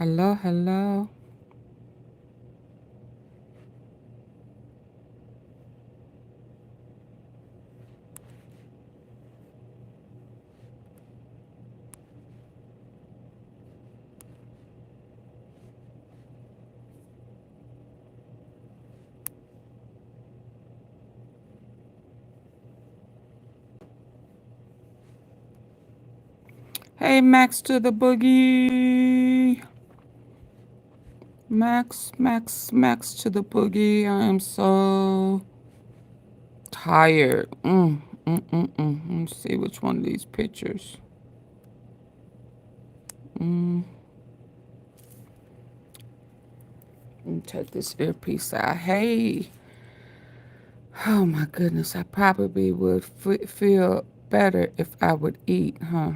Hello, hello. Hey, Max to the boogie. Max to the boogie. I am so tired. Let me see which one of these pictures. Let me take this earpiece out. Hey. Oh my goodness. I probably would feel better if I would eat, huh?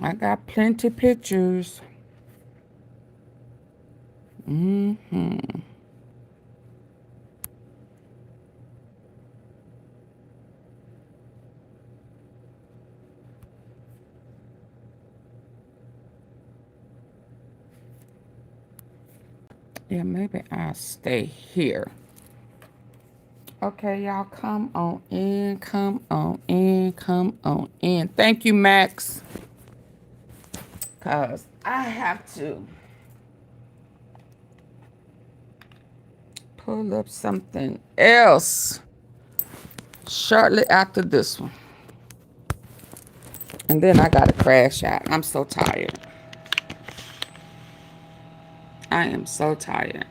I got plenty pictures. Yeah, maybe I'll stay here. Okay, y'all, come on in, come on in, come on in. Thank you, Max, because I have to pull up something else shortly after this one. And then I got to crash out. I'm so tired. I am so tired.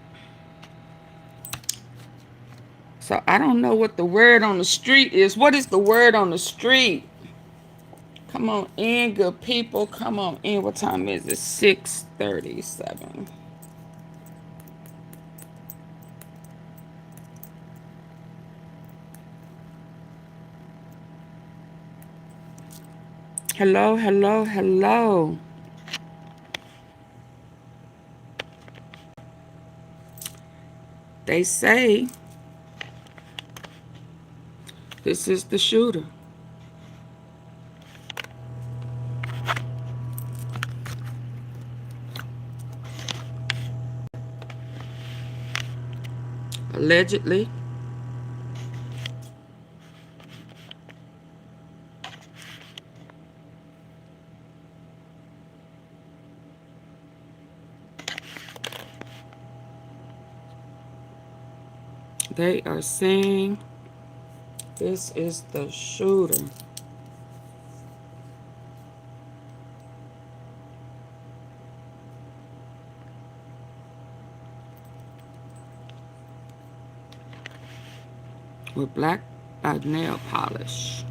So I don't know what the word on the street is. What is the word on the street? Come on in, good people. Come on in. What time is it? 6:37. Hello, hello, hello. They say this is the shooter. Allegedly. They are saying this is the shooter. With black nail polish.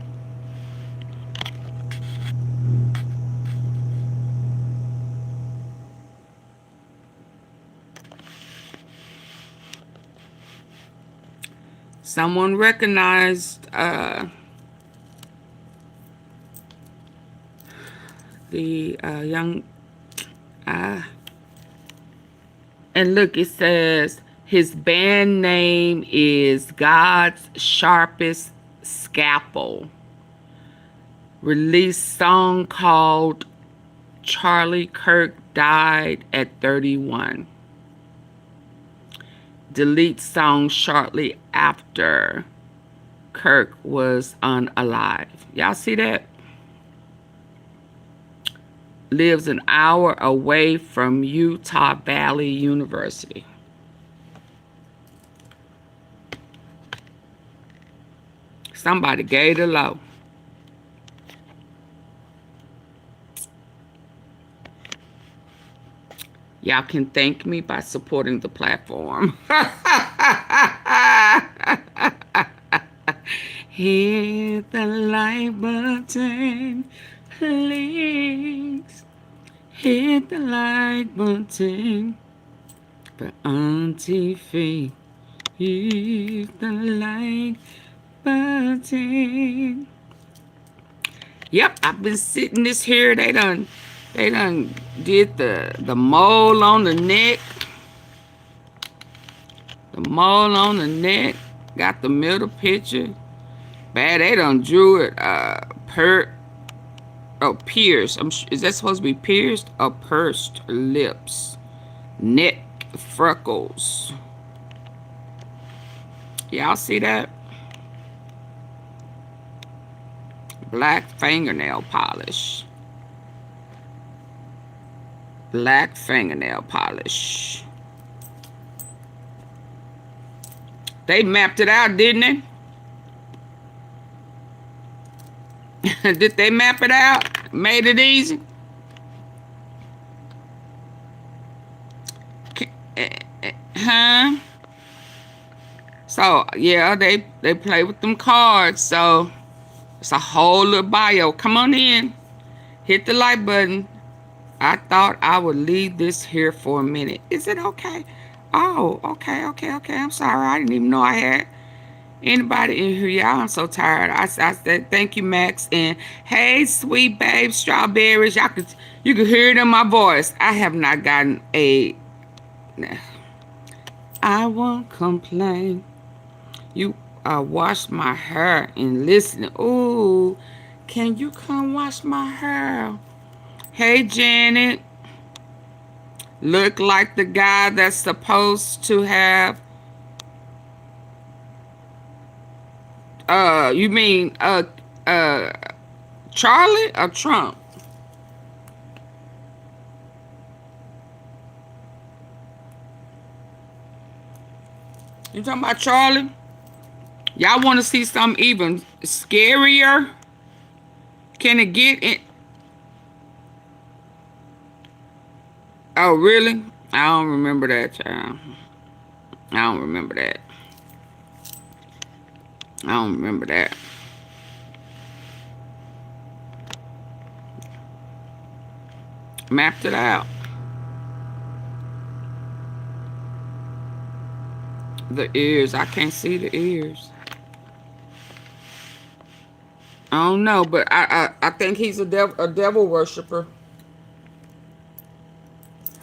Someone recognized the young, and look, it says his band name is God's Sharpest Scalpel. Released song called CHARLIEKIRK died at 31. Delete song shortly after Kirk was unalive. Y'all see that? Lives an hour away from Utah Valley University. Somebody gave the low. Y'all can thank me by supporting the platform. Hit the like button, please. Hit the like button for Auntie Faye. Hit the like button. Yep, I've been sitting this here. They done did the mole on the neck. The mole on the neck. Got the middle picture. Bad, they done drew it pert. Oh, pierced. Is that supposed to be pierced or pursed lips? Neck freckles. Y'all see that? Black fingernail polish. Black fingernail polish. They mapped it out, didn't they? Did they map it out? Made it easy? Huh? So, yeah, they play with them cards. So, it's a whole little bio. Come on in. Hit the like button. I thought I would leave this here for a minute. Is it okay? Oh, okay. I'm sorry. I didn't even know I had anybody in here. Y'all, I'm so tired. I said thank you, Max. And hey, sweet babe, strawberries. You could hear it in my voice. I have not gotten a... I won't complain. You wash my hair and listen. Ooh, can you come wash my hair? Hey, Janet. Look like the guy that's supposed to have... you mean, Charlie or Trump? You talking about Charlie? Y'all want to see something even scarier? Can it get it? Oh, really? I don't remember that, child. I don't remember that. I don't remember that. Mapped it out. The ears. I can't see the ears. I don't know, but I think he's a devil worshiper.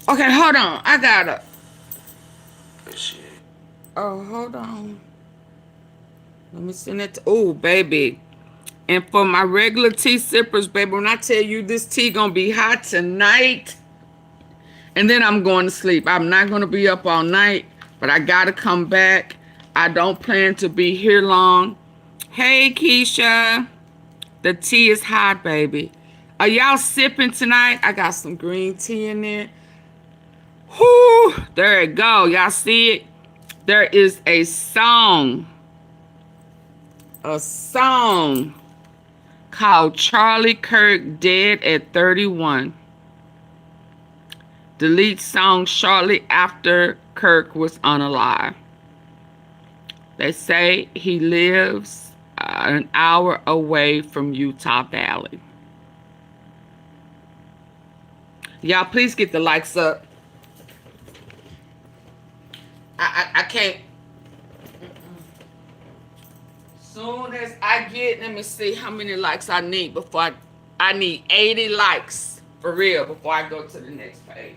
Okay, hold on. I gotta... Oh, hold on. Let me send it to... Oh, baby. And for my regular tea sippers, baby, when I tell you this tea gonna be hot tonight, and then I'm going to sleep. I'm not gonna be up all night, but I gotta come back. I don't plan to be here long. Hey, Keisha. The tea is hot, baby. Are y'all sipping tonight? I got some green tea in there. Whoo! There it go. Y'all see it? There is a song. A song called CHARLIEKIRK Dead at 31. The lead song shortly after Kirk was unalive. They say he lives an hour away from Utah Valley. Y'all, please get the likes up. I can't. Soon as I get, let me see how many likes I need before I need 80 likes for real before I go to the next page.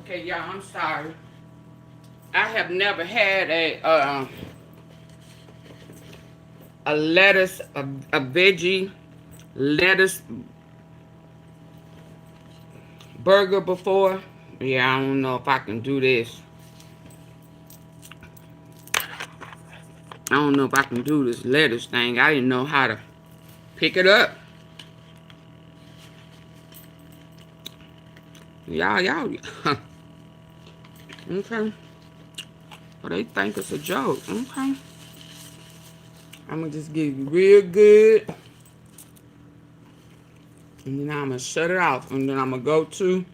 Okay, y'all, I'm sorry. I have never had a lettuce, a veggie lettuce burger before. Yeah, I don't know if I can do this. I don't know if I can do this lettuce thing. I didn't know how to pick it up. Y'all. Okay. Well, they think it's a joke. Okay. I'm going to just give you real good. And then I'm going to shut it off. And then I'm going to go to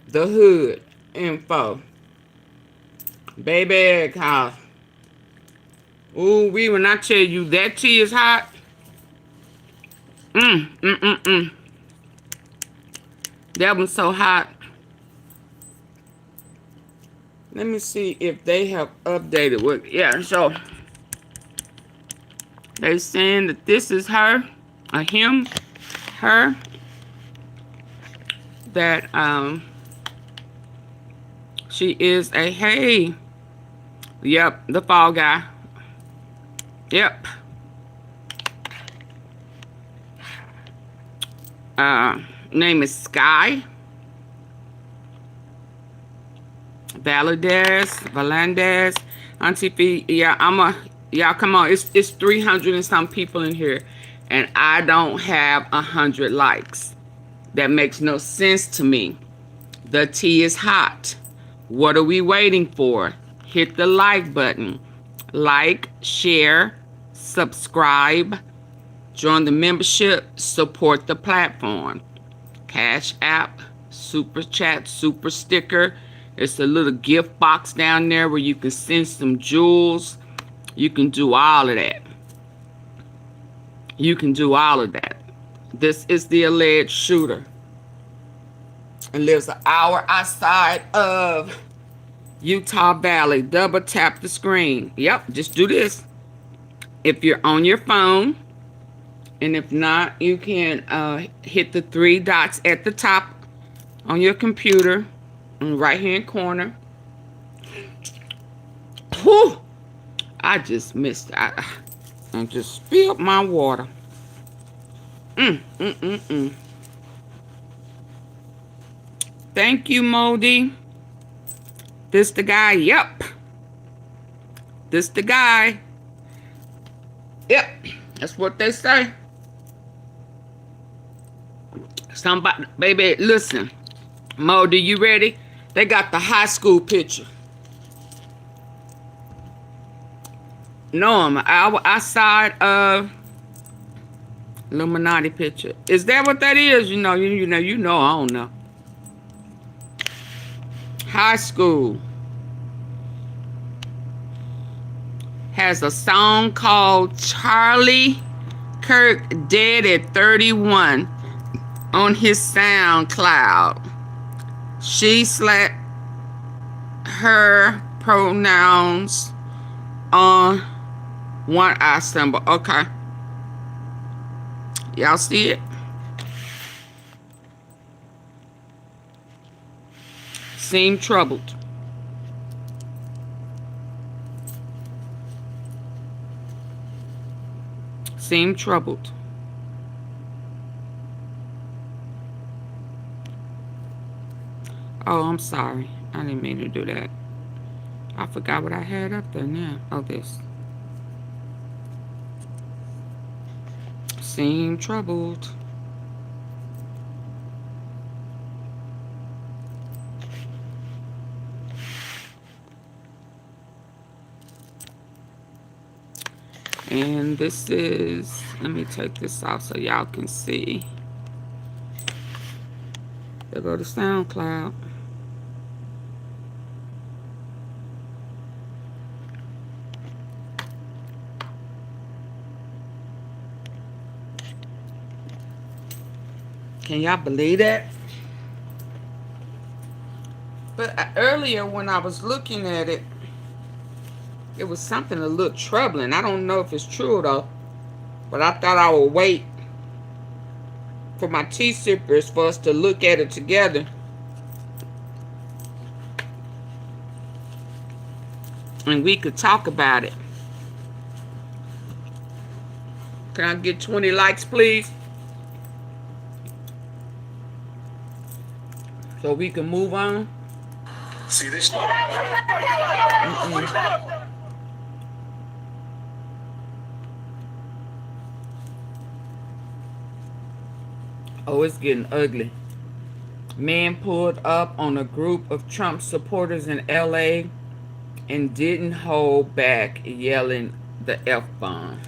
the hood info. Baby, cause ooh, when I tell you that tea is hot. That one's so hot. Let me see if they have updated what. Yeah, so they saying that this is her, a him, her. That she is a hey. Yep, the fall guy. Yep. Name is SKYE. Valadez. Auntie Fee. Yeah, y'all come on. It's 300 and some people in here. And I don't have 100 likes. That makes no sense to me. The tea is hot. What are we waiting for? Hit the like button. Like, share, subscribe, join the membership, support the platform. Cash App, Super Chat, Super Sticker. It's a little gift box down there where you can send some jewels. You can do all of that. You can do all of that. This is the alleged shooter. And lives an hour outside of Utah Valley. Double tap the screen. Yep, just do this. If you're on your phone, and if not, you can hit the 3 dots at the top on your computer in the right hand corner. Whew! I just missed it. I just spilled my water. Thank you, Moldy. This the guy. Yep. This the guy. Yep. That's what they say. Somebody, baby, listen. Moldy, you ready? They got the high school picture. No, I'm outside of Illuminati picture. Is that what that is? You know, I don't know. High school has a song called CHARLIEKIRK Dead at 31 on his SoundCloud. She/her pronouns on one eye symbol. Okay. Y'all see it? Seem troubled. Seem troubled. Oh, I'm sorry. I didn't mean to do that. I forgot what I had up there now. Oh, this. Seem troubled. And this is, let me take this off so y'all can see. There go to SoundCloud. Can y'all believe that? But earlier when I was looking at it, it was something a little troubling. I don't know if it's true though, but I thought I would wait for my tea sippers for us to look at it together and we could talk about it. Can I get 20 likes, please? So we can move on. See this? Oh, it's getting ugly. Man pulled up on a group of Trump supporters in LA and didn't hold back, yelling the F-bomb.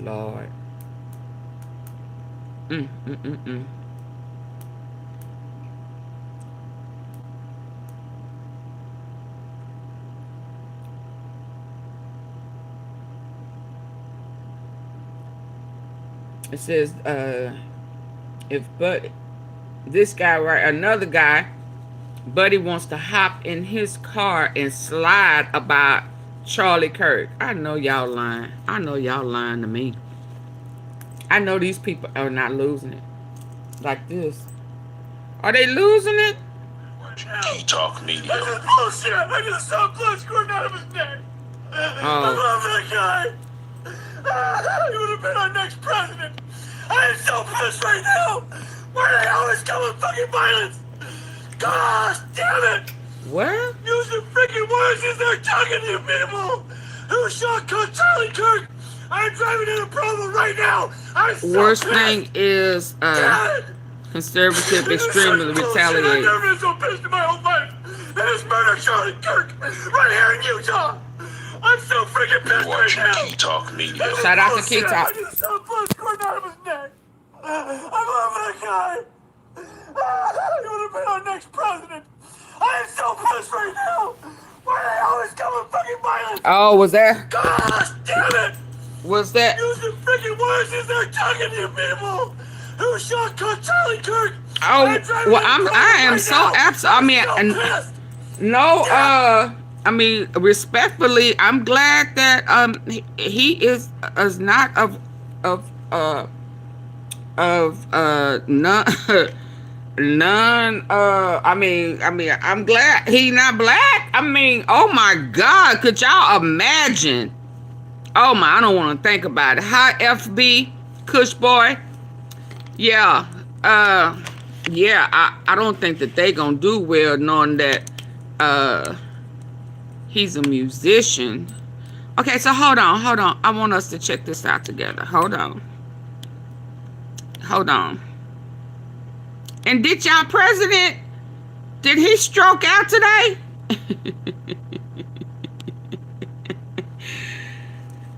Lord. It says, but this guy, right, another guy, Buddy wants to hop in his car and slide about CHARLIEKIRK. I know y'all lying. I know y'all lying to me. I know these people are not losing it like this. Are they losing it? Talk media. That's bullshit. I just saw blood squirting out of his neck. I love that guy. He would have been our next president. I am so pissed right now. Why do they always come with fucking violence? Gosh damn it. What? Use the freaking words as they're talking to you people. Who shot CHARLIEKIRK? I'm driving in a problem right now. I'm so Worst pissed. thing is conservative extremely retaliate. I've never been so pissed in my whole life. And it's murder CHARLIEKIRK right here in Utah. I'm so freaking pissed right now. Key Talk Media. Shout out to Key Talk. I just saw blood squirting out of his neck. I love that guy. He would have been our next president. I am so pissed right now. Why do they always come with fucking violence? Oh, was that? Gosh damn it. Was that? Use the freaking words as they're talking to you people. Who shot CHARLIEKIRk? Oh, well, I am so absent. I mean, no, I mean, respectfully, I'm glad that he is not of none I mean I'm glad he not black. I mean, oh my God, could y'all imagine? Oh my, I don't want to think about it. Hi FB Kush boy. Yeah, I don't think that they gonna do well knowing that he's a musician. Okay, so hold on. I want us to check this out together. Hold on. And did y'all president, did he stroke out today?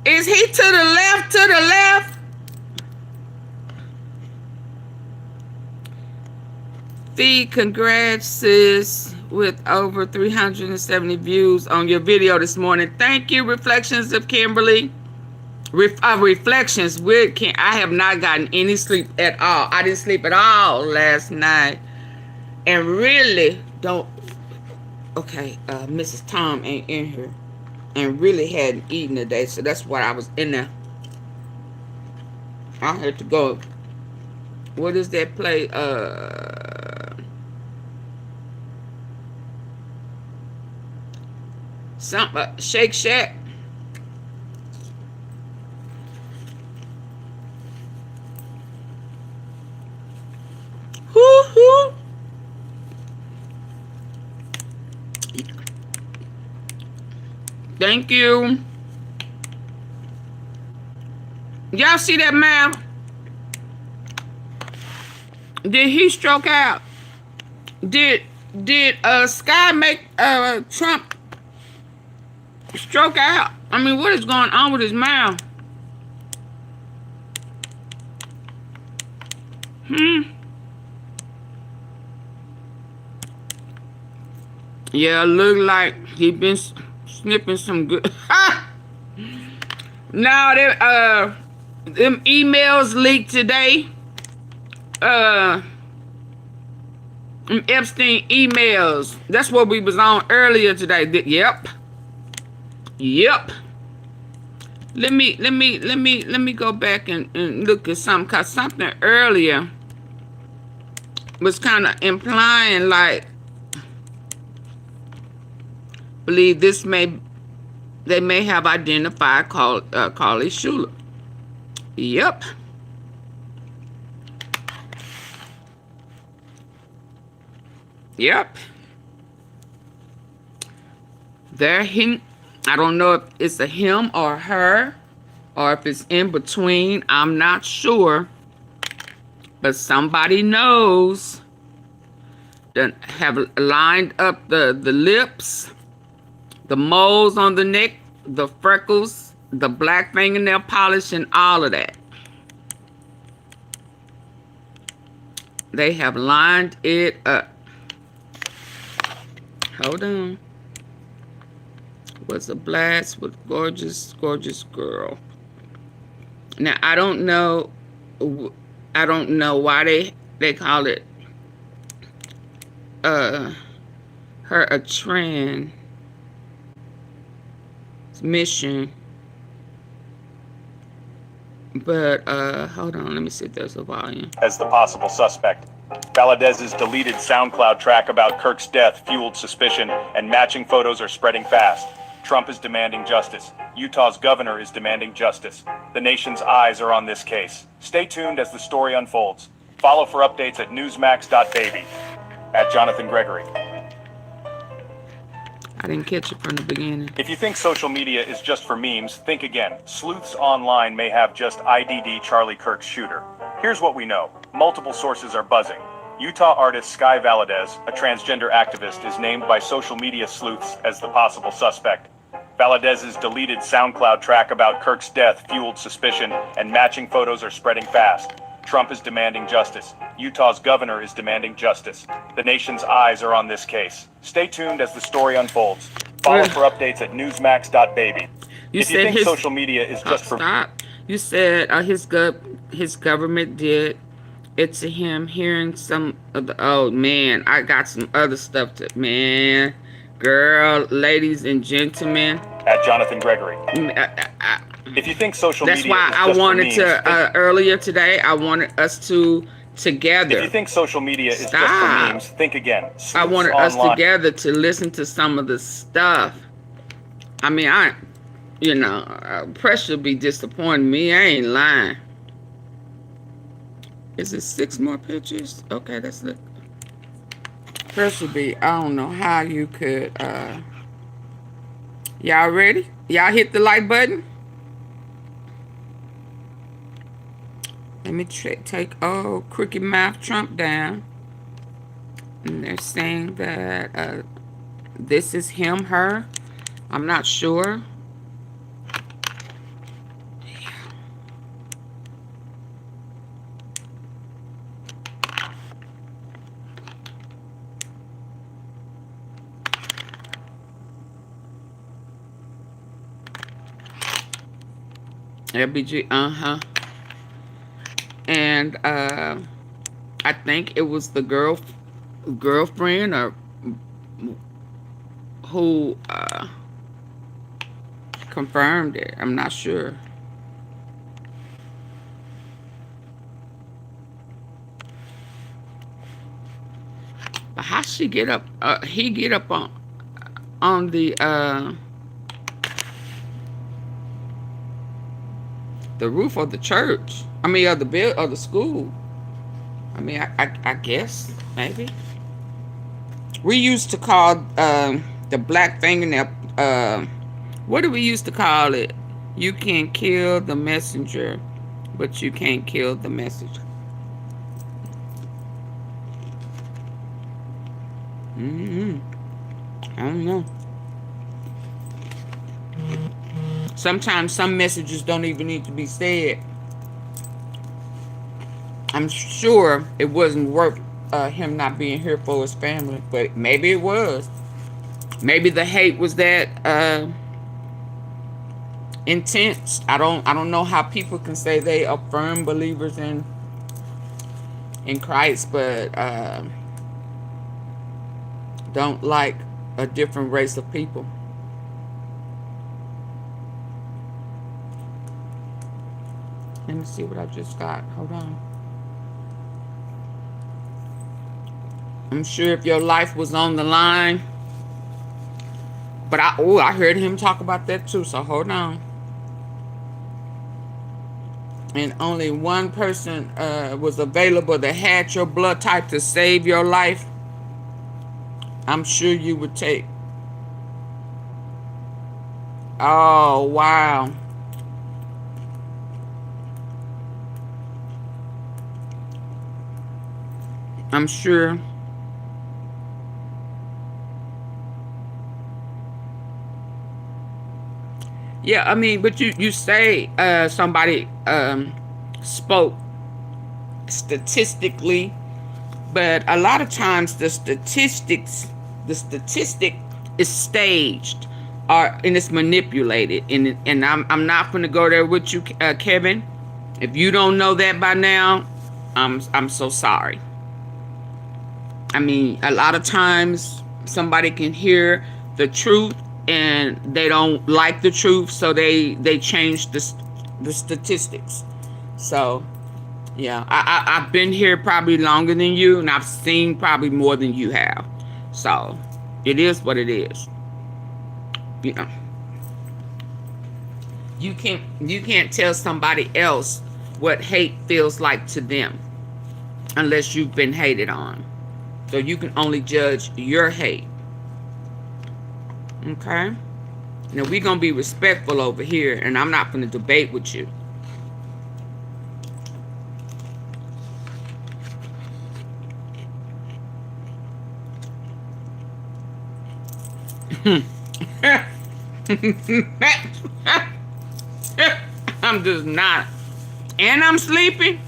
Is he to the left? Congrats, sis, with over 370 views on your video this morning. Thank you, Reflections of Kimberly. Reflections with Kim. I have not gotten any sleep at all. I didn't sleep at all last night. And really don't... Okay, Mrs. Tom ain't in here. And really hadn't eaten today. So that's why I was in there. I had to go. What is that play? Shake Shack. Hoo-hoo. Thank you. Y'all see that man? Did he stroke out? Did Skye make Trump stroke out? I mean, what is going on with his mouth? Yeah, look like he been snipping some good. Now them emails leaked today. Epstein emails. That's what we was on earlier today. Yep. Let me go back and look at something, cause something earlier was kind of implying like, believe this may they may have identified Carly Schuler. Yep. Yep. There he, I don't know if it's a him or her, or if it's in between. I'm not sure. But somebody knows. That have lined up the lips, the moles on the neck, the freckles, the black fingernail polish, and all of that. They have lined it up. Hold on. Was a blast with gorgeous, gorgeous girl. Now I don't know why they call it her a transmission. But hold on, let me see if there's a volume. As the possible suspect. Valadez's deleted SoundCloud track about Kirk's death fueled suspicion, and matching photos are spreading fast. Trump is demanding justice. Utah's governor is demanding justice. The nation's eyes are on this case. Stay tuned as the story unfolds. Follow for updates at newsmax.baby. At Jonathan Gregory. I didn't catch it from the beginning. If you think social media is just for memes, think again. Sleuths online may have just ID'd CHARLIEKIRK's shooter. Here's what we know. Multiple sources are buzzing. Utah artist SKYE Valadez, a transgender activist, is named by social media sleuths as the possible suspect. Valadez's deleted SoundCloud track about Kirk's death fueled suspicion, and matching photos are spreading fast. Trump is demanding justice. Utah's governor is demanding justice. The nation's eyes are on this case. Stay tuned as the story unfolds. Follow for updates at newsmax.baby. If you think social media is just for... Stop. You said his government did it to him. Hearing some of the... Oh, man. I got some other stuff to... Man. Girl, ladies and gentlemen. At Jonathan Gregory. If you think social media is just for memes... That's why I wanted to... earlier today, I wanted us to... Together. If you think social media is just for memes, think again. I wanted us together to listen to some of the stuff. I mean, pressure be disappointing me. I ain't lying. Is it 6 more pictures? Okay, let's look. Pressure be, I don't know how you could, y'all ready? Y'all hit the like button? Let me take Crooked Mouth Trump down. And they're saying that this is him, her. I'm not sure. LBG, and I think it was the girlfriend or who confirmed it. I'm not sure. But how she get up? He get up on the roof of the church. I mean, of the school. I mean, I guess maybe. We used to call the black fingernail. What do we used to call it? You can kill the messenger, but you can't kill the message. I don't know. Sometimes some messages don't even need to be said. I'm sure it wasn't worth him not being here for his family, but maybe it was. Maybe the hate was that intense. I don't know how people can say they are firm believers in Christ, but don't like a different race of people. Let me see what I just got. Hold on. I'm sure if your life was on the line, But I heard him talk about that too. So hold on. And only one person was available that had your blood type to save your life. I'm sure you would take. Oh, wow. I'm sure. Yeah, I mean, but you say somebody spoke statistically, but a lot of times the statistic is staged and it's manipulated, and I'm not going to go there with you, Kevin. If you don't know that by now, I'm so sorry. I mean, a lot of times somebody can hear the truth and they don't like the truth, so they change the statistics. So yeah, I've been here probably longer than you, and I've seen probably more than you have. So it is what it is. You know, you can't tell somebody else what hate feels like to them unless you've been hated on. So you can only judge your hate. Okay? Now we're going to be respectful over here, and I'm not going to debate with you. I'm just not. And I'm sleeping.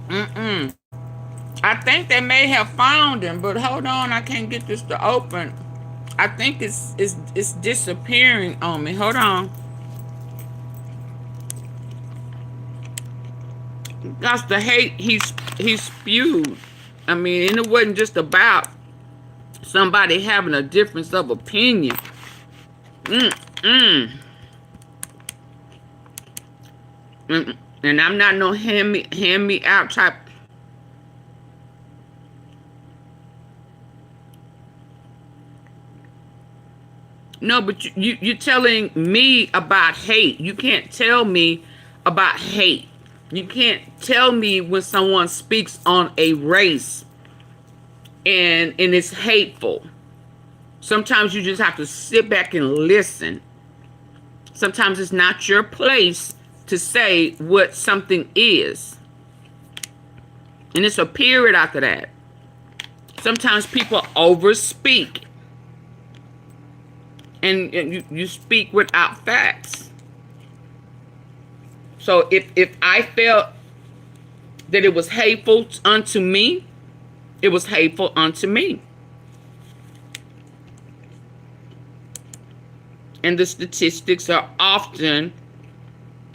I think they may have found him, but hold on, I can't get this to open. I think it's disappearing on me. Hold on. That's the hate he spewed. I mean, and it wasn't just about somebody having a difference of opinion. And I'm not no hand me out type. No, but you're telling me about hate. You can't tell me about hate. You can't tell me when someone speaks on a race and it's hateful. Sometimes you just have to sit back and listen. Sometimes it's not your place to say what something is. And it's a period after that. Sometimes people overspeak. And you speak without facts. So if I felt that it was hateful unto me, it was hateful unto me. And the statistics are often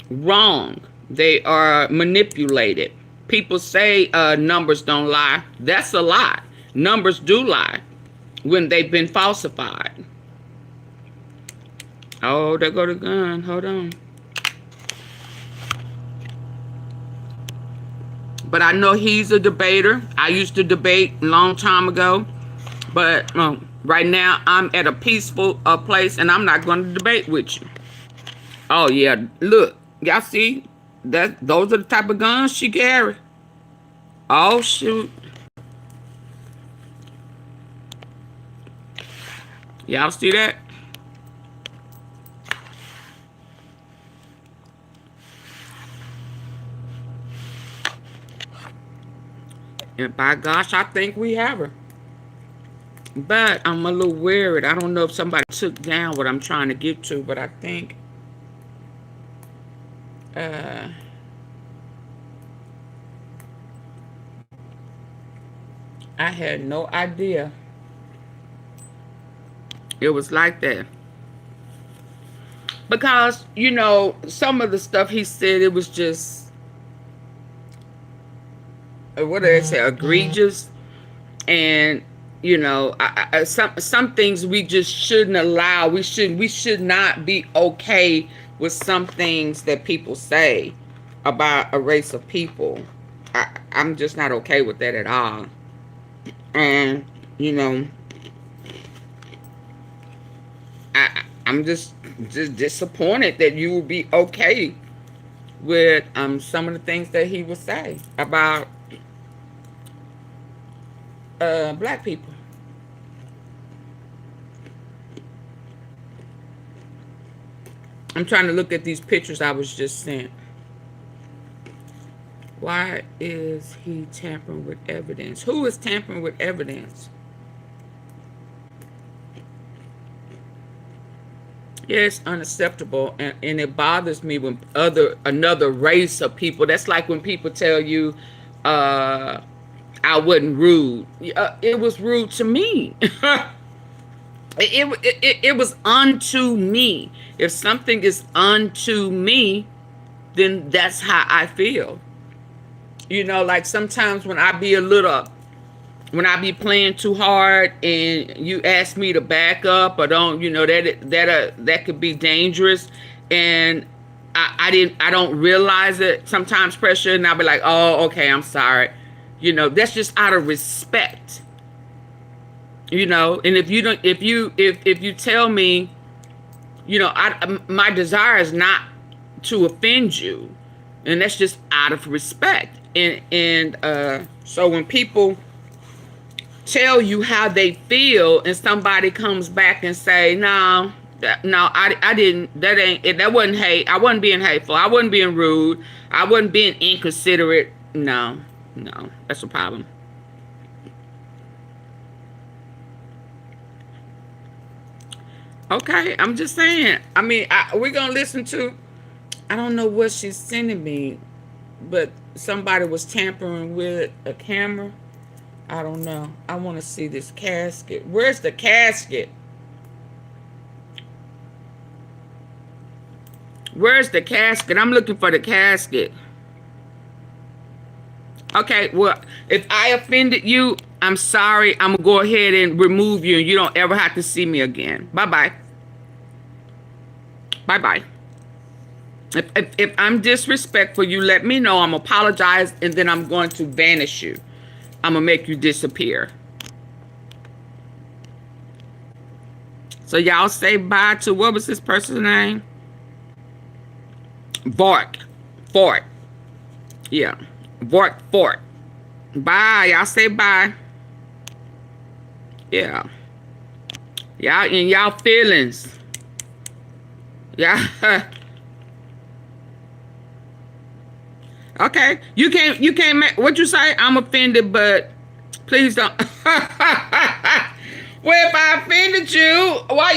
wrong. They are manipulated. People say numbers don't lie. That's a lie. Numbers do lie when they've been falsified. Oh, there go the gun. Hold on. But I know he's a debater. I used to debate a long time ago. But right now, I'm at a peaceful place, and I'm not going to debate with you. Oh, yeah. Look. Y'all see? Those are the type of guns she carry. Oh, shoot. Y'all see that? And by gosh, I think we have her. But I'm a little worried. I don't know if somebody took down what I'm trying to get to, but I think I had no idea it was like that. Because, you know, some of the stuff he said, it was just, what do they say, egregious. And, you know, some things we just shouldn't allow. We should not be okay with some things that people say about a race of people. I'm just not okay with that at all. And, you know, I'm just disappointed that you would be okay with some of the things that he would say about black people. I'm trying to look at these pictures I was just sent. Why is he tampering with evidence? Who is tampering with evidence? Yeah, it's unacceptable, and it bothers me when another race of people. That's like when people tell you, I wasn't rude. It was rude to me. It was unto me. If something is unto me, then that's how I feel. You know, like sometimes when I be playing too hard and you ask me to back up or don't, you know, that could be dangerous, and I don't realize it. Sometimes pressure, and I'll be like, oh, okay, I'm sorry. You know, that's just out of respect. You know, and if you tell me, you know, my desire is not to offend you, and that's just out of respect. And so when people tell you how they feel, and somebody comes back and say, no, I didn't, that wasn't hate. I wasn't being hateful. I wasn't being rude. I wasn't being inconsiderate. No, that's a problem. Okay, I'm just saying. I mean, we're going to listen to, I don't know what she's sending me, but somebody was tampering with a camera. I don't know. I want to see this casket. Where's the casket? Where's the casket? I'm looking for the casket. Okay, well, if I offended you, I'm sorry. I'm going to go ahead and remove you, and you don't ever have to see me again. Bye-bye. Bye-bye. If I'm disrespectful, you let me know. I'm apologize, and then I'm going to vanish you. I'm going to make you disappear. So y'all say bye to, what was this person's name? Fort. Yeah. Fort. Bye. Y'all say bye. Yeah. Y'all in y'all feelings. Yeah. Okay. You can't make what you say. I'm offended, but please don't. Well, if I offended you, why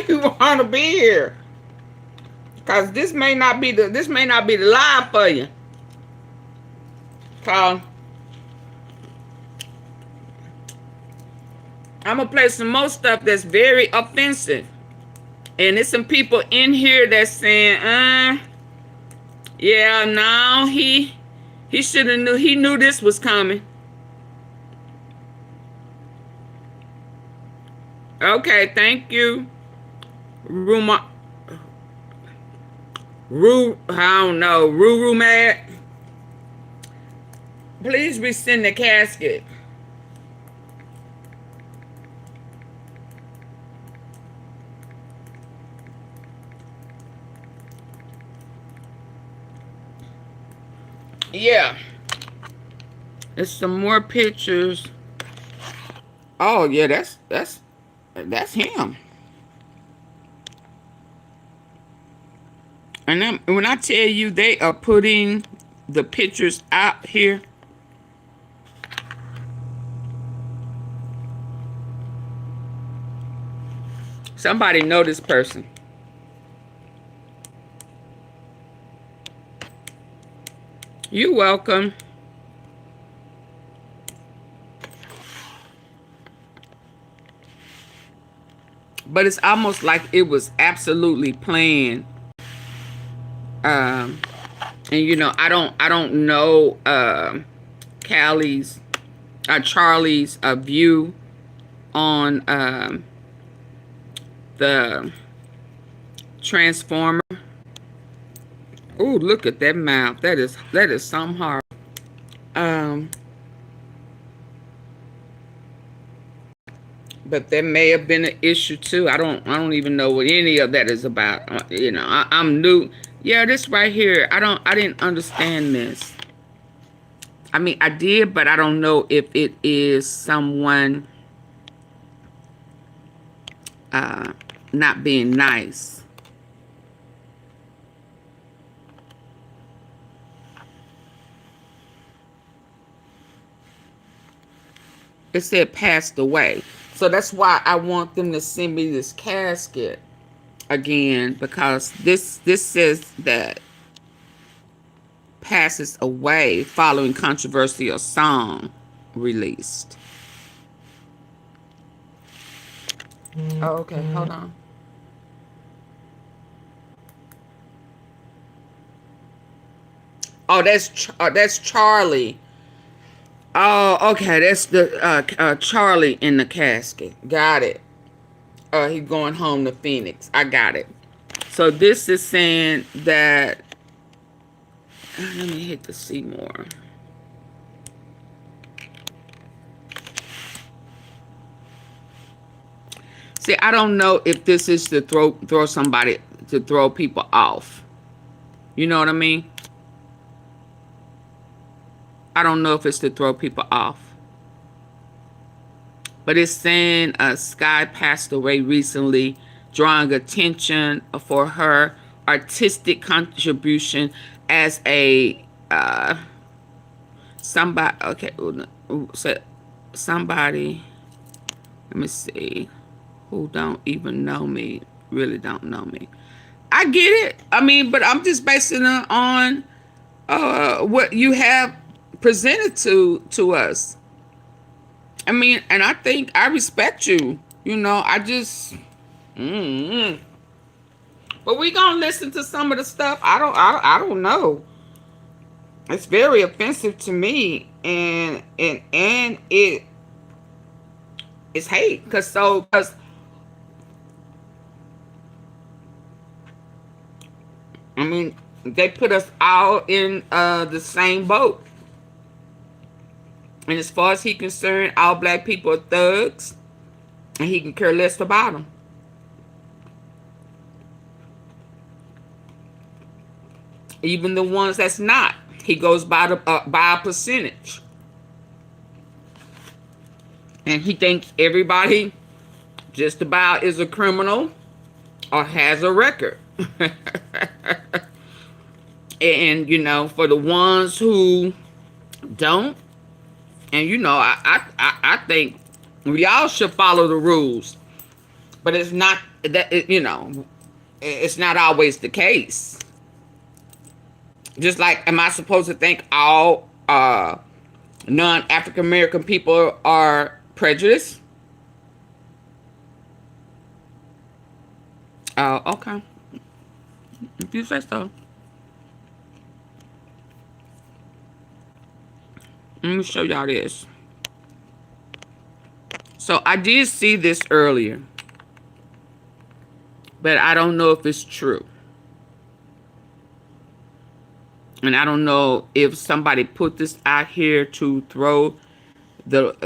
you want to be here? Because this may not be the live for you. Cause I'm gonna play some more stuff that's very offensive, and there's some people in here that's saying, yeah, no, he should have knew. He knew this was coming. Okay, thank you. I don't know. Mad. Please rescind the casket. Yeah. There's some more pictures. Oh yeah, that's him. And then when I tell you they are putting the pictures out here, somebody know this person. You're welcome. But it's almost like it was absolutely planned. And you know, I don't know Charlie's view on the Transformer. Ooh, look at that mouth. That is some hard. But there may have been an issue too. I don't even know what any of that is about. You know, I'm new. Yeah, this right here. I didn't understand this. I mean, I did, but I don't know if it is someone not being nice. It said passed away. So that's why I want them to send me this casket again, because this says that passes away following controversial song released. Oh, okay, hold on. Oh, that's Charlie. Oh, okay, that's the Charlie in the casket. Got it. He's going home to Phoenix. I got it. So this is saying that. Let me hit the see more. See, I don't know if this is to throw somebody, to throw people off. You know what I mean? I don't know if it's to throw people off. But it's saying SKYE passed away recently, drawing attention for her artistic contribution as a somebody. Okay, so somebody. Let me see. Who don't even know me, really don't know me. I get it. I mean, but I'm just basing it on what you have presented to us. I mean, and I think I respect you. You know, I just. But we gonna listen to some of the stuff. I don't know. It's very offensive to me, and it's hate, because I mean, they put us all in the same boat. And as far as he's concerned, all black people are thugs. And he can care less about them. Even the ones that's not. He goes by a percentage. And he thinks everybody just about is a criminal or has a record. And, you know, for the ones who don't, and, you know, I think we all should follow the rules. But it's not, that you know, it's not always the case. Just like, am I supposed to think all non-African American people are prejudiced? Oh, okay. If you say so. Let me show y'all this. So I did see this earlier, but I don't know if it's true. And I don't know if somebody put this out here to throw the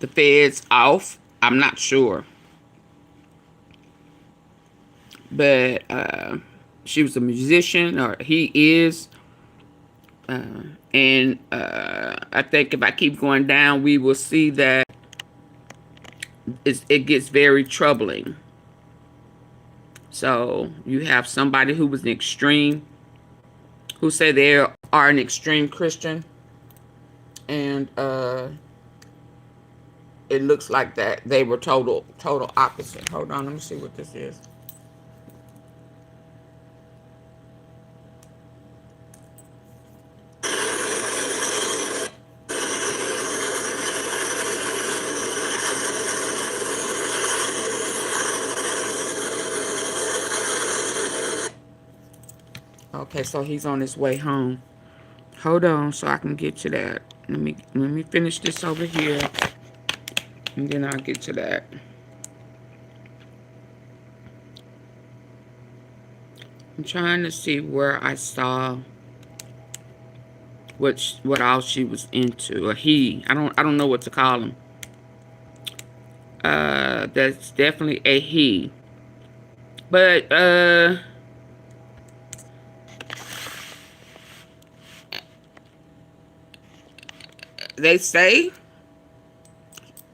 feds off. I'm not sure. But she was a musician, or he is. And I think if I keep going down, we will see that it gets very troubling. So you have somebody who was an extreme, who say they are an extreme Christian, and it looks like that they were total opposite. Hold on, let me see what this is. Okay, so he's on his way home. Hold on, so I can get to that. Let me finish this over here, and then I'll get to that. I'm trying to see where I saw what all she was into, or he. I don't know what to call him. That's definitely a he. But they say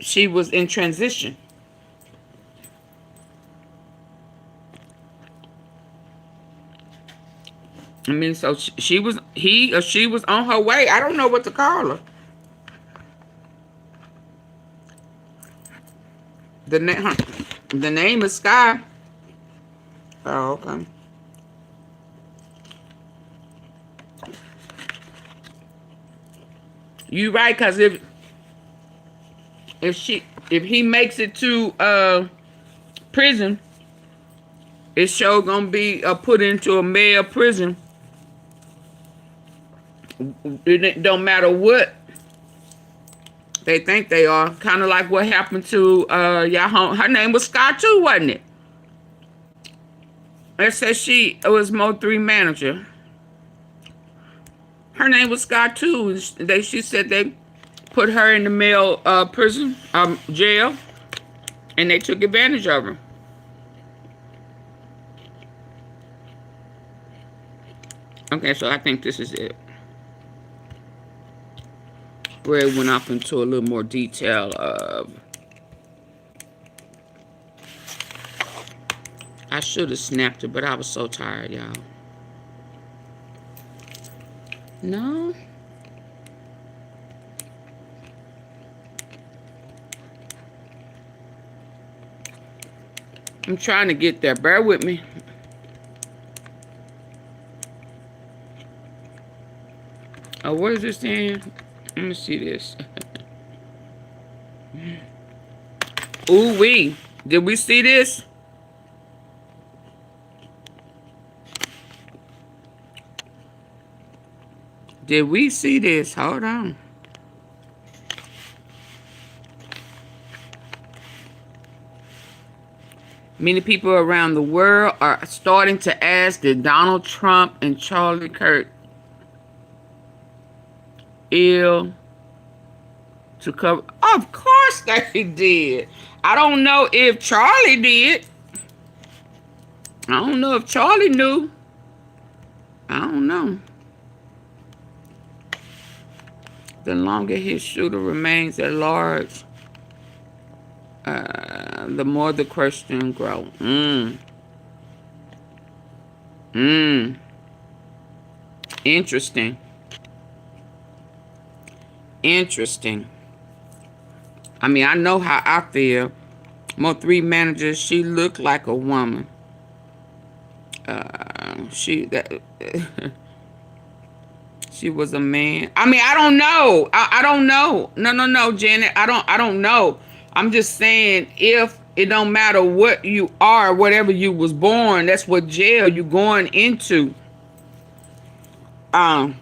she was in transition. I mean, so she was, he or she was on her way. I don't know what to call her. The name is Sky. Oh, okay. You right, cause if he makes it to prison, it's sure gonna be put into a male prison. It don't matter what they think they are. Kind of like what happened to y'all. Her name was Sky too, wasn't it? It says she was Mo 3 manager. Her name was Sky too. She said they put her in the male prison, jail, and they took advantage of her. Okay, so I think this is it. Where it went off into a little more detail of. I should have snapped it, but I was so tired, y'all. No. I'm trying to get there. Bear with me. Oh, what is this saying? Let me see this. Ooh wee. Did we see this? Did we see this? Hold on. Many people around the world are starting to ask, did Donald Trump and Charlie Kirk ill to cover? Of course they did. I don't know if Charlie did. I don't know if Charlie knew. I don't know. The longer his shooter remains at large, the more the question grows. Interesting. Interesting. I mean, I know how I feel. Mo 3 manager, she looked like a woman. She was a man. I mean, I don't know. I don't know. No, Janet. I don't know. I'm just saying, if it don't matter what you are, whatever you was born, that's what jail you going into. And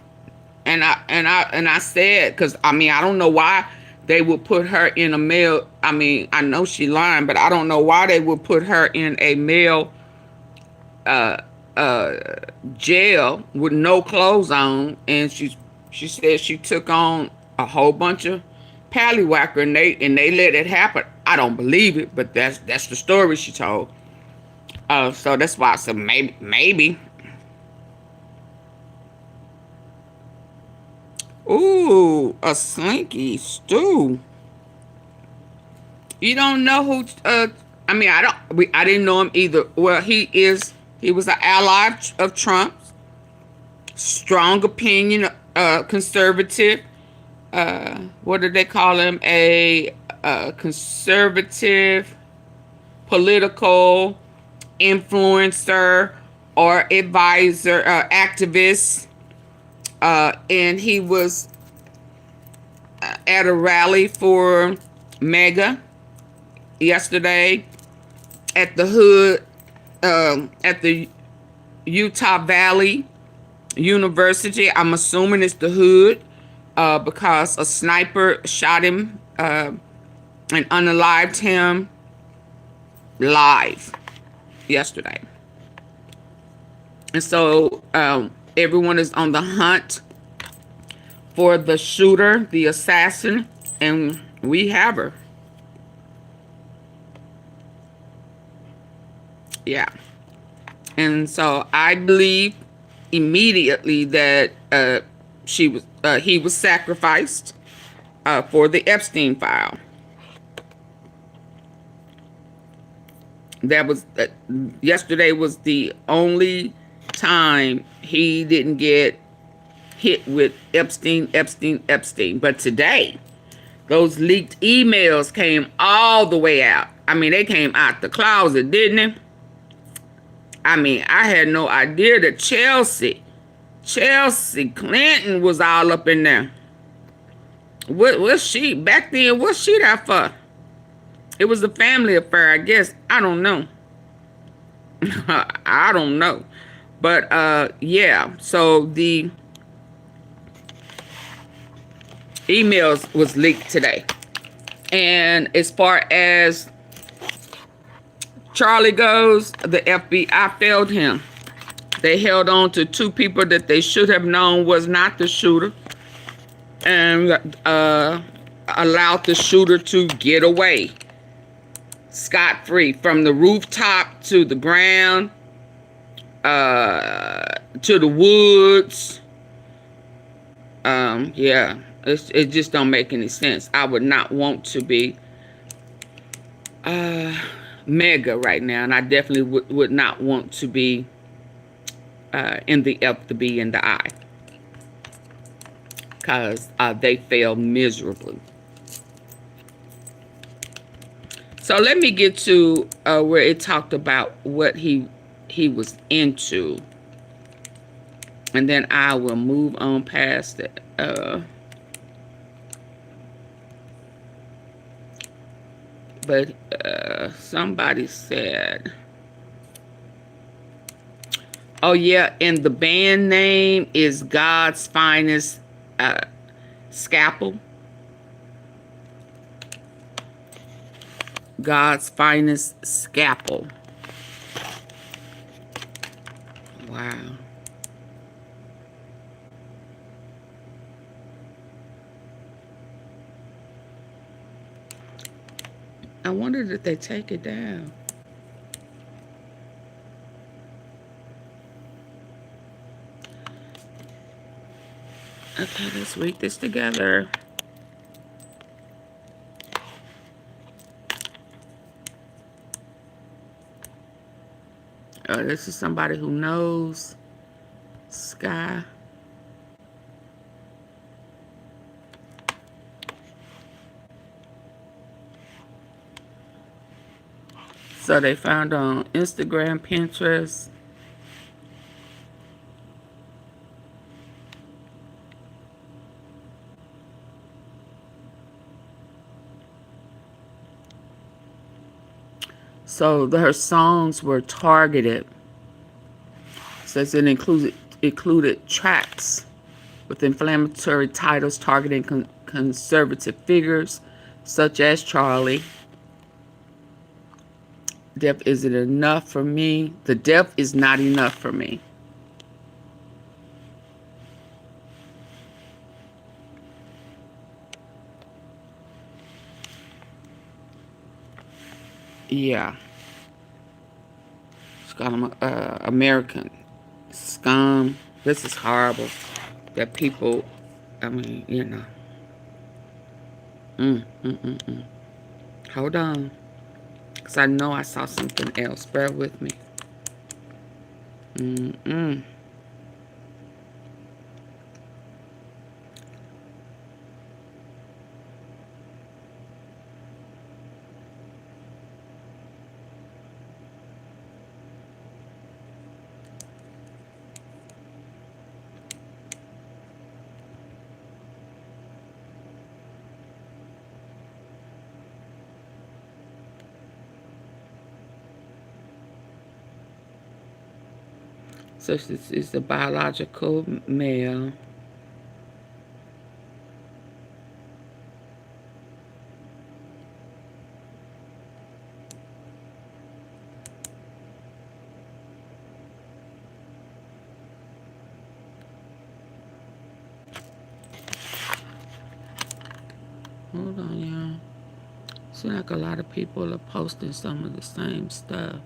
I said, because I mean, I don't know why they would put her in a male. I mean, I know she lying, but I don't know why they would put her in a male jail with no clothes on. And she said she took on a whole bunch of pallywhacker, and they let it happen. I don't believe it, but that's the story she told. So that's why I said maybe. Ooh, a slinky stew. You don't know who? I mean, I didn't know him either. Well, he was an ally of Trump's. Strong opinion, conservative. What do they call him? A conservative political influencer or advisor, activist. And he was at a rally for Maga yesterday at the hood, at the Utah Valley University. I'm assuming it's the hood, because a sniper shot him and unalived him live yesterday. And so everyone is on the hunt for the shooter, the assassin, and we have her. Yeah. And so I believe immediately that he was sacrificed for the Epstein file. That was yesterday was the only time he didn't get hit with Epstein. But today, those leaked emails came all the way out. I mean, they came out the closet, didn't they? I mean, I had no idea that Chelsea Clinton was all up in there. What's she back then? What's she there for? It was a family affair, I guess. I don't know. I don't know. But yeah, so the emails was leaked today. And as far as Charlie goes, the FBI failed him. They held on to two people that they should have known was not the shooter, and allowed the shooter to get away scot-free from the rooftop to the ground, to the woods. Yeah, it just don't make any sense. I would not want to be Maga right now, and I definitely would not want to be in the F, the B, and the I, because they failed miserably. So let me get to where it talked about what he was into, and then I will move on past it. But somebody said, oh yeah, and the band name is God's Finest Scalpel. God's Finest Scalpel. Wow. I wondered if they take it down. Okay, let's read this together. This is somebody who knows SKYE. So they found on Instagram, Pinterest. So her songs were targeted. Says it included tracks with inflammatory titles targeting conservative figures such as Charlie. Death isn't enough for me. The death is not enough for me. Yeah. It's got American scum. This is horrible. That people, I mean, you know. Hold on. Because I know I saw something else. Bear with me. So this is the biological male. Hold on, y'all. Seems like a lot of people are posting some of the same stuff.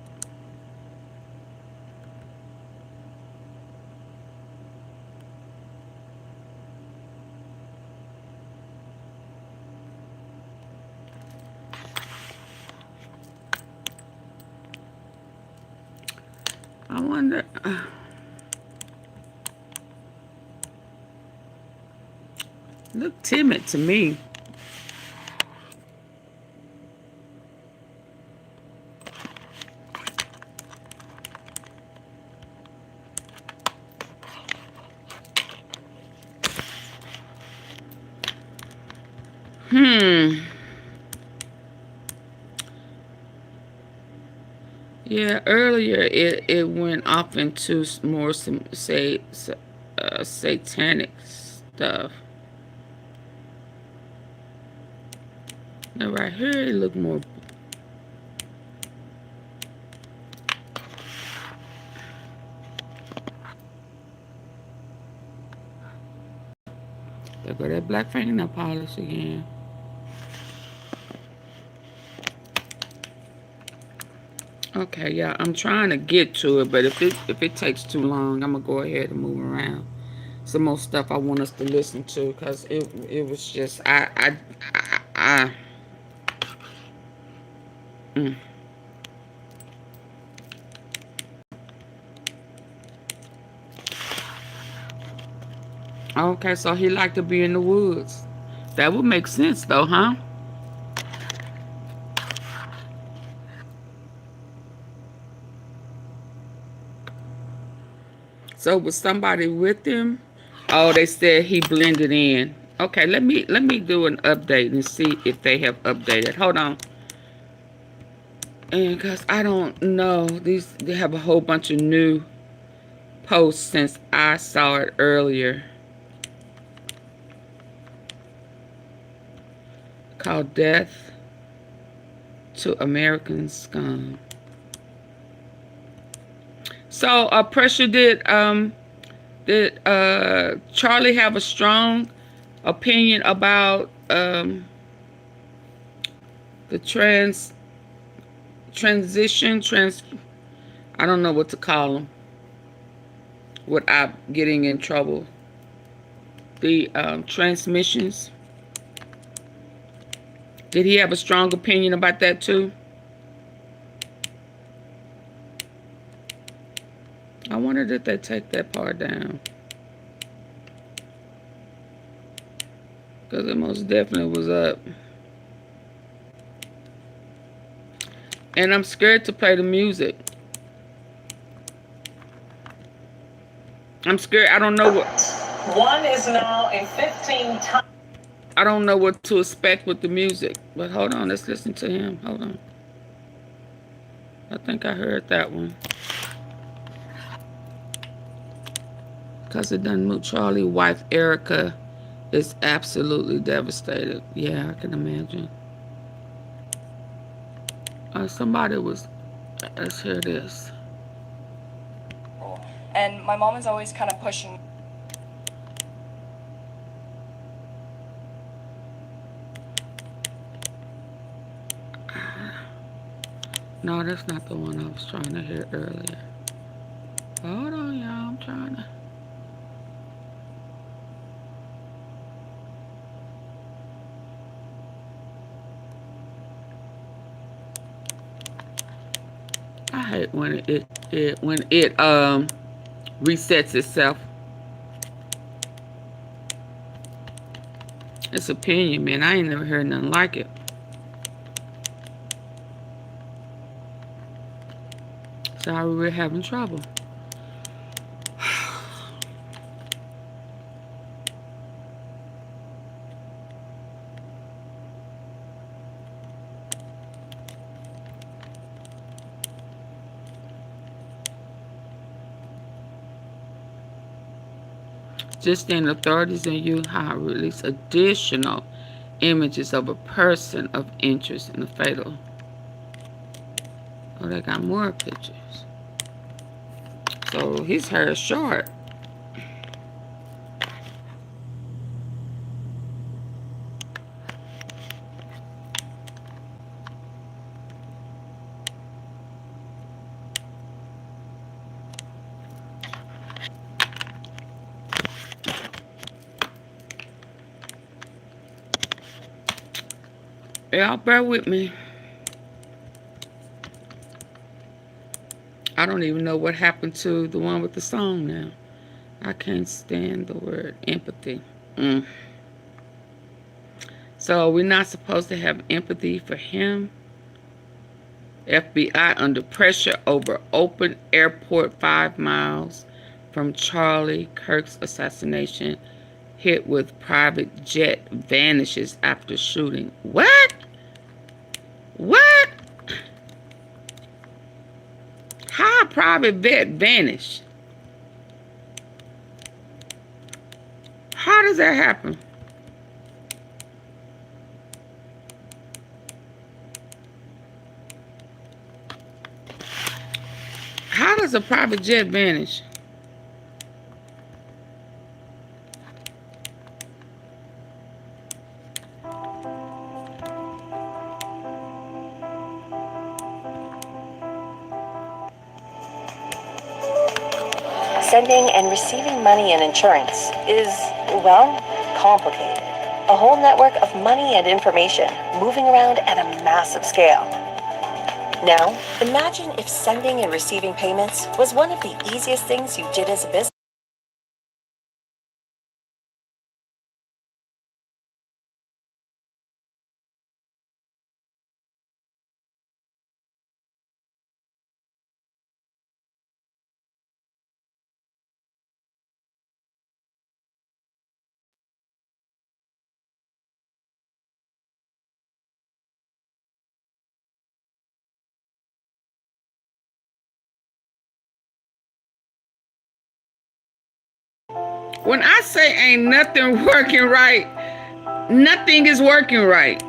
I wonder. Look timid to me. Yeah, earlier it went off into more some satanic stuff. Now right here it look more. There go that black fingernail polish again. Okay, yeah, I'm trying to get to it, but if it takes too long, I'm gonna go ahead and move around. Some more stuff I want us to listen to, because it was just Okay, so he liked to be in the woods. That would make sense though, huh? So was somebody with him? Oh, they said he blended in. Okay, let me do an update and see if they have updated. Hold on. And because I don't know, they have a whole bunch of new posts since I saw it earlier. Called Death to American Scum. So Pressure, did Charlie have a strong opinion about the transition, I don't know what to call them without getting in trouble. The transmissions. Did he have a strong opinion about that too? I wonder if they take that part down. Because it most definitely was up. And I'm scared to play the music. I'm scared. I don't know what. One is now a 15 times. I don't know what to expect with the music. But hold on. Let's listen to him. Hold on. I think I heard that one. Because it done moved. Charlie's wife, Erica, is absolutely devastated. Yeah, I can imagine. Somebody was. Let's hear this. And my mom is always kind of pushing. No, that's not the one I was trying to hear earlier. Hold on, y'all. I'm trying to. I hate when it resets itself. It's opinion, man. I ain't never heard nothing like it. Sorry, we're having trouble. Just then, authorities in Utah released additional images of a person of interest in the fatal. Oh, they got more pictures. So his hair is short. Y'all bear with me. I don't even know what happened to the one with the song now. I can't stand the word empathy. So we're not supposed to have empathy for him. FBI under pressure over open airport 5 miles from Charlie Kirk's assassination. Hit with private jet vanishes after shooting. What? What? How a private jet vanish? How does that happen? How does a private jet vanish? Sending and receiving money and insurance is, well, complicated. A whole network of money and information moving around at a massive scale. Now, imagine if sending and receiving payments was one of the easiest things you did as a business. When I say ain't nothing working right, nothing is working right.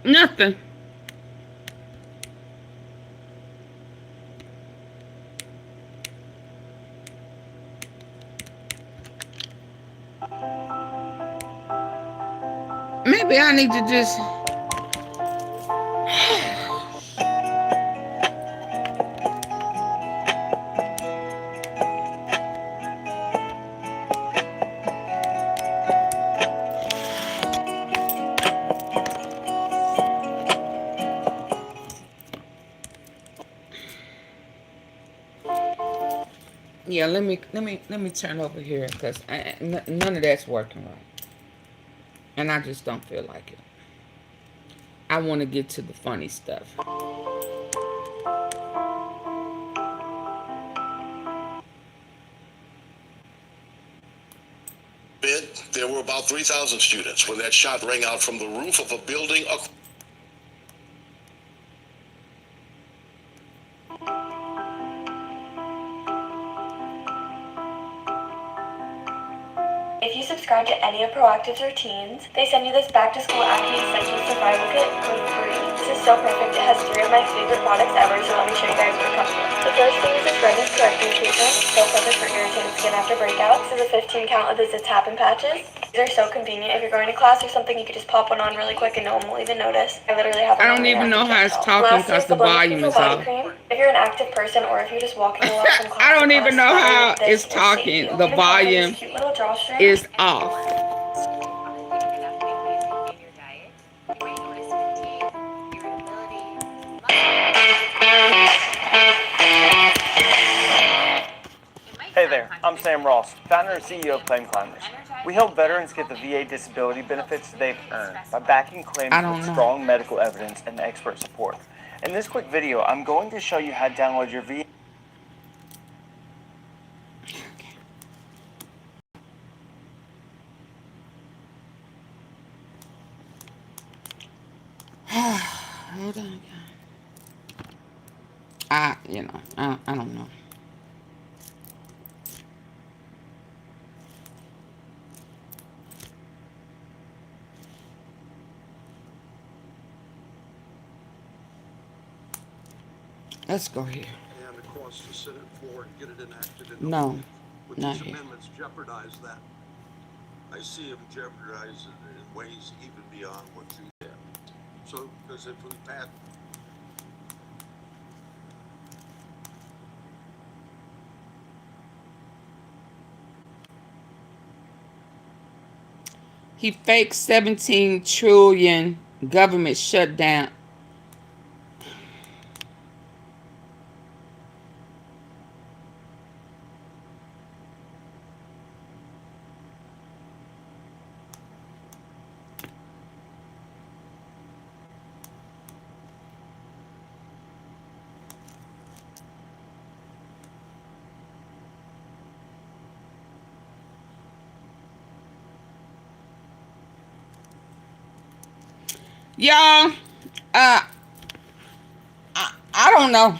Nothing. Maybe I need to just... Yeah, let me turn over here because none of that's working right, and I just don't feel like it. I want to get to the funny stuff. There were about 3,000 students when that shot rang out from the roof of a building. If you subscribe to any of Proactive's routines, they send you this back-to-school acne essential survival kit for free. This is so perfect. It has 3 of my favorite products ever, so let me show you guys what it comes with. The first thing is this redness correcting treatment. So perfect for irritated skin after breakouts. This is a 15 count of the Zit Happen patches. These are so convenient. If you're going to class or something, you could just pop one on really quick and no one will even notice. I literally have I don't even know how it's talking because the volume is off. If you're an active person or if you're just walking a lot from class, I don't even know how it's talking. The volume is off. Hey there, I'm Sam Ross, founder and CEO of Claim Climbers. We help veterans get the VA disability benefits they've earned by backing claims with strong medical evidence and expert support. In this quick video, I'm going to show you how to download your VA. Hold on. I don't know. Let's go here. And across the Senate floor and get it enacted into No, but not these here. amendments jeopardize that. I see them jeopardize it in ways even beyond what you did. So, because if we pass. He faked 17 trillion government shutdown. Y'all, I don't know.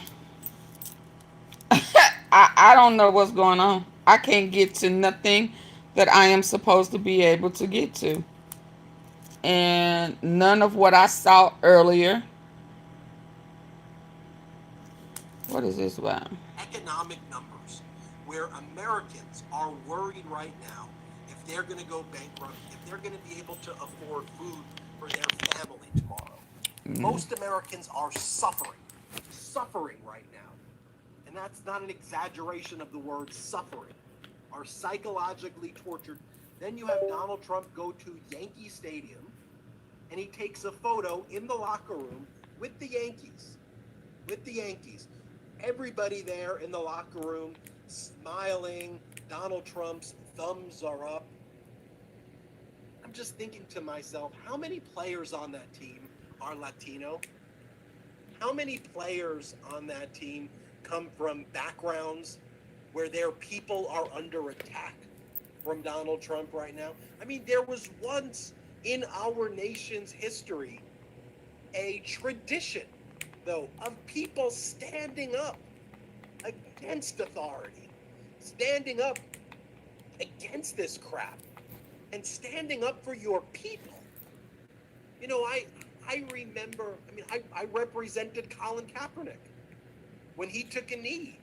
I don't know what's going on. I can't get to nothing that I am supposed to be able to get to. And none of what I saw earlier. What is this about? Economic numbers where Americans are worried right now if they're going to go bankrupt, if they're going to be able to afford food for their family tomorrow. Most Americans are suffering right now. And that's not an exaggeration of the word suffering, are psychologically tortured. Then you have Donald Trump go to Yankee Stadium and he takes a photo in the locker room with the Yankees. Everybody there in the locker room smiling. Donald Trump's thumbs are up. I'm just thinking to myself, how many players on that team are Latino? How many players on that team come from backgrounds where their people are under attack from Donald Trump right now? I mean, there was once in our nation's history a tradition, though, of people standing up against authority, standing up against this crap, and standing up for your people. You know, I remember, I represented Colin Kaepernick when he took a knee.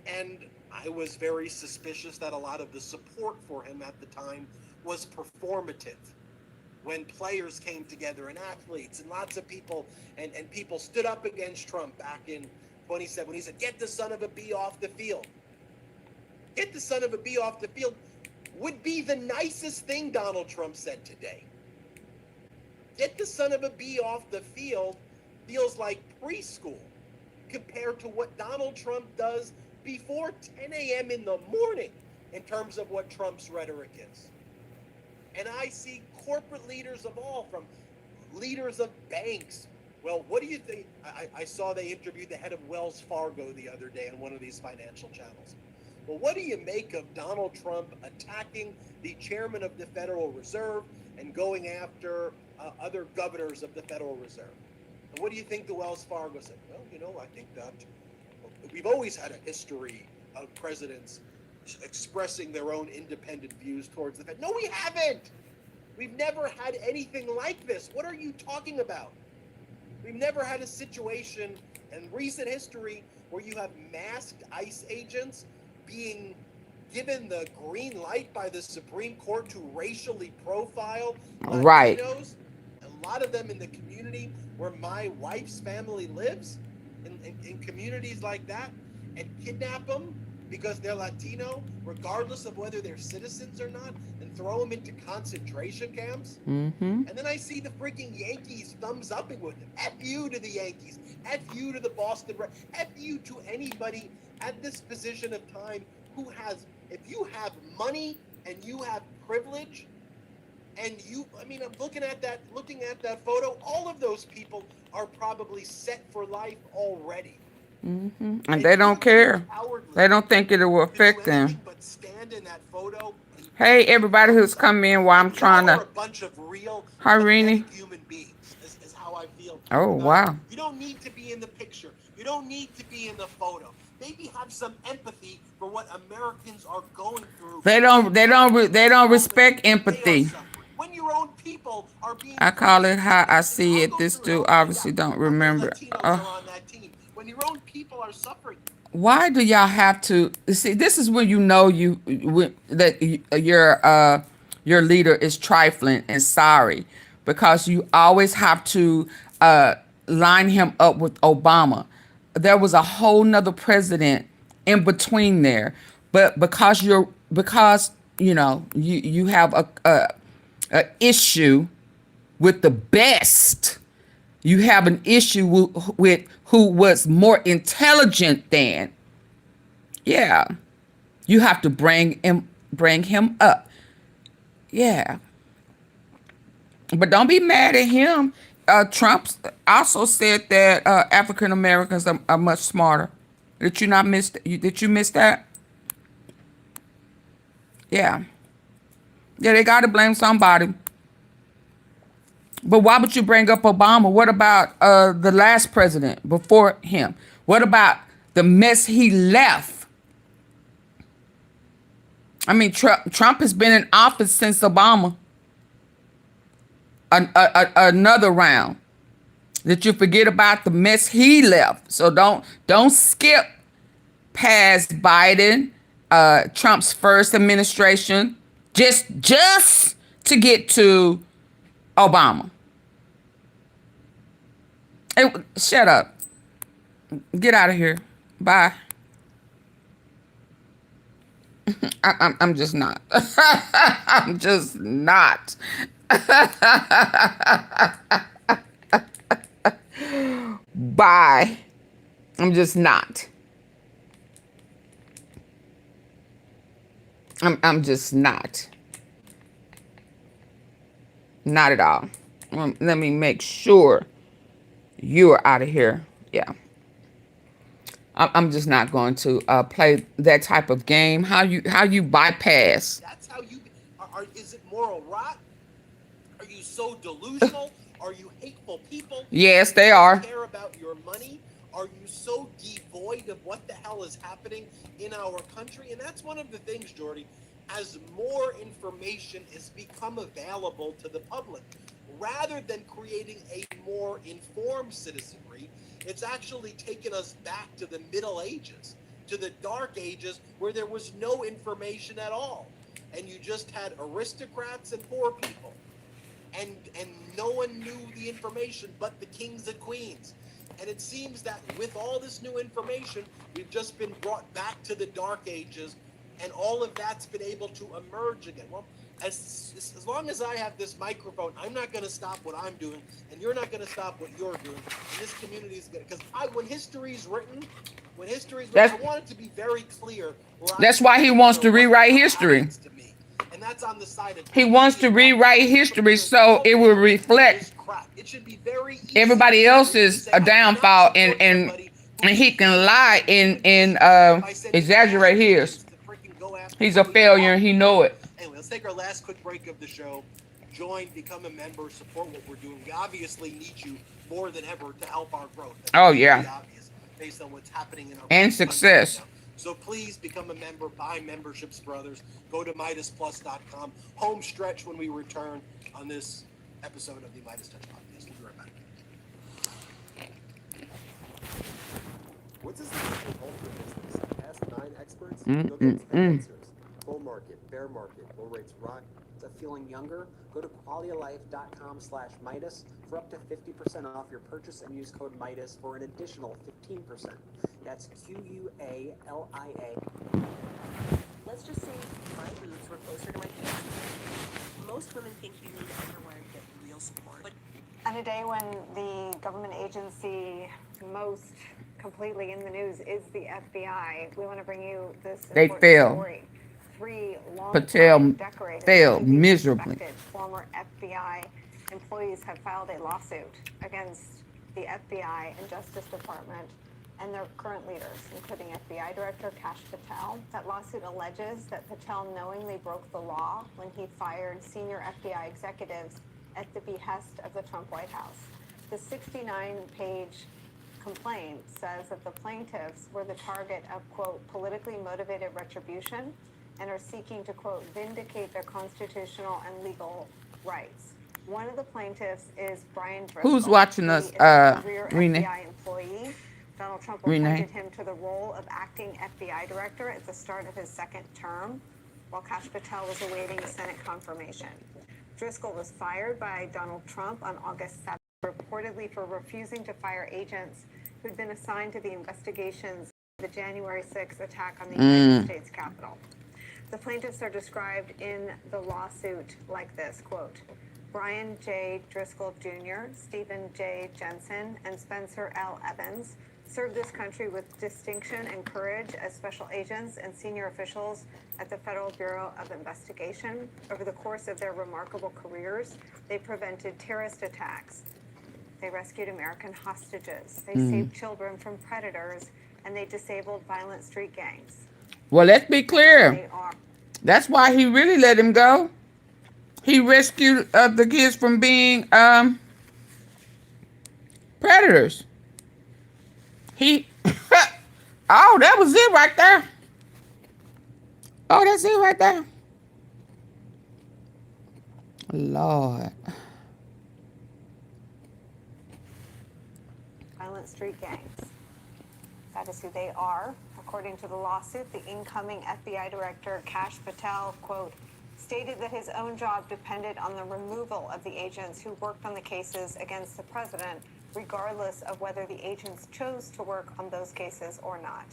And I was very suspicious that a lot of the support for him at the time was performative. When players came together and athletes and lots of people and people stood up against Trump back in 2017 when he said, get the son of a B off the field. Get the son of a B off the field would be the nicest thing Donald Trump said today. Get the son of a B off the field feels like preschool compared to what Donald Trump does before 10 a.m. in the morning in terms of what Trump's rhetoric is. And I see corporate leaders of all, from leaders of banks. Well, what do you think? I saw they interviewed the head of Wells Fargo the other day on one of these financial channels. Well, what do you make of Donald Trump attacking the chairman of the Federal Reserve and going after other governors of the Federal Reserve? And what do you think the Wells Fargo said? Well, you know, I think that we've always had a history of presidents expressing their own independent views towards the Fed. No, we haven't. We've never had anything like this. What are you talking about? We've never had a situation in recent history where you have masked ICE agents being given the green light by the Supreme Court to racially profile Latinos. Right. A lot of them in the community where my wife's family lives, in communities like that, and kidnap them because they're Latino, regardless of whether they're citizens or not, and throw them into concentration camps. And then I see the freaking Yankees thumbs upping with them. F you to the Yankees. F you to the Boston Red. F you to anybody at this position of time who has, if you have money and you have privilege, and you, I'm looking at that photo, all of those people are probably set for life already. And they don't care. They don't think it will affect them. But stand in that photo. Hey, everybody who's come in while I'm trying to. A bunch of real Hi, Rini. human beings is how I feel. Oh, wow. You don't need to be in the picture. You don't need to be in the photo. Maybe have some empathy for what Americans are going through. They don't respect empathy. When your own people are being, I call it how I see it. This dude obviously don't remember. When your own people are suffering. Why do y'all have to see? This is when you know that your leader is trifling and sorry, because you always have to line him up with Obama. There was a whole nother president in between there, but because you have a issue with the best. You have an issue with who was more intelligent than. Yeah. You have to bring him up. Yeah. But don't be mad at him. Trump also said that African Americans are much smarter. Did you not miss? Did you miss that? Yeah. Yeah, they got to blame somebody. But why would you bring up Obama? What about the last president before him? What about the mess he left? I mean, Trump has been in office since Obama. Another round. That you forget about the mess he left. So don't skip past Biden, Trump's first administration, just to get to Obama. Hey, shut up. Get out of here. Bye. I'm just not. I'm just not. Bye. I'm just not. I'm just not. Not at all. Let me make sure you're out of here. Yeah. I'm just not going to play that type of game. How you bypass? That's how you. Is it moral rot? Are you so delusional? Are you hateful people? Yes, they are. Care about your money? Are you so devoid of what the hell is happening in our country? And that's one of the things, Jordy, as more information has become available to the public, rather than creating a more informed citizenry, it's actually taken us back to the Middle Ages, to the Dark Ages, where there was no information at all. And you just had aristocrats and poor people. And no one knew the information but the kings and queens. And it seems that with all this new information, we've just been brought back to the Dark Ages, and all of that's been able to emerge again. Well, as long as I have this microphone, I'm not going to stop what I'm doing, and you're not going to stop what you're doing. And this community is going to, because when history's written, I want it to be very clear. That's why he wants to rewrite history. And that's on the side of he wants to rewrite history so it will reflect it should be very easy. Everybody else's a downfall, and he can lie and exaggerate his. He's a failure and he know it. Anyway, let's take our last quick break of the show. Join, become a member, support what we're doing. We obviously need you more than ever to help our growth. That's really obvious based on what's happening in our and success. Right now. So please become a member, buy memberships for others. Go to MidasPlus.com. Home stretch when we return on this episode of the Midas Touch Podcast. We'll be right back. What does this hold for business? Ask 9 experts. Go get 10 answers. Bull market, bear market, low rates rock. Feeling younger? Go to qualitylife.com/Midas for up to 50% off your purchase and use code Midas for an additional 15%. That's QUALIA. Let's just say my boobs were closer to my feet. Most women think you need underwear to get real support. But on a day when the government agency most completely in the news is the FBI, we want to bring you this important story. 3 Patel failed miserably. Former FBI employees have filed a lawsuit against the FBI and Justice Department and their current leaders, including FBI Director Kash Patel. That lawsuit alleges that Patel knowingly broke the law when he fired senior FBI executives at the behest of the Trump White House. The 69-page complaint says that the plaintiffs were the target of, quote, politically motivated retribution and are seeking to, quote, vindicate their constitutional and legal rights. One of the plaintiffs is Brian Driscoll. Who's watching us, Renee? FBI employee. Donald Trump appointed him to the role of acting FBI director at the start of his second term, while Kash Patel was awaiting Senate confirmation. Driscoll was fired by Donald Trump on August 7th, reportedly for refusing to fire agents who'd been assigned to the investigations of the January 6th attack on the United States Capitol. The plaintiffs are described in the lawsuit like this, quote, Brian J. Driscoll Jr., Stephen J. Jensen, and Spencer L. Evans served this country with distinction and courage as special agents and senior officials at the Federal Bureau of Investigation. Over the course of their remarkable careers, they prevented terrorist attacks. They rescued American hostages. They saved children from predators, and they disabled violent street gangs. Well, let's be clear. That's why he really let him go. He rescued the kids from being predators. He oh, that was it right there. Oh, that's it right there. Lord. Violent street gangs. That is who they are. According to the lawsuit, the incoming FBI director, Kash Patel, quote, stated that his own job depended on the removal of the agents who worked on the cases against the president, regardless of whether the agents chose to work on those cases or not.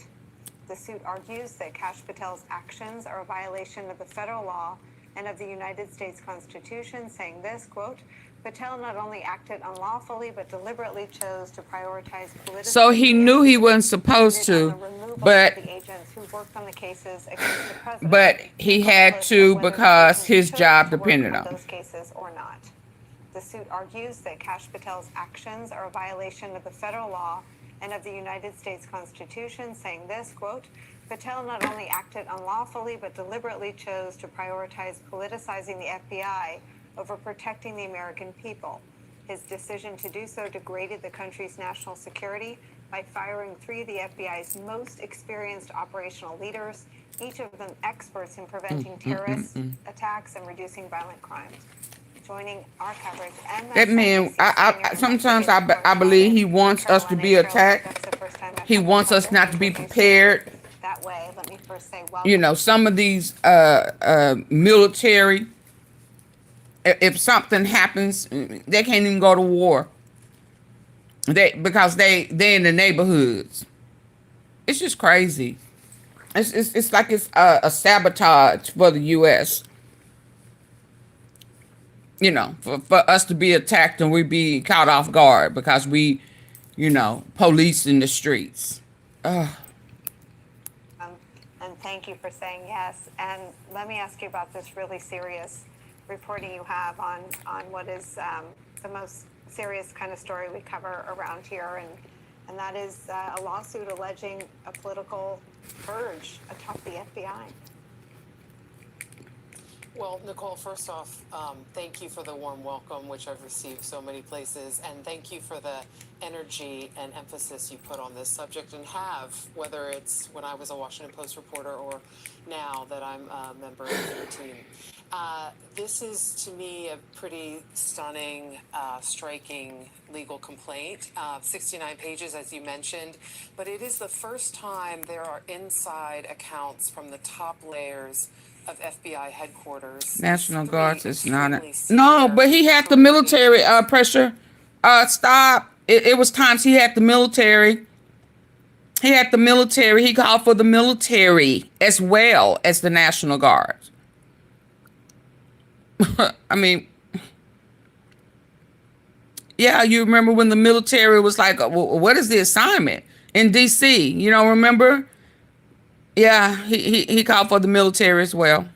The suit argues that Kash Patel's actions are a violation of the federal law and of the United States Constitution, saying this, quote, Patel not only acted unlawfully, but deliberately chose to prioritize political... So he knew he wasn't supposed to, but he had to because his job depended on those cases or not. The suit argues that Kash Patel's actions are a violation of the federal law and of the United States Constitution, saying this, quote, Patel not only acted unlawfully, but deliberately chose to prioritize politicizing the FBI over protecting the American people. His decision to do so degraded the country's national security by firing 3 of the FBI's most experienced operational leaders, each of them experts in preventing terrorist attacks and reducing violent crimes. Joining our coverage and that man, sometimes I believe he wants us to be attacked. He wants us not to be prepared. That way, let me first say you know, some of these military, if something happens, they can't even go to war. Because they in the neighborhoods. It's just crazy. It's like it's a sabotage for the U.S. You know, for us to be attacked and we be caught off guard because we, you know, police in the streets. And thank you for saying yes. And let me ask you about this really serious reporting you have on what is the most serious kind of story we cover around here, and that is a lawsuit alleging a political purge atop the FBI. Well, Nicole, first off, thank you for the warm welcome, which I've received so many places, and thank you for the energy and emphasis you put on this subject and have, whether it's when I was a Washington Post reporter or now that I'm a member of your team. This is, to me, a pretty stunning, striking legal complaint. 69 pages, as you mentioned, but it is the first time there are inside accounts from the top layers of FBI headquarters. National Guards is not a... No, but he had the military pressure. Stop. It was times he had the military. He had the military. He called for the military as well as the National Guard. I mean, yeah, you remember when the military was like, well, what is the assignment in D.C.? You know, remember? Yeah, he called for the military as well.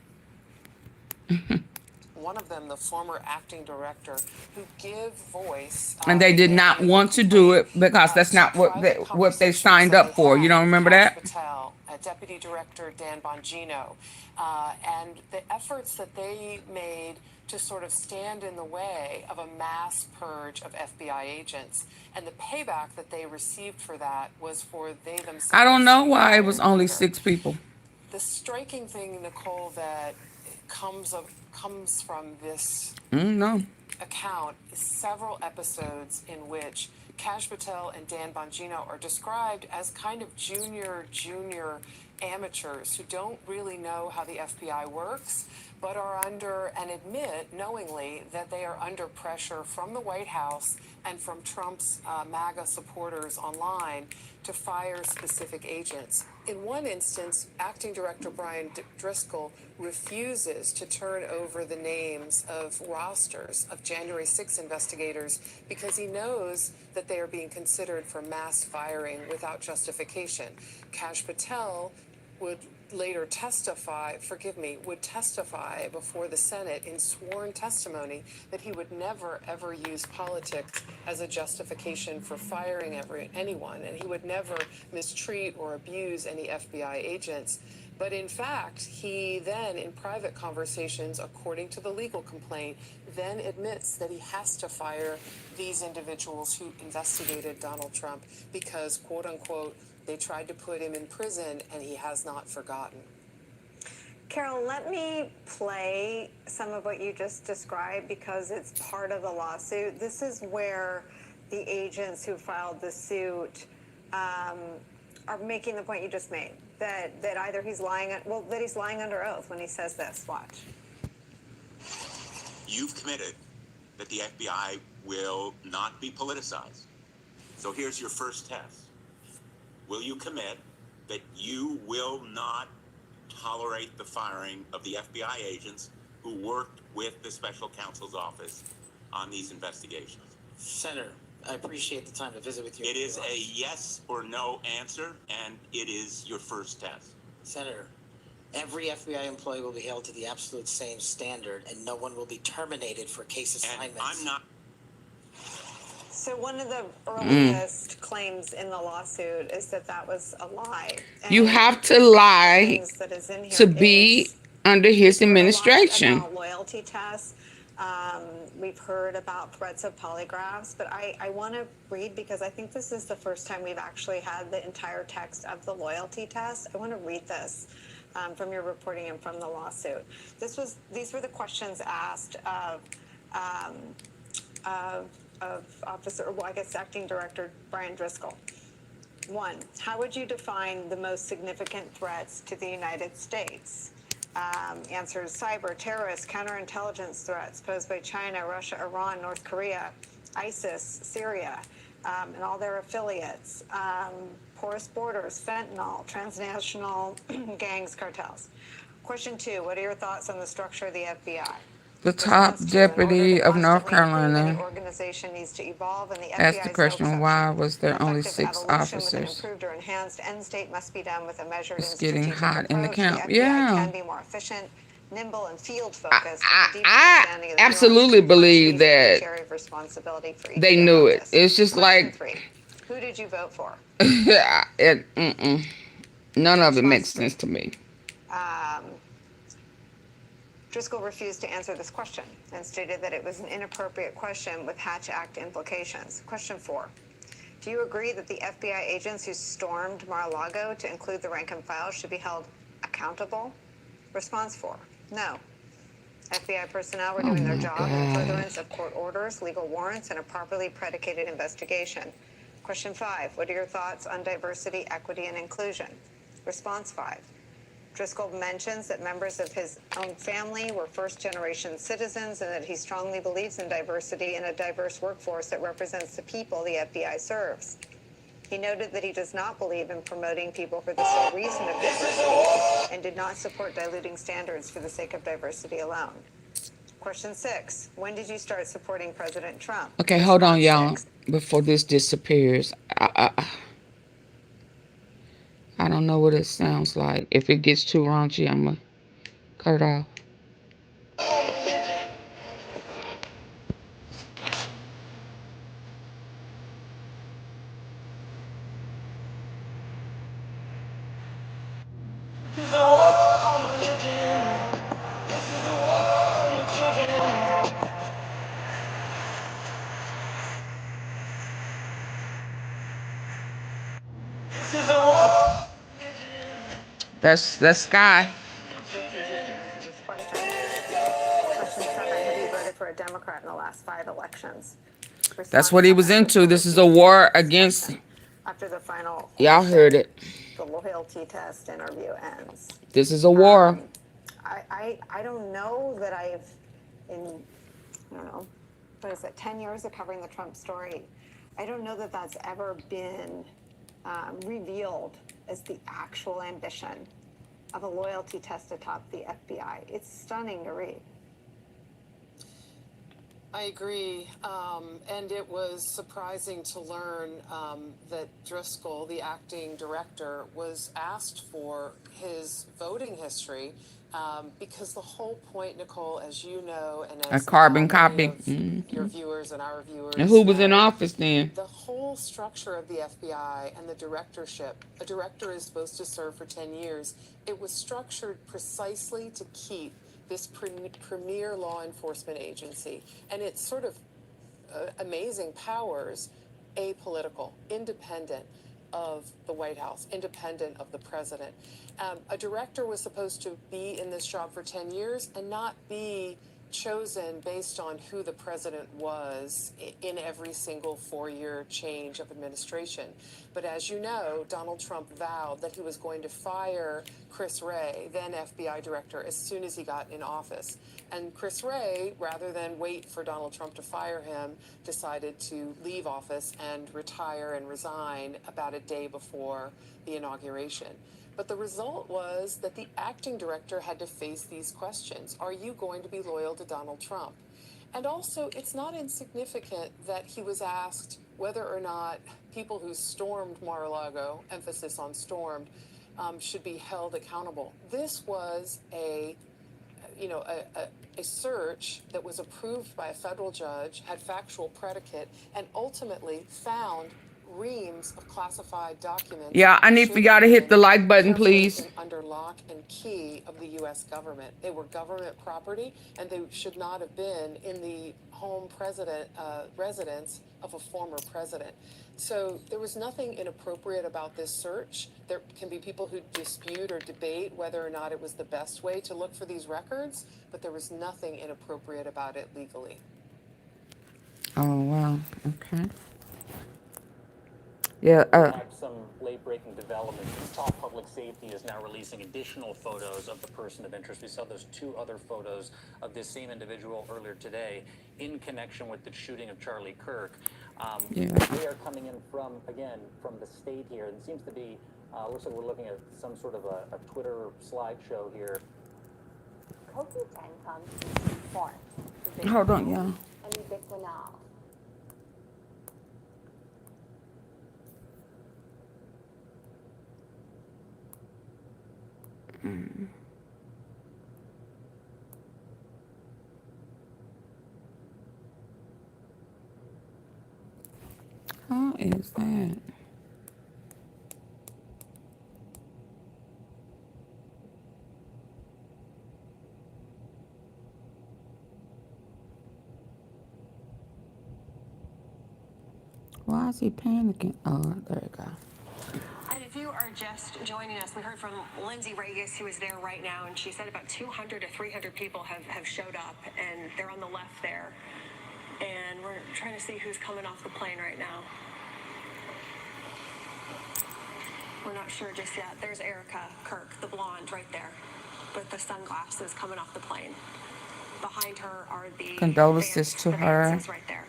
One of them, the former acting director, who give voice. And they did not want to do it because that's not what they signed up for. You don't remember that? Patel, Deputy Director Dan Bongino, and the efforts that they made to sort of stand in the way of a mass purge of FBI agents. And the payback that they received for that was for they themselves. I don't know why it was only 6 people. The striking thing, Nicole, that comes from this account is several episodes in which Kash Patel and Dan Bongino are described as kind of junior amateurs who don't really know how the FBI works, but are under and admit knowingly that they are under pressure from the White House and from Trump's Maga supporters online to fire specific agents. In one instance, Acting Director Brian Driscoll refuses to turn over the names of rosters of January 6 investigators because he knows that they are being considered for mass firing without justification. Kash Patel would later testify before the Senate in sworn testimony that he would never, ever use politics as a justification for firing anyone, and he would never mistreat or abuse any FBI agents. But in fact, he then, in private conversations, according to the legal complaint, then admits that he has to fire these individuals who investigated Donald Trump because, quote unquote, they tried to put him in prison and he has not forgotten. Carol, let me play some of what you just described because it's part of the lawsuit. This is where the agents who filed the suit are making the point you just made, that either he's lying, that he's lying under oath when he says this. Watch. You've committed that the FBI will not be politicized. So here's your first test. Will you commit that you will not tolerate the firing of the FBI agents who worked with the special counsel's office on these investigations? Senator, I appreciate the time to visit with you. It is a yes or no answer, and it is your first test. Senator, every FBI employee will be held to the absolute same standard, and no one will be terminated for case assignments. And I'm not. So one of the earliest claims in the lawsuit is that was a lie. And you have to lie to be under his administration. About loyalty tests. We've heard about threats of polygraphs, but I want to read because I think this is the first time we've actually had the entire text of the loyalty test. I want to read this from your reporting and from the lawsuit. These were the questions asked of Officer, well, I guess Acting Director Brian Driscoll. 1, how would you define the most significant threats to the United States? Answers: cyber, terrorist, counterintelligence threats posed by China, Russia, Iran, North Korea, ISIS, Syria, and all their affiliates, porous borders, fentanyl, transnational gangs, cartels. Question 2, what are your thoughts on the structure of the FBI? The top deputy of North Carolina organization needs to evolve, and the asked the question, why was there only 6 officers? Improved or enhanced end state must be done with a measured it's getting hot in the camp. The FBI can be more efficient, nimble, and field focused. I absolutely believe that they knew it. It's just like, 3, who did you vote for? None of it makes sense to me. Driscoll refused to answer this question and stated that it was an inappropriate question with Hatch Act implications. Question 4, do you agree that the FBI agents who stormed Mar-a-Lago, to include the rank and file, should be held accountable? Response 4, no. FBI personnel were doing their job in furtherance of court orders, legal warrants, and a properly predicated investigation. Question 5, what are your thoughts on diversity, equity, and inclusion? Response 5, Driscoll mentions that members of his own family were first-generation citizens and that he strongly believes in diversity and a diverse workforce that represents the people the FBI serves. He noted that he does not believe in promoting people for the sole reason of diversity and did not support diluting standards for the sake of diversity alone. Question 6, when did you start supporting President Trump? Okay, hold on, y'all, before this disappears. I don't know what it sounds like. If it gets too raunchy, I'm going to cut it off. That's Sky. Question 7, have you voted for a Democrat in the last 5 elections? That's what he was into. This is a war against. After the final. Y'all heard it. The loyalty test interview ends. This is a war. I don't know that I don't know, what is it, 10 years of covering the Trump story. I don't know that that's ever been revealed as the actual ambition of a loyalty test atop the FBI. It's stunning to read. I agree, and it was surprising to learn that Driscoll, the acting director, was asked for his voting history Because the whole point, Nicole, as you know, and A as carbon many copy. of your viewers and our viewers And who was in know, office then? the whole structure of the FBI and the directorship, a director is supposed to serve for 10 years. It was structured precisely to keep this premier law enforcement agency and its sort of amazing powers apolitical, independent of the White House, independent of the president. A director was supposed to be in this job for 10 years and not be chosen based on who the president was in every single 4-year change of administration. But as you know, Donald Trump vowed that he was going to fire Chris Wray, then FBI director, as soon as he got in office. And Chris Wray, rather than wait for Donald Trump to fire him, decided to leave office and retire and resign about a day before the inauguration. But the result was that the acting director had to face these questions. Are you going to be loyal to Donald Trump? And also, it's not insignificant that he was asked whether or not people who stormed Mar-a-Lago, emphasis on stormed, should be held accountable. This was a search that was approved by a federal judge, had factual predicate, and ultimately found reams of classified documents. Yeah, I need for y'all to hit the like button, please. Under lock and key of the U.S. government. They were government property, and they should not have been in the home residence of a former president. So there was nothing inappropriate about this search. There can be people who dispute or debate whether or not it was the best way to look for these records, but there was nothing inappropriate about it legally. Oh, wow. Okay. Yeah, Had some late-breaking developments. Top Public Safety is now releasing additional photos of the person of interest. We saw those 2 other photos of this same individual earlier today in connection with the shooting of Charlie Kirk. They are coming in from the state here. It seems to be, looks like we're looking at some sort of a Twitter slideshow here. Hold on, y'all. How is that? Why is he panicking? Oh, there you go. And if you are just joining us, we heard from Lindsay Regis, who is there right now, and she said about 200 to 300 people have showed up, and they're on the left there. And we're trying to see who's coming off the plane right now. We're not sure just yet. There's Erica Kirk, the blonde right there, with the sunglasses coming off the plane. Behind her are the condolences to her, right there.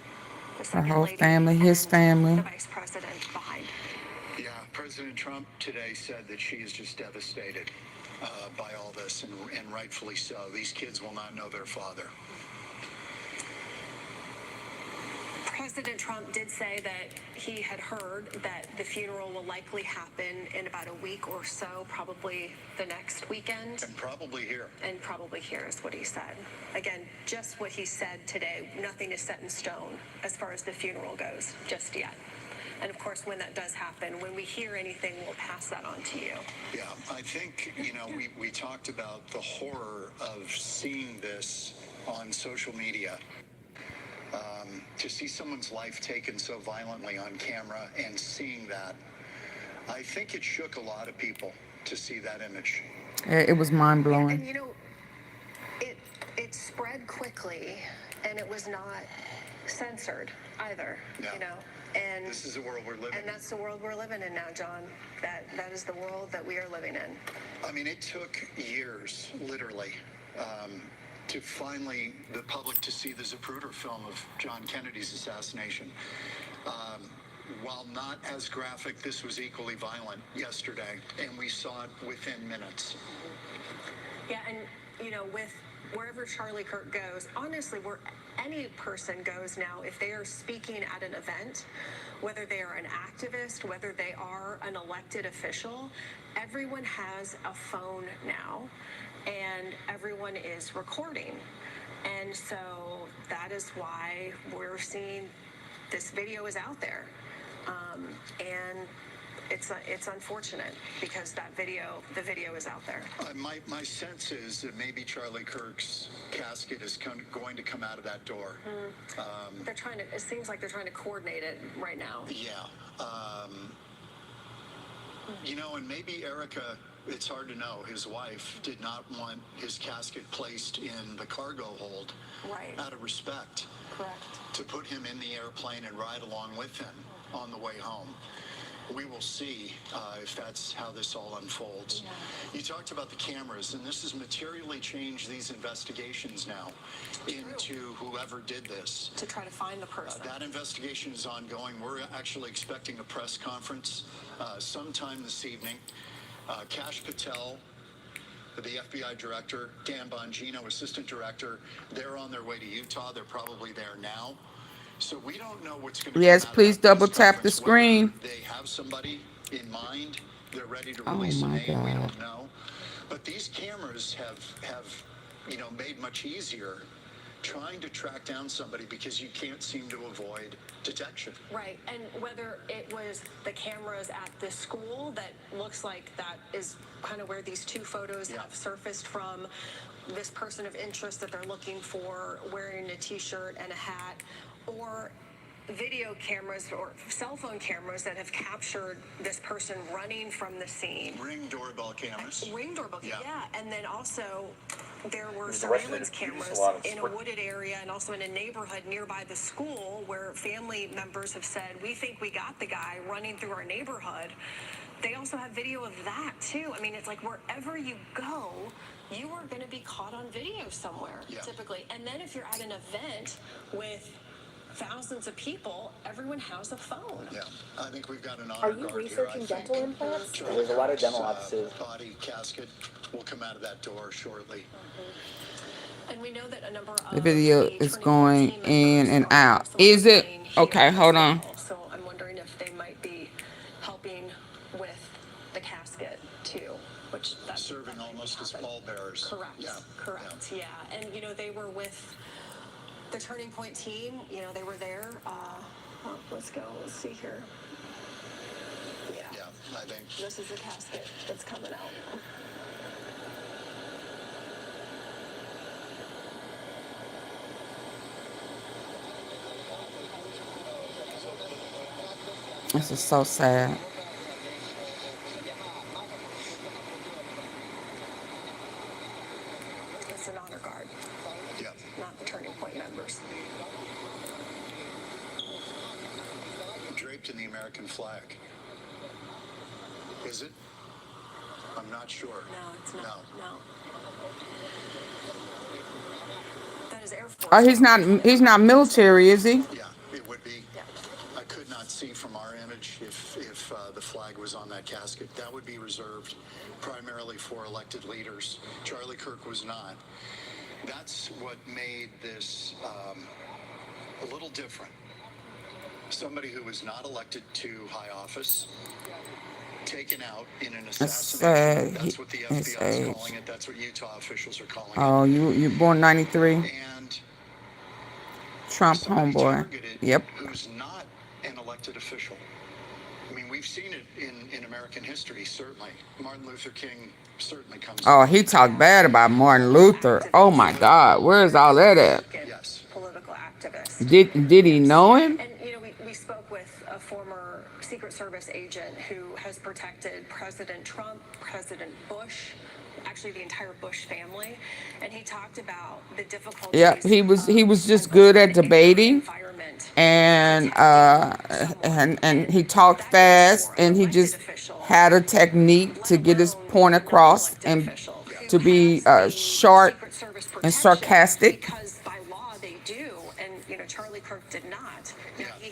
her whole family, his family. The vice president behind. Yeah, President Trump today said that she is just devastated by all this, and rightfully so. These kids will not know their father. President Trump did say that he had heard that the funeral will likely happen in about a week or so, probably the next weekend. And probably here. And probably here is what he said. Again, just what he said today. Nothing is set in stone as far as the funeral goes just yet. And of course, when that does happen, when we hear anything, we'll pass that on to you. Yeah, I think, we talked about the horror of seeing this on social media. To see someone's life taken so violently on camera and seeing that, I think it shook a lot of people to see that image. It was mind-blowing. And it spread quickly, and it was not censored either, And this is the world we're living in. And that's the world we're living in now, John. That is the world that we are living in. I mean, it took years, literally, to finally the public to see the Zapruder film of John Kennedy's assassination. While not as graphic, this was equally violent yesterday, and we saw it within minutes. Yeah, and with wherever Charlie Kirk goes, honestly, any person goes now, if they are speaking at an event, whether they are an activist, whether they are an elected official, everyone has a phone now, and everyone is recording. And so that is why we're seeing this video is out there. And it's unfortunate because the video is out there. My sense is that maybe Charlie Kirk's casket is going to come out of that door. They're trying to. It seems like they're trying to coordinate it right now. Yeah. You know, and maybe Erica, it's hard to know, his wife did not want his casket placed in the cargo hold out of respect. Correct. To put him in the airplane and ride along with him on the way home. We will see if that's how this all unfolds. Yeah. You talked about the cameras, and this has materially changed these investigations now into whoever did this. To try to find the person. That investigation is ongoing. We're actually expecting a press conference sometime this evening. Kash Patel, the FBI director, Dan Bongino, assistant director, they're on their way to Utah. They're probably there now. So we don't know what's going to Yes, please double tap the screen. They have somebody in mind. They're ready to release a name. We don't know. But these cameras have made much easier trying to track down somebody because you can't seem to avoid detection. Right, and whether it was the cameras at this school that looks like that is kind of where these two photos have surfaced from, this person of interest that they're looking for wearing a t-shirt and a hat, or video cameras or cell phone cameras that have captured this person running from the scene. Ring doorbell cameras. Ring doorbell, yeah. And then also there were surveillance cameras in a wooded area and also in a neighborhood nearby the school where family members have said, we think we got the guy running through our neighborhood. They also have video of that too. I mean, it's like wherever you go, you are going to be caught on video somewhere, typically. And then if you're at an event with thousands of people, everyone has a phone. Yeah, I think we've got an honor Are you researching dental implants? There's a lot of dental offices. Body casket will come out of that door shortly. And we know that a number of the video is going in and out. Is it? Okay, hold on. So I'm wondering if they might be helping with the casket too, which that's serving almost as pallbearers. Correct. Yeah. Correct. Yeah. And they were with the Turning Point team. They were there. Let's see here. Yeah, I think this is the casket that's coming out. This is so sad. It's an honor guard. Yeah. Not the Turning Point members. Draped in the American flag. Is it? I'm not sure. No, it's not. No. That is Air Force. Oh, he's not military, is he? Yeah, it would be. Yeah. I could not see from our image if the flag was on that casket. That would be reserved primarily for elected leaders. Charlie Kirk was not. That's what made this a little different. Somebody who was not elected to high office, taken out in an assassination. That's what the FBI is calling it. That's what Utah officials are calling it. Oh, you born 93? And Trump homeboy. Yep. Who's not an elected official. I mean, we've seen it in American history, certainly. Martin Luther King certainly comes. Oh, he talked bad about Martin Luther. Oh my God, where's all that at? Yes. Political activist. Did he know him? And we spoke with a former Secret Service agent who has protected President Trump, President Bush, actually the entire Bush family, and he talked about the difficulties. Yeah, he was just good at debating, and he talked fast, and he just had a technique to get his point across and to be short and sarcastic. Because by law they do, and Charlie Kirk did not.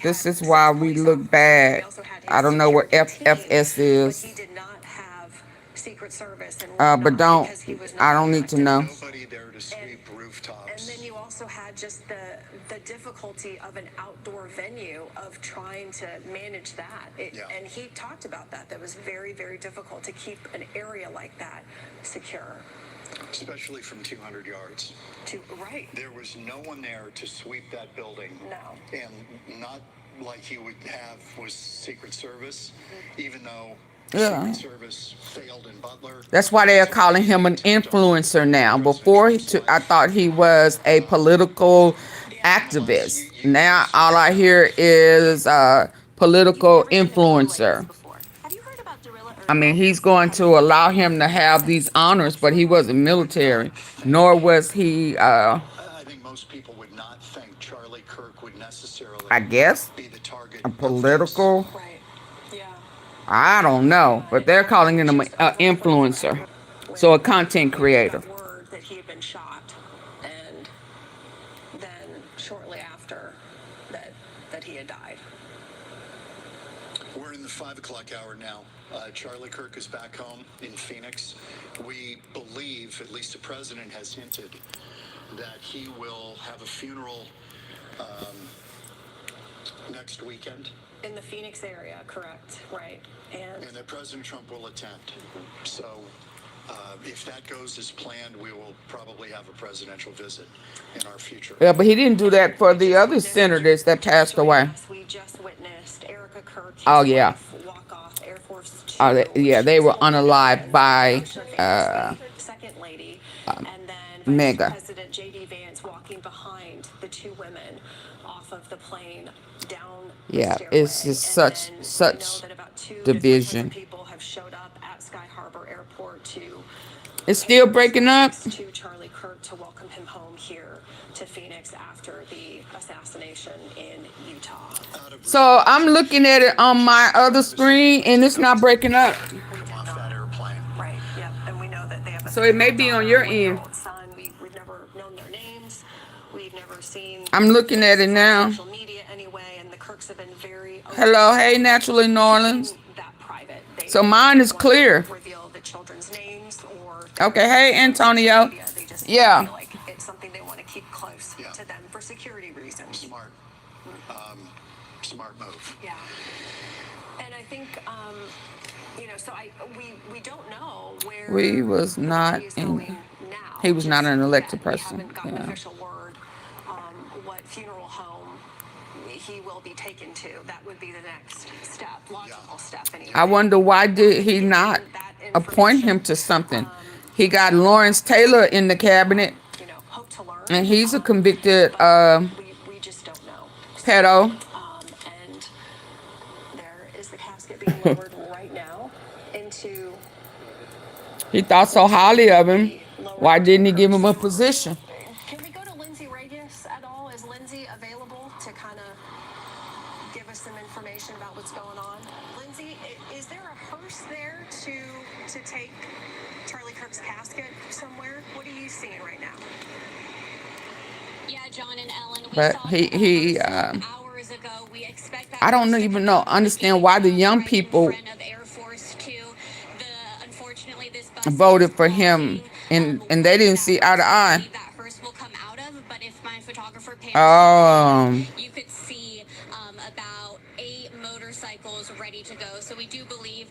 This is why we look bad. I don't know what FFS is. He did not have Secret Service and but don't. because he was I not don't need to know. Nobody there to sweep rooftops. and then you also had just the difficulty of an outdoor venue of trying to manage that. And he talked about that. That was very, very difficult to keep an area like that secure. Especially from 200 yards. Right. There was no one there to sweep that building. No. And not like you would have with Secret Service, even though Yeah. Secret Service failed in Butler. That's why they are calling him an influencer now. Before, I thought he was a political activist. Now all I hear is political influencer. I mean, he's going to allow him to have these honors, but he wasn't military, nor was he, I think most people would not think Charlie Kirk would necessarily I guess, be the target a political. Right. Yeah. I don't know, but they're calling him an influencer, so a content creator. Word that he had been shot, and then shortly after that he had died. We're in the 5 o'clock hour now. Charlie Kirk is back home in Phoenix. We believe, at least the president has hinted, that he will have a funeral next weekend. In the Phoenix area, correct, right. And that President Trump will attend. So if that goes as planned, we will probably have a presidential visit in our future. Yeah, but he didn't do that for the other senators that passed away. we just witnessed Erica Kirk, Oh, yeah. walk off Air Force 2. Oh, yeah, they were unalived by Second lady, and then Maga. President J.D. Vance walking behind the two women off of the plane down Yeah, the stairway. it's just such division. People have showed up at Sky Harbor Airport to It's still breaking up. to Charlie Kirk to welcome him home here to Phoenix after the assassination in Utah. So I'm looking at it on my other screen, and it's not breaking up. Off that airplane. Right. Yep. And we know that they have a So it may be on your end. son. We've never known their names. We've never seen. I'm looking at it now. Social media anyway, and the Kirks have been very. Hello, hey, Naturally New Orleans. That private. So mine is clear. Reveal the children's names or. Okay, hey, Antonio. They just Yeah. feel like it's something they want to keep close to them for security reasons. Smart. Smart move. Yeah. And I think, so we don't know where We was not in. He was not an elected person. We haven't gotten Yeah. official word what funeral home he will be taken to. That would be the next step, logical step. Anyway. I wonder why did he not appoint him to something? He got Lawrence Taylor in the cabinet, hope to learn. and he's a convicted We just don't know. pedo. And there is the casket being lowered right now into. He thought so highly of him. Why didn't he give him a position? Can we go to Lindsay Regis at all? Is Lindsay available to kind of give us some information about what's going on? Lindsay, is there a hearse there to take Charlie Kirk's casket somewhere? What are you seeing right now? Yeah, John and Ellen. But he Hours ago, we expect that I don't even know, understand why the young people unfortunately this bus voted for him, and they didn't see eye to eye. that hearse will come out of, but if my photographer you could see about 8 motorcycles ready to go. So we do believe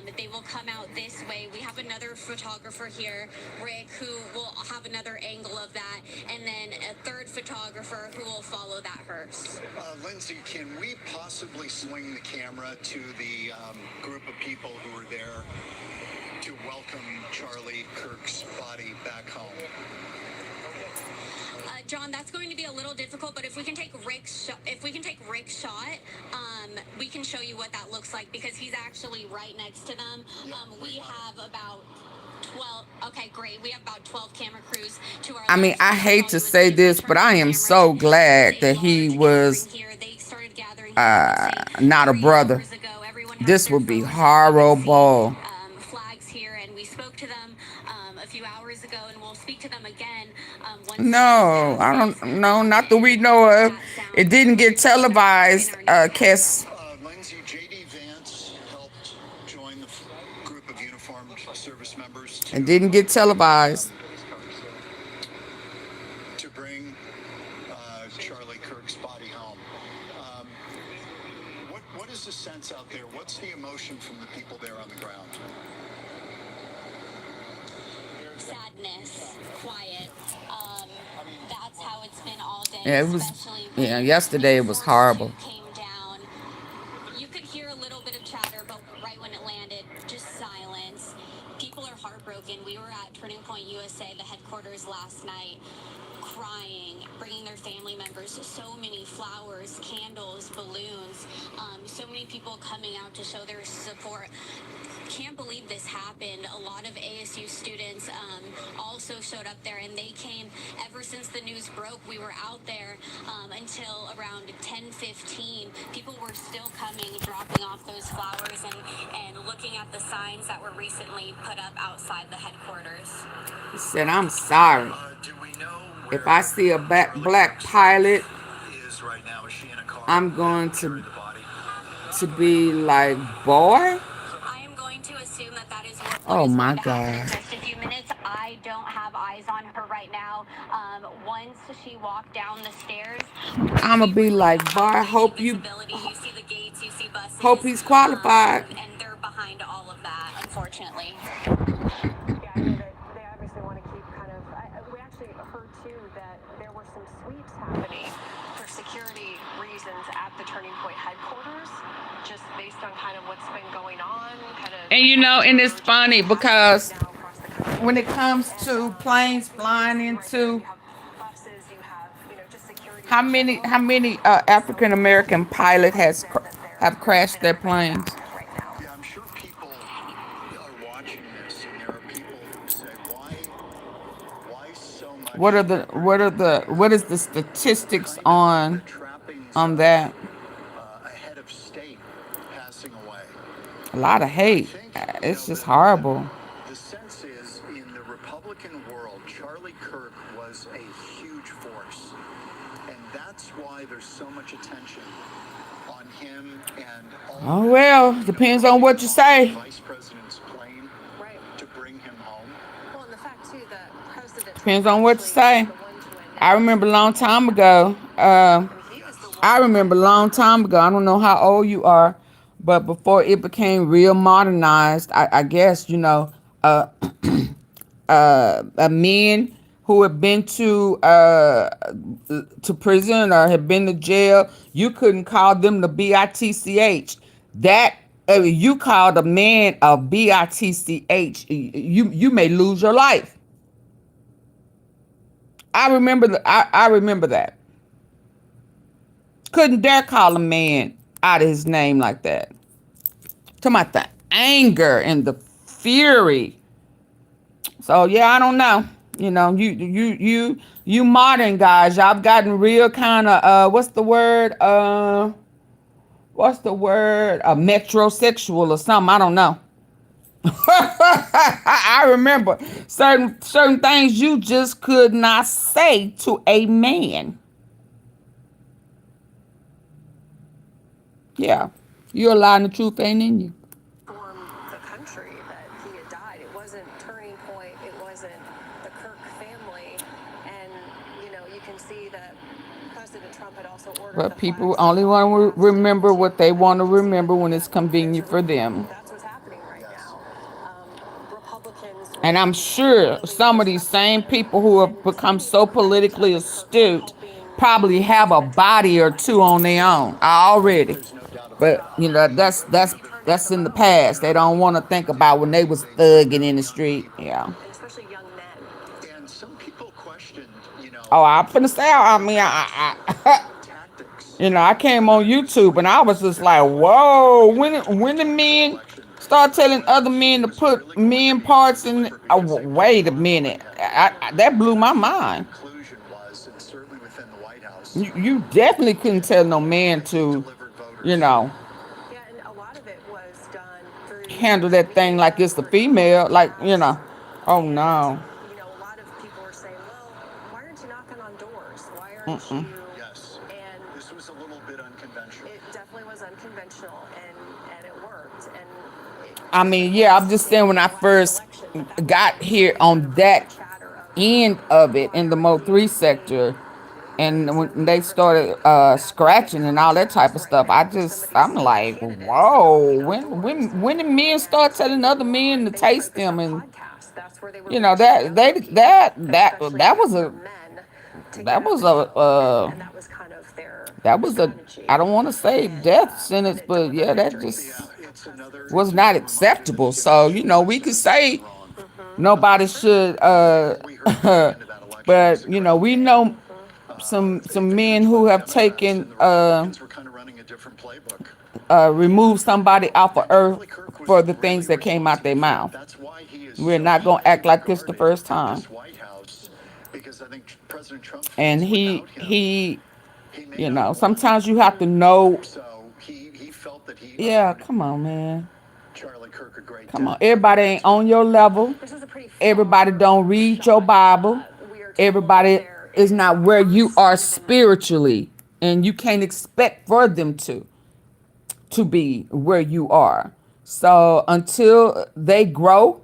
that they will come out this way. We have another photographer here, Rick, who will have another angle of that, and then a third photographer who will follow that hearse. Lindsay, can we possibly swing the camera to the group of people who were there to welcome Charlie Kirk's body back home? John, that's going to be a little difficult, but if we can take Rick's shot, we can show you what that looks like, because he's actually right next to them. We have about 12. Okay, great. We have about 12 camera crews to our. I mean, I hate to say this, but I am so glad that he was not a brother. This would be horrible. Flags here, and we spoke to them a few hours ago, and we'll speak to them again. No, I don't know. Not that we know of. It didn't get televised. Lindsay, J.D. Vance helped join join the group of uniformed service members and didn't get televised. To bring Charlie Kirk's body home. What is the sense out there? What's the emotion from the people there on the ground? Sadness, quiet. That's how it's been all day. Yeah, it was. Yeah, yesterday it was horrible. Came down. You could hear a little bit of chatter, but right when it landed, just silence. People are heartbroken. We were at Turning Point USA, the headquarters last night, crying, bringing their family members so many flowers, candles, balloons, so many people coming out to show their support. Can't believe this happened. A lot of ASU students also showed up there, and they came ever since the news broke. We were out there until around 10:15. People were still coming, dropping off those flowers and looking at the signs that were recently put up outside the headquarters. He said, I'm sorry. If I see a black pilot, I'm going to be like, boy. I am going to assume that is what Oh my going to happen in God. just a few minutes. I don't have eyes on her right now. Once she walked down the stairs, I'm going to be like, boy, I hope you see the gates, you see buses. Hope he's qualified. And they're behind all of that, unfortunately. Yeah, I know that they obviously want to keep kind of. We actually heard too that there were some sweeps happening for security reasons at the Turning Point headquarters, just based on kind of what's been going on. And you know, and it's funny because when it comes to planes flying into, how many African American pilot have crashed their planes? Yeah, I'm sure people are watching this, and there are people who say, why so much? What is the statistics on that? A head of state passing away. A lot of hate. It's just horrible. The sense is, in the Republican world, Charlie Kirk was a huge force. And that's why there's so much attention on him and all. Oh, well, depends on what you say. Vice President's plane to bring him home. Well, and the fact, too, that President Depends on what you say. I remember a long time ago. I don't know how old you are, but before it became real modernized, I guess, you know, men who have been to prison or have been to jail, you couldn't call them the bitch. That you called a man a bitch, you may lose your life. I remember that. Couldn't dare call a man out of his name like that. Talking about the anger and the fury. So yeah, I don't know. You know, you modern guys, y'all have gotten real kind of what's the word? Metrosexual or something. I don't know. I remember certain things you just could not say to a man. Yeah, you're lying, the truth ain't in you. The country that he had died. It wasn't Turning Point. It wasn't the Kirk family. And, you know, you can see that President Trump had also ordered. But people only want to remember what they want to remember when it's convenient for them. That's what's happening right now. Republicans. And I'm sure some of these same people who have become so politically astute probably have a body or two on their own already. But you know, that's in the past. They don't want to think about when they was thugging in the street. Yeah. Especially young men. And some people questioned, you know. Oh, I'm finna say. I mean, you know, I came on YouTube and I was just like, whoa. When the men start telling other men to put men parts in, wait a minute. That blew my mind. You definitely couldn't tell no man to, you know, handle that thing like it's the female, like, you know. Oh no. You know, a lot of people are saying, well, why aren't you knocking on doors? Why aren't you? Yes. And this was a little bit unconventional. It definitely was unconventional, and it worked. And I mean, yeah, I'm just saying when I first got here on that end of it in the Mo 3 sector, and when they started scratching and all that type of stuff, I'm like, whoa, when did men start telling other men to taste them? And you know that was a I don't want to say death sentence, but yeah, that just was not acceptable. So you know, we could say nobody should, but you know, we know some men who have taken removed somebody off of earth for the things that came out their mouth. We're not gonna act like this the first time. And he you know, sometimes you have to know. Yeah, come on, man. Come on, everybody ain't on your level. Everybody don't read your Bible. Everybody is not where you are spiritually, and you can't expect for them to be where you are. So until they grow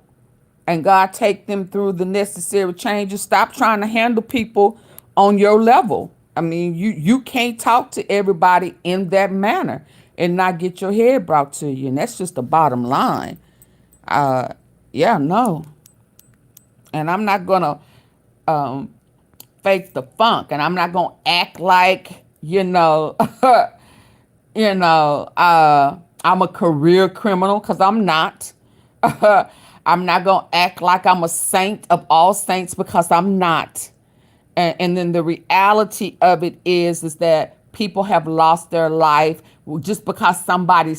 and God take them through the necessary changes, stop trying to handle people on your level. I mean, you can't talk to everybody in that manner and not get your head brought to you. And that's just the bottom line. Yeah, no. And I'm not gonna fake the funk, and I'm not gonna act like, you know, I'm a career criminal, because I'm not. I'm not gonna act like I'm a saint of all saints, because I'm not. And then the reality of it is that people have lost their life just because somebody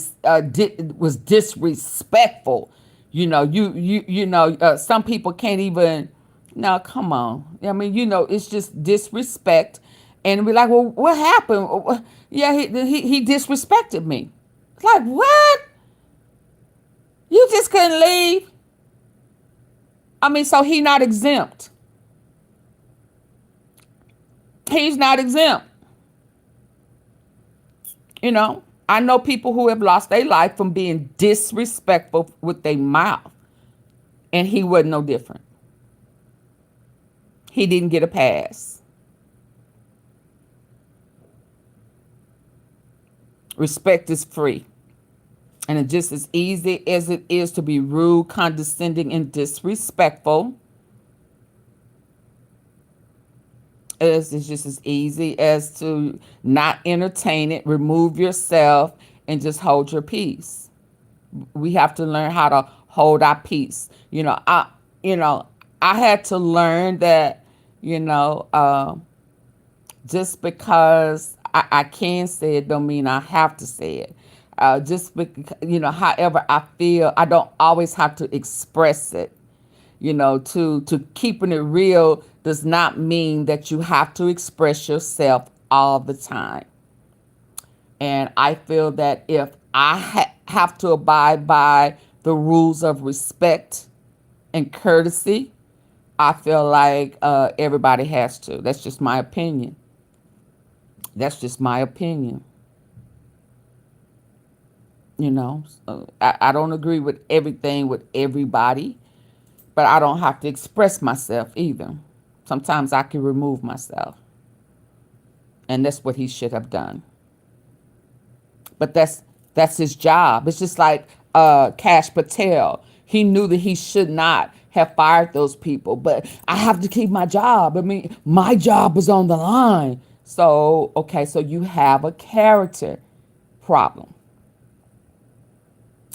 was disrespectful. You know, some people can't even. No, come on. I mean, you know, it's just disrespect, and we're like, well, what happened? Yeah, he disrespected me. It's like, what? You just couldn't leave? I mean, so he not exempt. He's not exempt. You know, I know people who have lost their life from being disrespectful with their mouth, and he wasn't no different. He didn't get a pass. Respect is free. And it's just as easy as it is to be rude, condescending, and disrespectful. It's just as easy as to not entertain it, remove yourself, and just hold your peace. We have to learn how to hold our peace. I had to learn that, just because I can say it don't mean I have to say it. Just because, however I feel, I don't always have to express it. To keeping it real does not mean that you have to express yourself all the time. And I feel that if I have to abide by the rules of respect and courtesy, I feel like everybody has to. That's just my opinion. That's just my opinion. I don't agree with everything with everybody, but I don't have to express myself either. Sometimes I can remove myself. And that's what he should have done. But that's his job. It's just like Kash Patel. He knew that he should not have fired those people, but I have to keep my job. I mean, my job was on the line. So, okay, so you have a character problem.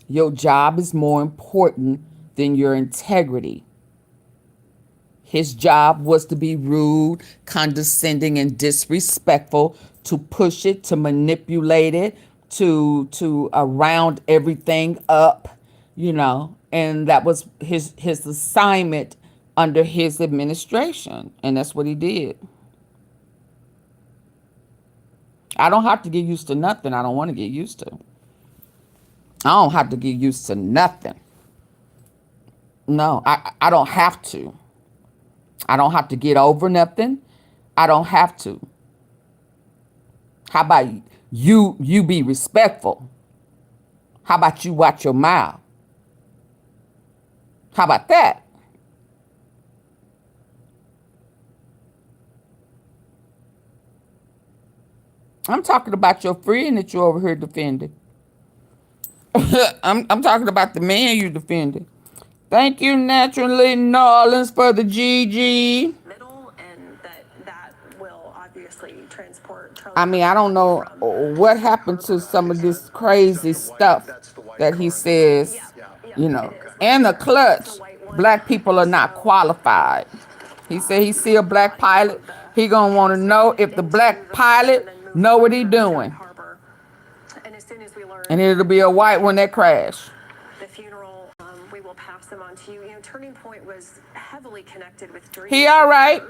Your job is more important than your integrity. His job was to be rude, condescending, and disrespectful, to push it, to manipulate it, to round everything up, and that was his assignment under his administration, and that's what he did. I don't have to get used to nothing I don't want to get used to. I don't have to get used to nothing. No, I don't have to. I don't have to get over nothing. I don't have to. How about you be respectful? How about you watch your mouth? How about that? I'm talking about your friend that you over here defending. I'm talking about the man you defended. Thank you, Naturally Nolans, for the GG. Middle, and that will obviously transport I mean, I don't know what happened to some of this crazy stuff that he says, you know. And the clutch, black people are not qualified. He said he see a black pilot. He gonna want to know if the black pilot know what he doing. And as soon as we learn, And it'll be a white one that crash. the funeral, we will pass them on to you. You know, Turning Point was heavily connected with Dream. He all right.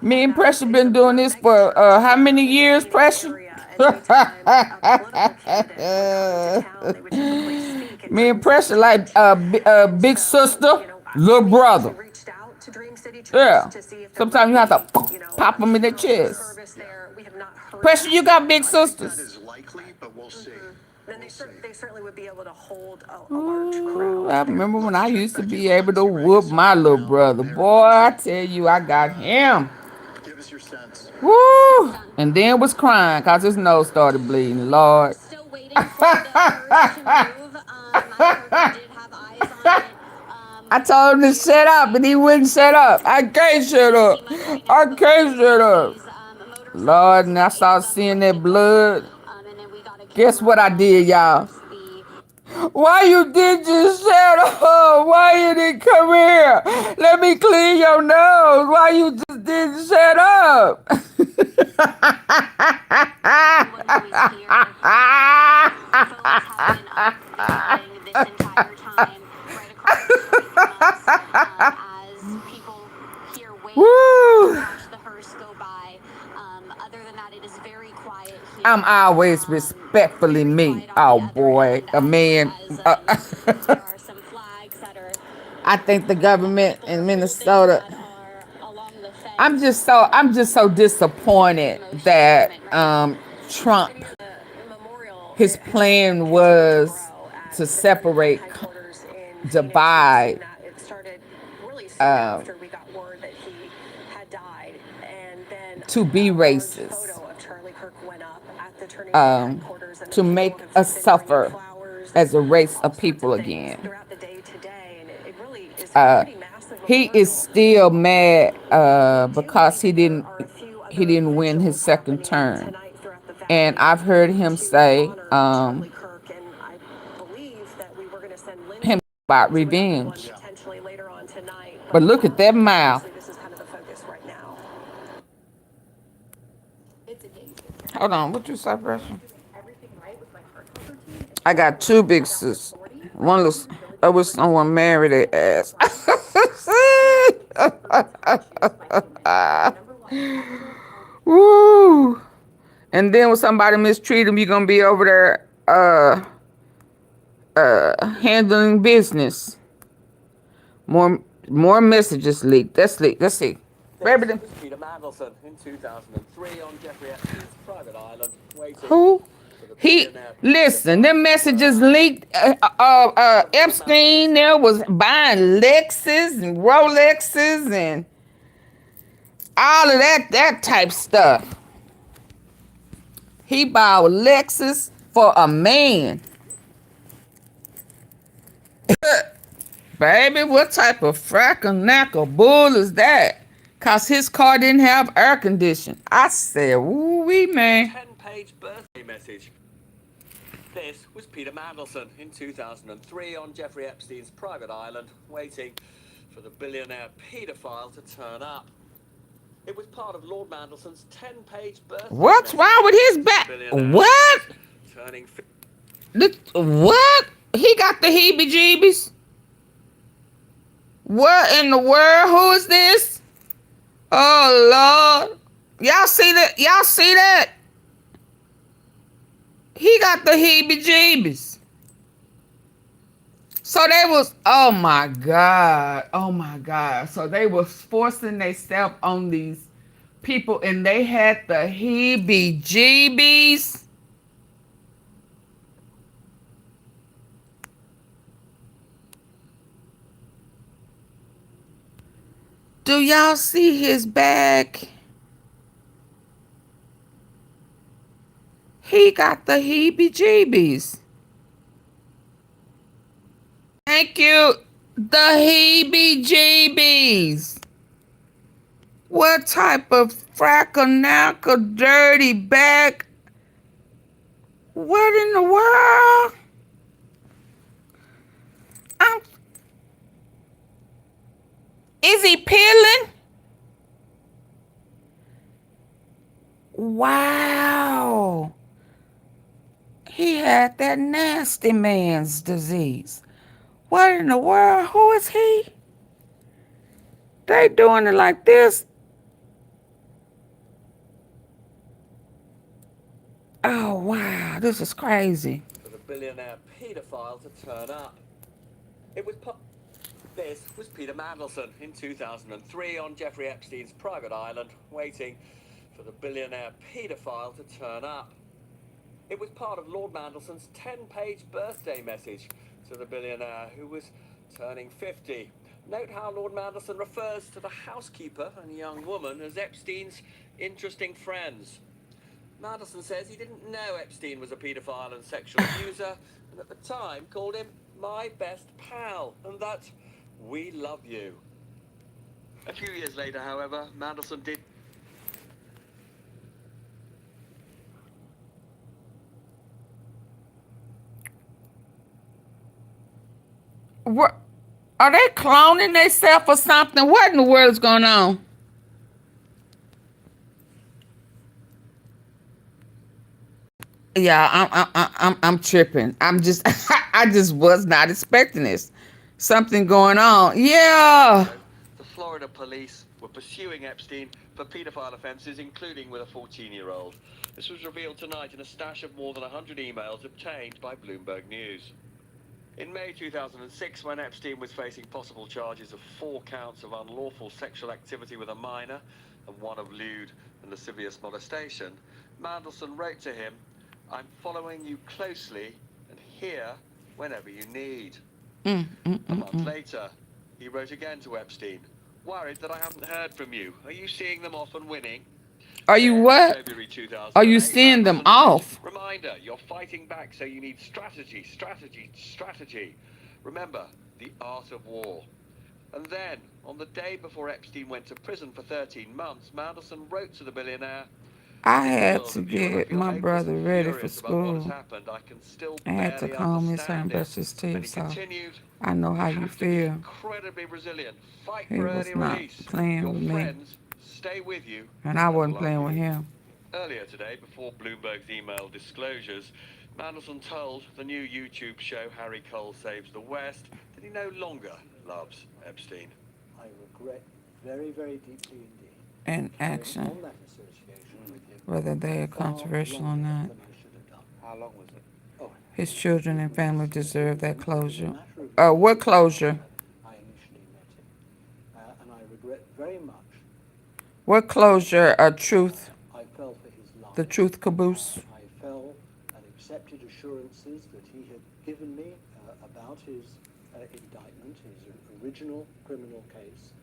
Me and Pressure been doing this for how many years, Pressure? Me and Pressure like big sister, little brother. Yeah. Sometimes you have to pop them in their chest. Pressure, you got big sisters. Then they certainly would be able to hold a large crowd. I remember when I used to be able to whoop my little brother. Boy, I tell you, I got him. Give us your sense. Woo! And then was crying because his nose started bleeding. Lord. Still waiting for the hearse to move. I heard they did have eyes on it. I told him to shut up, and he wouldn't shut up. I can't shut up. I can't shut up. Lord, and I started seeing that blood. Guess what I did, y'all? Why you did just shut up? Why you didn't come here? Let me clean your nose. Why you just didn't shut up? Woo! I'm always respectfully me. Oh boy, a man. I think the government in Minnesota. I'm just so disappointed that Trump. His plan was to separate, divide. To be racist. To make us suffer as a race of people again. He is still mad because he didn't win his second term, and I've heard him say him about revenge. But look at that mouth. Hold on, what you say, Pressure? I got two big sisters. One was, I wish someone married their ass. Woo! And then when somebody mistreat him, you're gonna be over there handling business. More messages leaked. Let's see. Peter Mandelson in 2003 on Jeffrey Epstein's private island, waiting. Who? Listen, them messages leaked. Epstein there was buying Lexus and Rolexes and all of that type stuff. He bought Lexus for a man. Baby, what type of frack-a-knack-a bull is that? Cause his car didn't have air conditioning. I said, woo-wee, man. 10-page birthday message. This was Peter Mandelson in 2003 on Jeffrey Epstein's private island, waiting for the billionaire paedophile to turn up. It was part of Lord Mandelson's 10-page birthday. What's wrong with his back? What? What? He got the heebie-jeebies? What in the world? Who is this? Oh, Lord. Y'all see that? Y'all see that? He got the heebie-jeebies. So they was, oh my God. Oh my God. So they was forcing themselves on these people and they had the heebie-jeebies. Do y'all see his back? He got the heebie-jeebies. Thank you. The heebie-jeebies. What type of frackanacka dirty back? What in the world? Is he peeling? Wow. He had that nasty man's disease. What in the world? Who is he? They doing it like this? Oh, wow. This is crazy. For the billionaire paedophile to turn up. This was Peter Mandelson in 2003 on Jeffrey Epstein's private island, waiting for the billionaire paedophile to turn up. It was part of Lord Mandelson's 10-page birthday message to the billionaire who was turning 50. Note how Lord Mandelson refers to the housekeeper and young woman as Epstein's interesting friends. Mandelson says he didn't know Epstein was a paedophile and sexual abuser, and at the time called him my best pal, and that we love you. A few years later, however, Mandelson did... What? Are they cloning themselves or something? What in the world is going on? Yeah, I'm tripping. I just was not expecting this. Something going on. Yeah. The Florida police were pursuing Epstein for paedophile offences, including with a 14-year-old. This was revealed tonight in a stash of more than 100 emails obtained by Bloomberg News. In May 2006, when Epstein was facing possible charges of 4 counts of unlawful sexual activity with a minor and 1 of lewd and lascivious molestation, Mandelson wrote to him, "I'm following you closely and here whenever you need." A month later, he wrote again to Epstein, "Worried that I haven't heard from you. Are you seeing them off and winning?" Are you what? Are you seeing them off? Reminder, you're fighting back, so you need strategy, strategy, strategy. Remember, the art of war. And then, on the day before Epstein went to prison for 13 months, Mandelson wrote to the billionaire, I had to get my brother ready for school. I had to comb his hair and brush his teeth, so I know how you feel. incredibly resilient. Fight He for was early not release. playing Your with me, friends stay with you. and I wasn't playing with him. Earlier today, before Bloomberg's email disclosures, Mandelson told the new YouTube show Harry Cole Saves the West that he no longer loves Epstein. I regret very, very deeply indeed. In action, On that association with him, whether they are controversial or not. how long was it? Oh, His children and family deserve that closure. What closure? I initially met him, and I regret very much. What closure? Truth? I fell for his lies. The truth caboose? I fell and accepted assurances that he had given me about his indictment, his original criminal case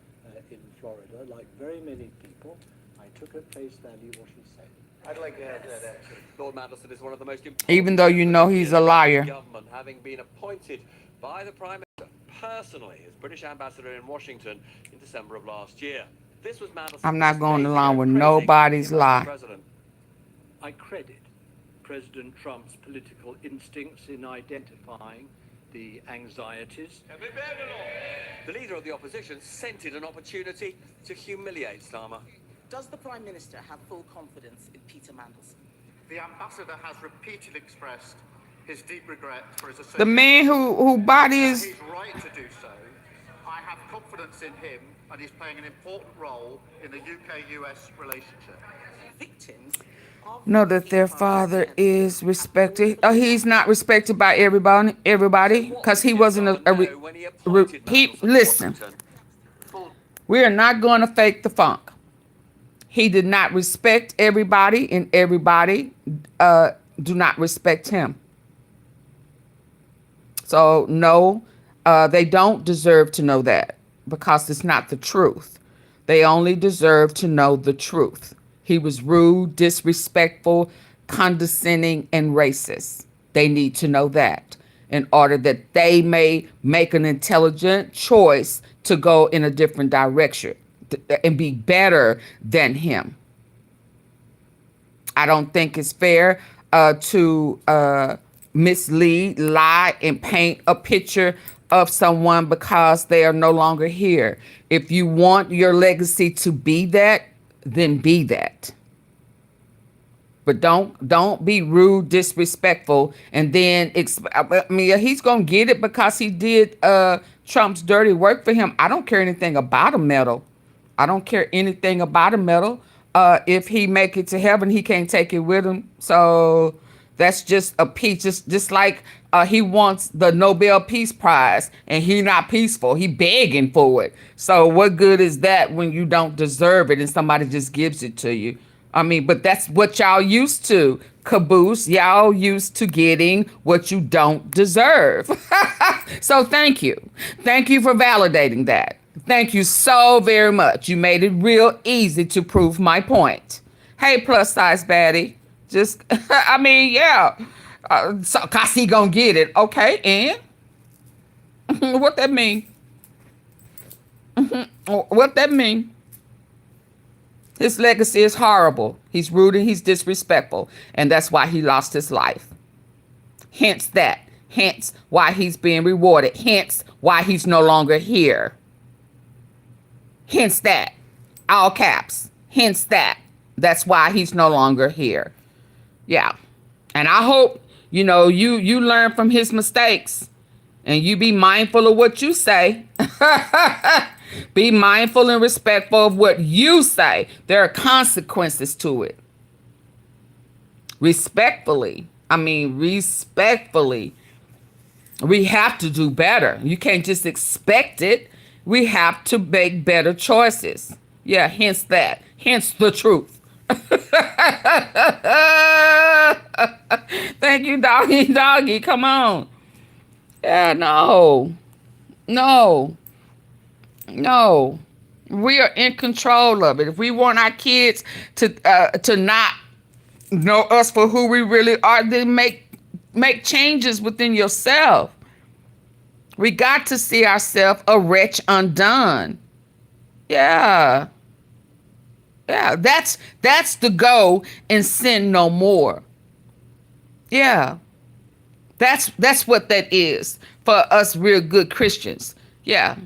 in Florida. Like very many people, I took at face value what he said. I'd like to add that Lord Mandelson is one of the most important... Even though you know he's a liar. ...government, having been appointed by the Prime Minister personally as British ambassador in Washington in December of last year. This was Mandelson's... I'm not going along with nobody's lie. I credit President Trump's political instincts in identifying the anxieties. The leader of the opposition scented an opportunity to humiliate Starmer. Does the Prime Minister have full confidence in Peter Mandelson? The ambassador has repeatedly expressed his deep regret for his association. The man who body is... He's right to do so. I have confidence in him, and he's playing an important role in the UK-US relationship. Victims know that their father is respected. He's not respected by everybody, because he wasn't listen, we are not going to fake the funk. He did not respect everybody, and everybody do not respect him. So no, they don't deserve to know that, because it's not the truth. They only deserve to know the truth. He was rude, disrespectful, condescending, and racist. They need to know that in order that they may make an intelligent choice to go in a different direction and be better than him. I don't think it's fair to mislead, lie, and paint a picture of someone because they are no longer here. If you want your legacy to be that, then be that. But don't be rude, disrespectful, and then I mean, he's gonna get it because he did Trump's dirty work for him. I don't care anything about a medal. I don't care anything about a medal. If he make it to heaven, he can't take it with him. So that's just a piece. Just like he wants the Nobel Peace Prize and he not peaceful. He begging for it. So what good is that when you don't deserve it and somebody just gives it to you? I mean, but that's what y'all used to, caboose. Y'all used to getting what you don't deserve. So thank you. Thank you for validating that. Thank you so very much. You made it real easy to prove my point. Hey, plus size baddie. Just, I mean, yeah. So, cause he gonna get it. Okay, and? What that mean? What that mean? His legacy is horrible. He's rude and he's disrespectful. And that's why he lost his life. Hence that. Hence why he's being rewarded. Hence why he's no longer here. Hence that. All caps. Hence that. That's why he's no longer here. Yeah. And I hope, you know, you learn from his mistakes. And you be mindful of what you say. Be mindful and respectful of what you say. There are consequences to it. Respectfully. I mean, respectfully. We have to do better. You can't just expect it. We have to make better choices. Yeah, hence that. Hence the truth. Thank you, doggy. Come on. Yeah, no. We are in control of it. If we want our kids to not know us for who we really are, then make changes within yourself. We got to see ourselves a wretch undone. Yeah. Yeah, that's the goal, and sin no more. Yeah. That's what that is for us real good Christians. Yeah.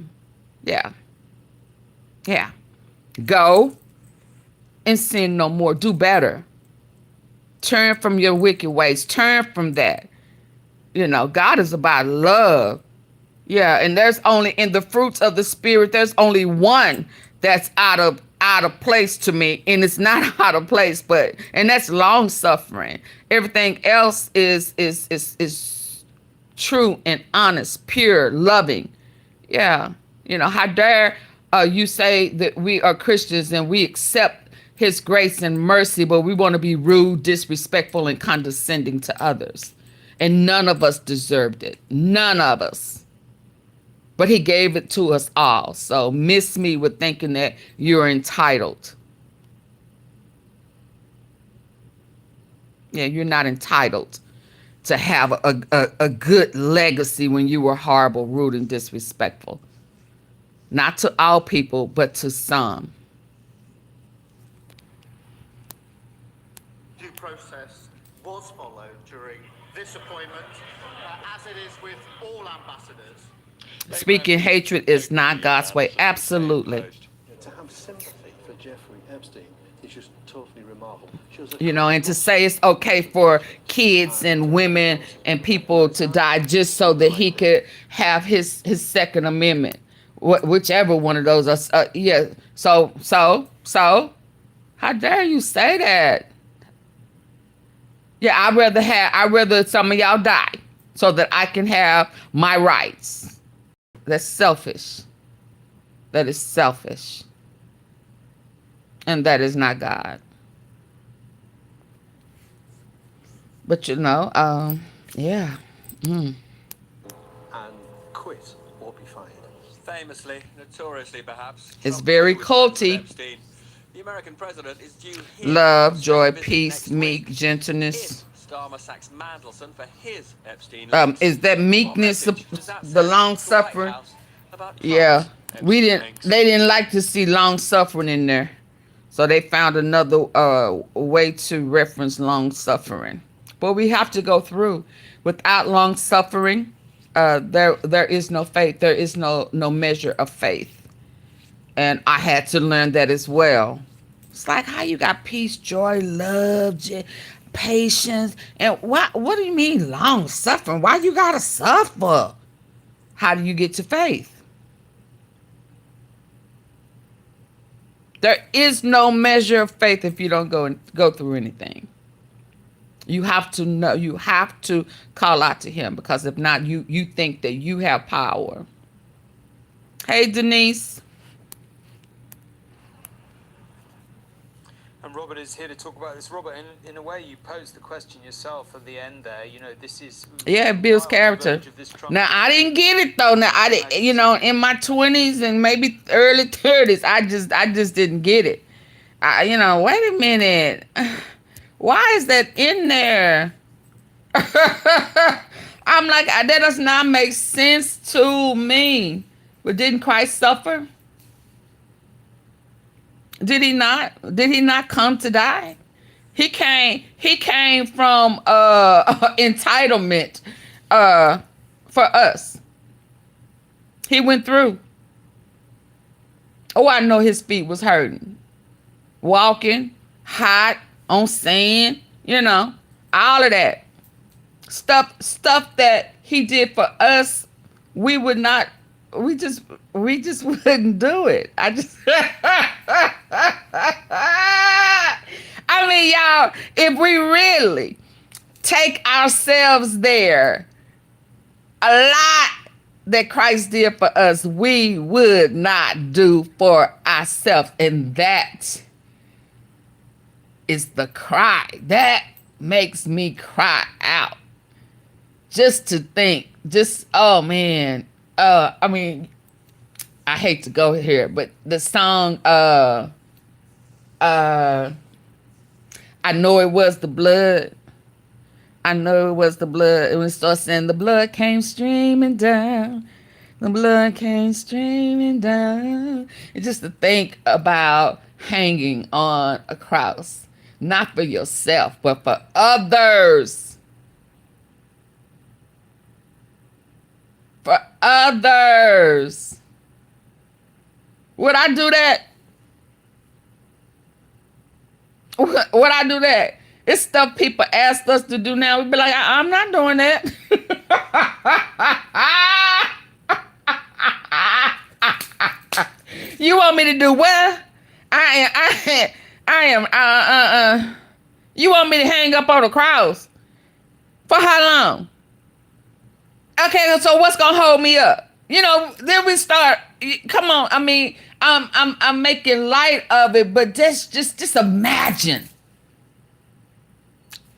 Go and sin no more. Do better. Turn from your wicked ways. Turn from that. You know, God is about love. Yeah, and there's only in the fruits of the Spirit, there's only one that's out of place to me, and it's not out of place, and that's long suffering. Everything else is true and honest, pure, loving. Yeah, you know, how dare you say that we are Christians and we accept his grace and mercy, but we want to be rude, disrespectful, and condescending to others. And none of us deserved it. None of us. But he gave it to us all. So miss me with thinking that you're entitled. Yeah, you're not entitled to have a good legacy when you were horrible, rude, and disrespectful. Not to all people, but to some. Due process was followed during this appointment, as it is with all ambassadors. Speaking hatred is not God's way. Absolutely. To have sympathy for Jeffrey Epstein is just totally remarkable. You know, and to say it's okay for kids and women and people to die just so that he could have his Second Amendment, whichever one of those. Yeah. So, how dare you say that? Yeah, I'd rather some of y'all die so that I can have my rights. That's selfish. That is selfish. And that is not God. But you know, yeah. And quit or be fired. Famously, notoriously perhaps, It's Trump very too was friends with culty. Epstein. The American president is due here Love, for a joy, state visit peace, next week. meek, gentleness. If Starmer sacks Mandelson for his Epstein links, Is that what meekness, message does that the send long to the White suffering? House about Yeah, Trump's Epstein links? they didn't like to see long suffering in there. So they found another way to reference long suffering. But we have to go through. Without long suffering, there is no faith. There is no measure of faith. And I had to learn that as well. It's like how you got peace, joy, love, patience. And what do you mean long suffering? Why you gotta suffer? How do you get to faith? There is no measure of faith if you don't go through anything. You have to know, you have to call out to him, because if not, you think that you have power. Hey, Denise. And Robert is here to talk about this. Robert, in a way, you posed the question yourself at the end there. You know, this is... Yeah, it builds character. Now, I didn't get it, though. Now, I didn't, in my 20s and maybe early 30s, I just didn't get it. Wait a minute. Why is that in there? I'm like, that does not make sense to me. But didn't Christ suffer? Did he not? Did he not come to die? He came from entitlement for us. He went through. Oh, I know his feet was hurting. Walking, hot, on sand, all of that. Stuff that he did for us, we just wouldn't do it. I mean, y'all, if we really take ourselves there, a lot that Christ did for us, we would not do for ourselves. And that is the cry. That makes me cry out. Just to think, oh man. I mean, I hate to go here, but the song, I know it was the blood. I know it was the blood. And when it starts saying the blood came streaming down. The blood came streaming down. It's just to think about hanging on a cross. Not for yourself, but for others. For others. Would I do that? Would I do that? It's stuff people ask us to do now. We'd be like, I'm not doing that. You want me to do what? I am. You want me to hang up on a cross? For how long? Okay, so what's gonna hold me up? Then we start. Come on, I mean, I'm making light of it, but just imagine.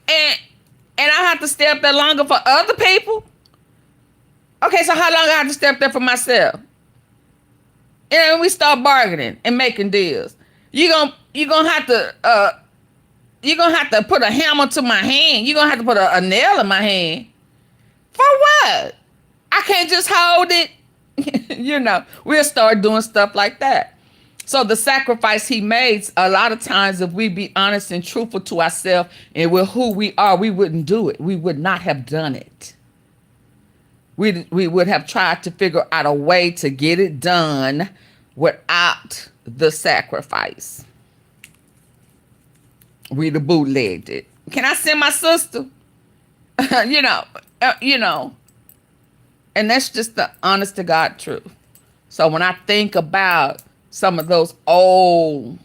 And I have to stay up there longer for other people. Okay, so how long I have to stay up there for myself? And we start bargaining and making deals. You're gonna have to put a hammer to my hand. You're gonna have to put a nail in my hand. For what? I can't just hold it. We'll start doing stuff like that. So the sacrifice he made, a lot of times, if we be honest and truthful to ourselves and with who we are, we wouldn't do it. We would not have done it. We would have tried to figure out a way to get it done without the sacrifice. We'd have bootlegged it. Can I send my sister? And that's just the honest to God truth. So when I think about some of those old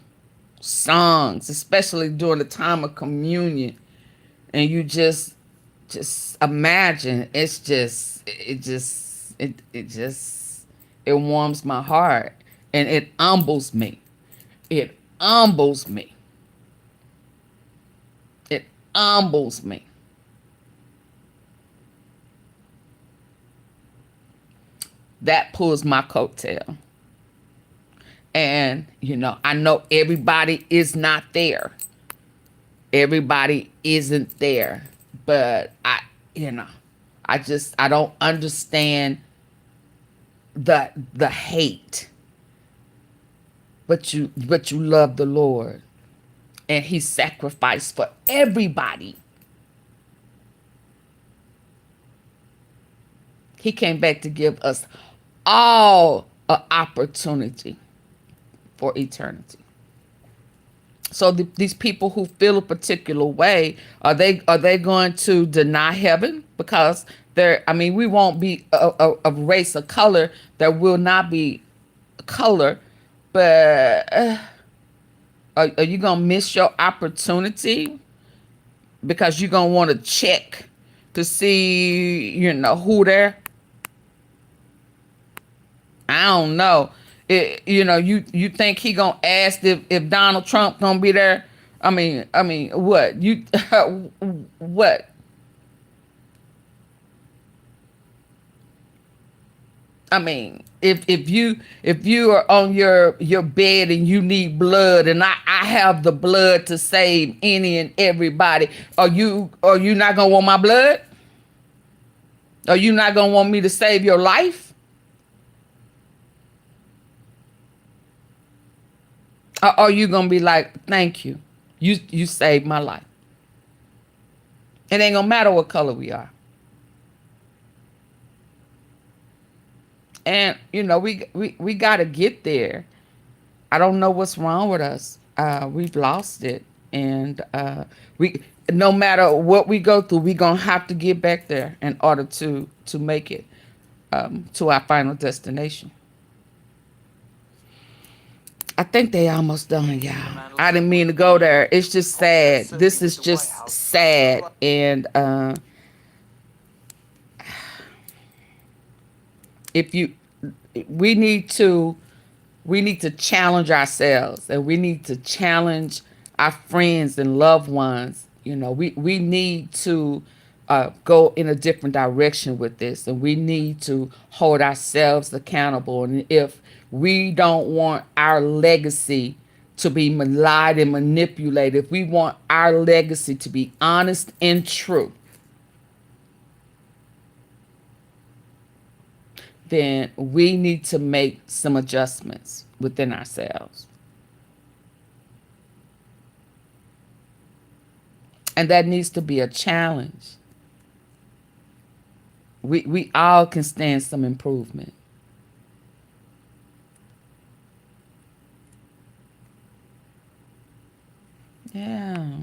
songs, especially during the time of communion, and you just imagine, it warms my heart and it humbles me. It humbles me. It humbles me. that pulls my coattail. And, you know, I know everybody is not there. Everybody isn't there. But I don't understand the hate. But you love the Lord. And he sacrificed for everybody. He came back to give us all an opportunity for eternity. So these people who feel a particular way, are they going to deny heaven? Because we won't be a race of color. There will not be color, but are you gonna miss your opportunity because you're gonna want to check to see, you know, who there? I don't know. You think he gonna ask if Donald Trump gonna be there? I mean, what what? I mean, if you are on your bed and you need blood, and I have the blood to save any and everybody, are you not gonna want my blood? Are you not gonna want me to save your life? Or are you gonna be like, thank you, you saved my life? It ain't gonna matter what color we are. And you know, we gotta get there. I don't know what's wrong with us. We've lost it, and we, no matter what we go through, we gonna have to get back there in order to make it to our final destination. I think they almost done, y'all. I didn't mean to go there. It's just sad. This is just sad, and we need to challenge ourselves, and we need to challenge our friends and loved ones. You know, we need to go in a different direction with this, and we need to hold ourselves accountable. And if we don't want our legacy to be lied and manipulated, if we want our legacy to be honest and true, then we need to make some adjustments within ourselves. And that needs to be a challenge. We all can stand some improvement. Yeah.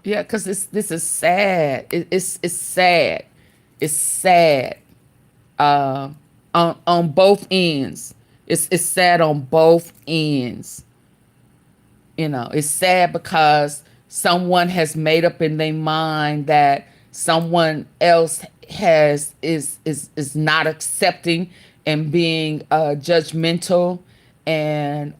Yeah, because this is sad. It's sad. It's sad. On both ends. It's sad on both ends. You know, it's sad because someone has made up in their mind that someone else is not accepting and being judgmental and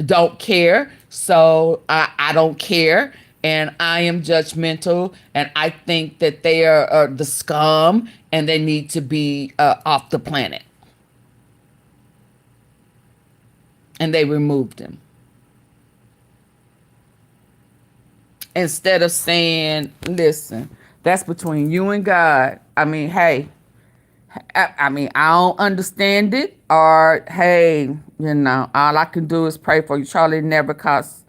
don't care. So I don't care, and I am judgmental, and I think that they are the scum and they need to be off the planet. And they removed him. Instead of saying, listen, that's between you and God. I mean, hey, I don't understand it. Or, hey, you know, all I can do is pray for you. Charlie never costs.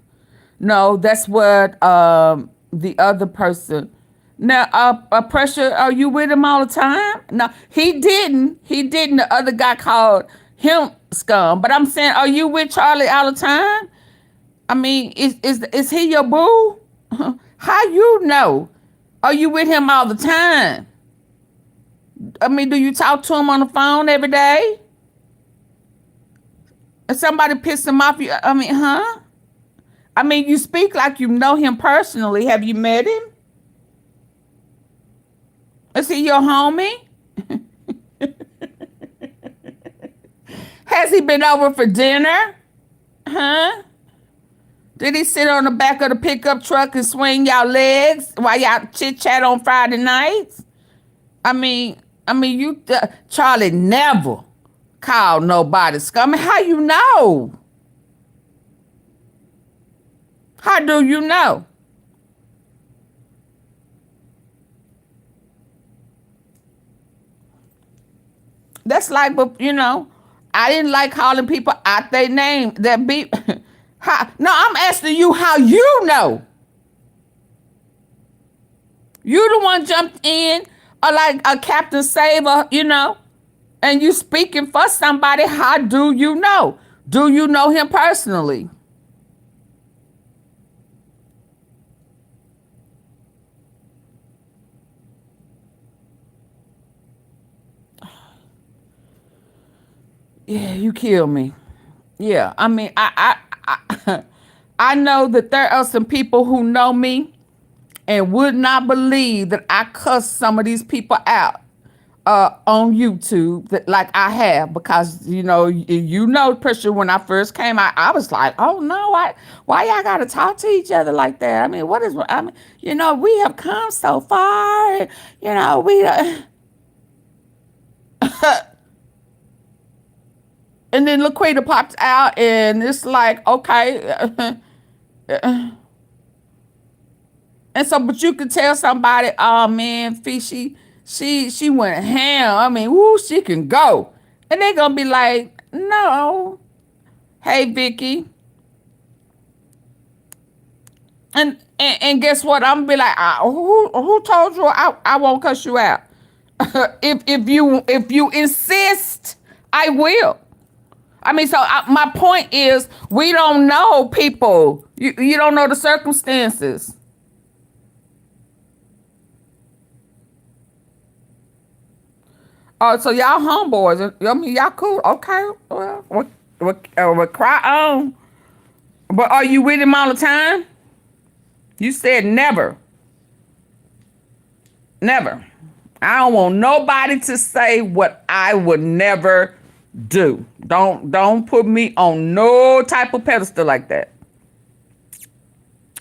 No, that's what the other person. Now, Pressure, are you with him all the time? No, he didn't. He didn't. The other guy called him scum. But I'm saying, are you with Charlie all the time? I mean, is he your boo? How you know? Are you with him all the time? I mean, do you talk to him on the phone every day? If somebody pissed him off, huh? I mean, you speak like you know him personally. Have you met him? Is he your homie? Has he been over for dinner? Huh? Did he sit on the back of the pickup truck and swing y'all legs while y'all chit-chat on Friday nights? I mean, you, Charlie never called nobody scum. How you know? How do you know? That's like, you know, I didn't like calling people out their name. That be, no, I'm asking you how you know. You the one jumped in, or like a Captain Saver, you know, and you speaking for somebody. How do you know? Do you know him personally? Yeah, you kill me. Yeah, I mean, I know that there are some people who know me and would not believe that I cussed some of these people out on YouTube, that like I have, because you know, Pressure, when I first came out, I was like, oh no, why y'all gotta talk to each other like that? I mean, you know, we have come so far, you know, we and then Laquita pops out and it's like, okay. And so, but you could tell somebody, oh man, Fishy, she went ham. I mean, woo, she can go. And they're gonna be like, no. Hey, Vicky. And guess what? I'm gonna be like, who told you I won't cuss you out? if you insist, I will. I mean, so my point is, we don't know people. You don't know the circumstances. Oh, so y'all homeboys. I mean, y'all cool. Okay. Well, cry on. But are you with him all the time? You said never. Never. I don't want nobody to say what I would never do. Don't put me on no type of pedestal like that.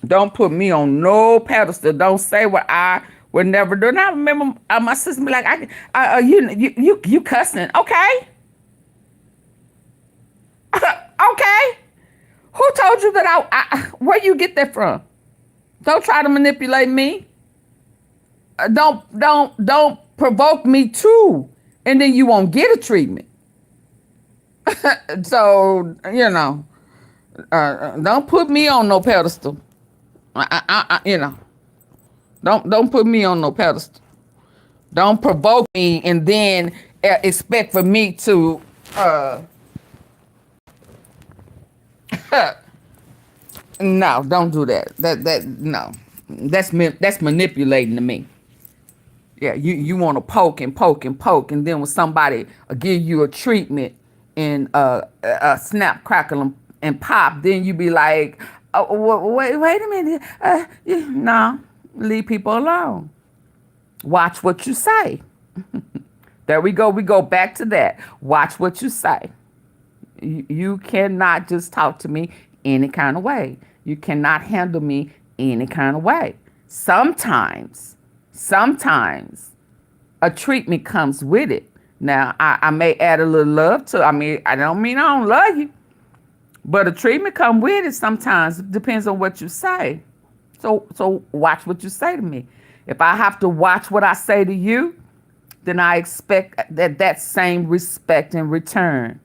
Don't put me on no pedestal. Don't say what I would never do. And I remember my sister be like, you cussing. Okay. Okay. Who told you that where you get that from? Don't try to manipulate me. Don't provoke me too. And then you won't get a treatment. So, you know, don't put me on no pedestal. You know, don't put me on no pedestal. Don't provoke me and then expect for me to no, don't do that. No, that's manipulating to me. Yeah, you want to poke and poke and poke, and then when somebody give you a treatment and snap, crackle, and pop, then you be like, oh, wait a minute. No, leave people alone. Watch what you say. There we go. We go back to that. Watch what you say. You cannot just talk to me any kind of way. You cannot handle me any kind of way. Sometimes a treatment comes with it. Now, I may add a little love to it. I mean, I don't mean I don't love you, but a treatment comes with it sometimes. It depends on what you say. So watch what you say to me. If I have to watch what I say to you, then I expect that same respect in return.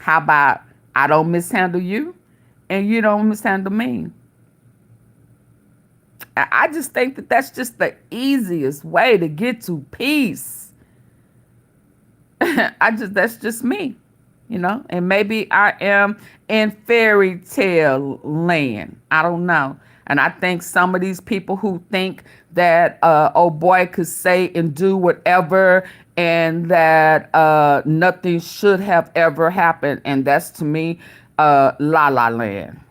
How about I don't mishandle you and you don't mishandle me? I just think that that's just the easiest way to get to peace. That's just me, you know, and maybe I am in fairy tale land. I don't know. And I think some of these people who think that, oh boy, could say and do whatever and that nothing should have ever happened. And that's to me, la la land.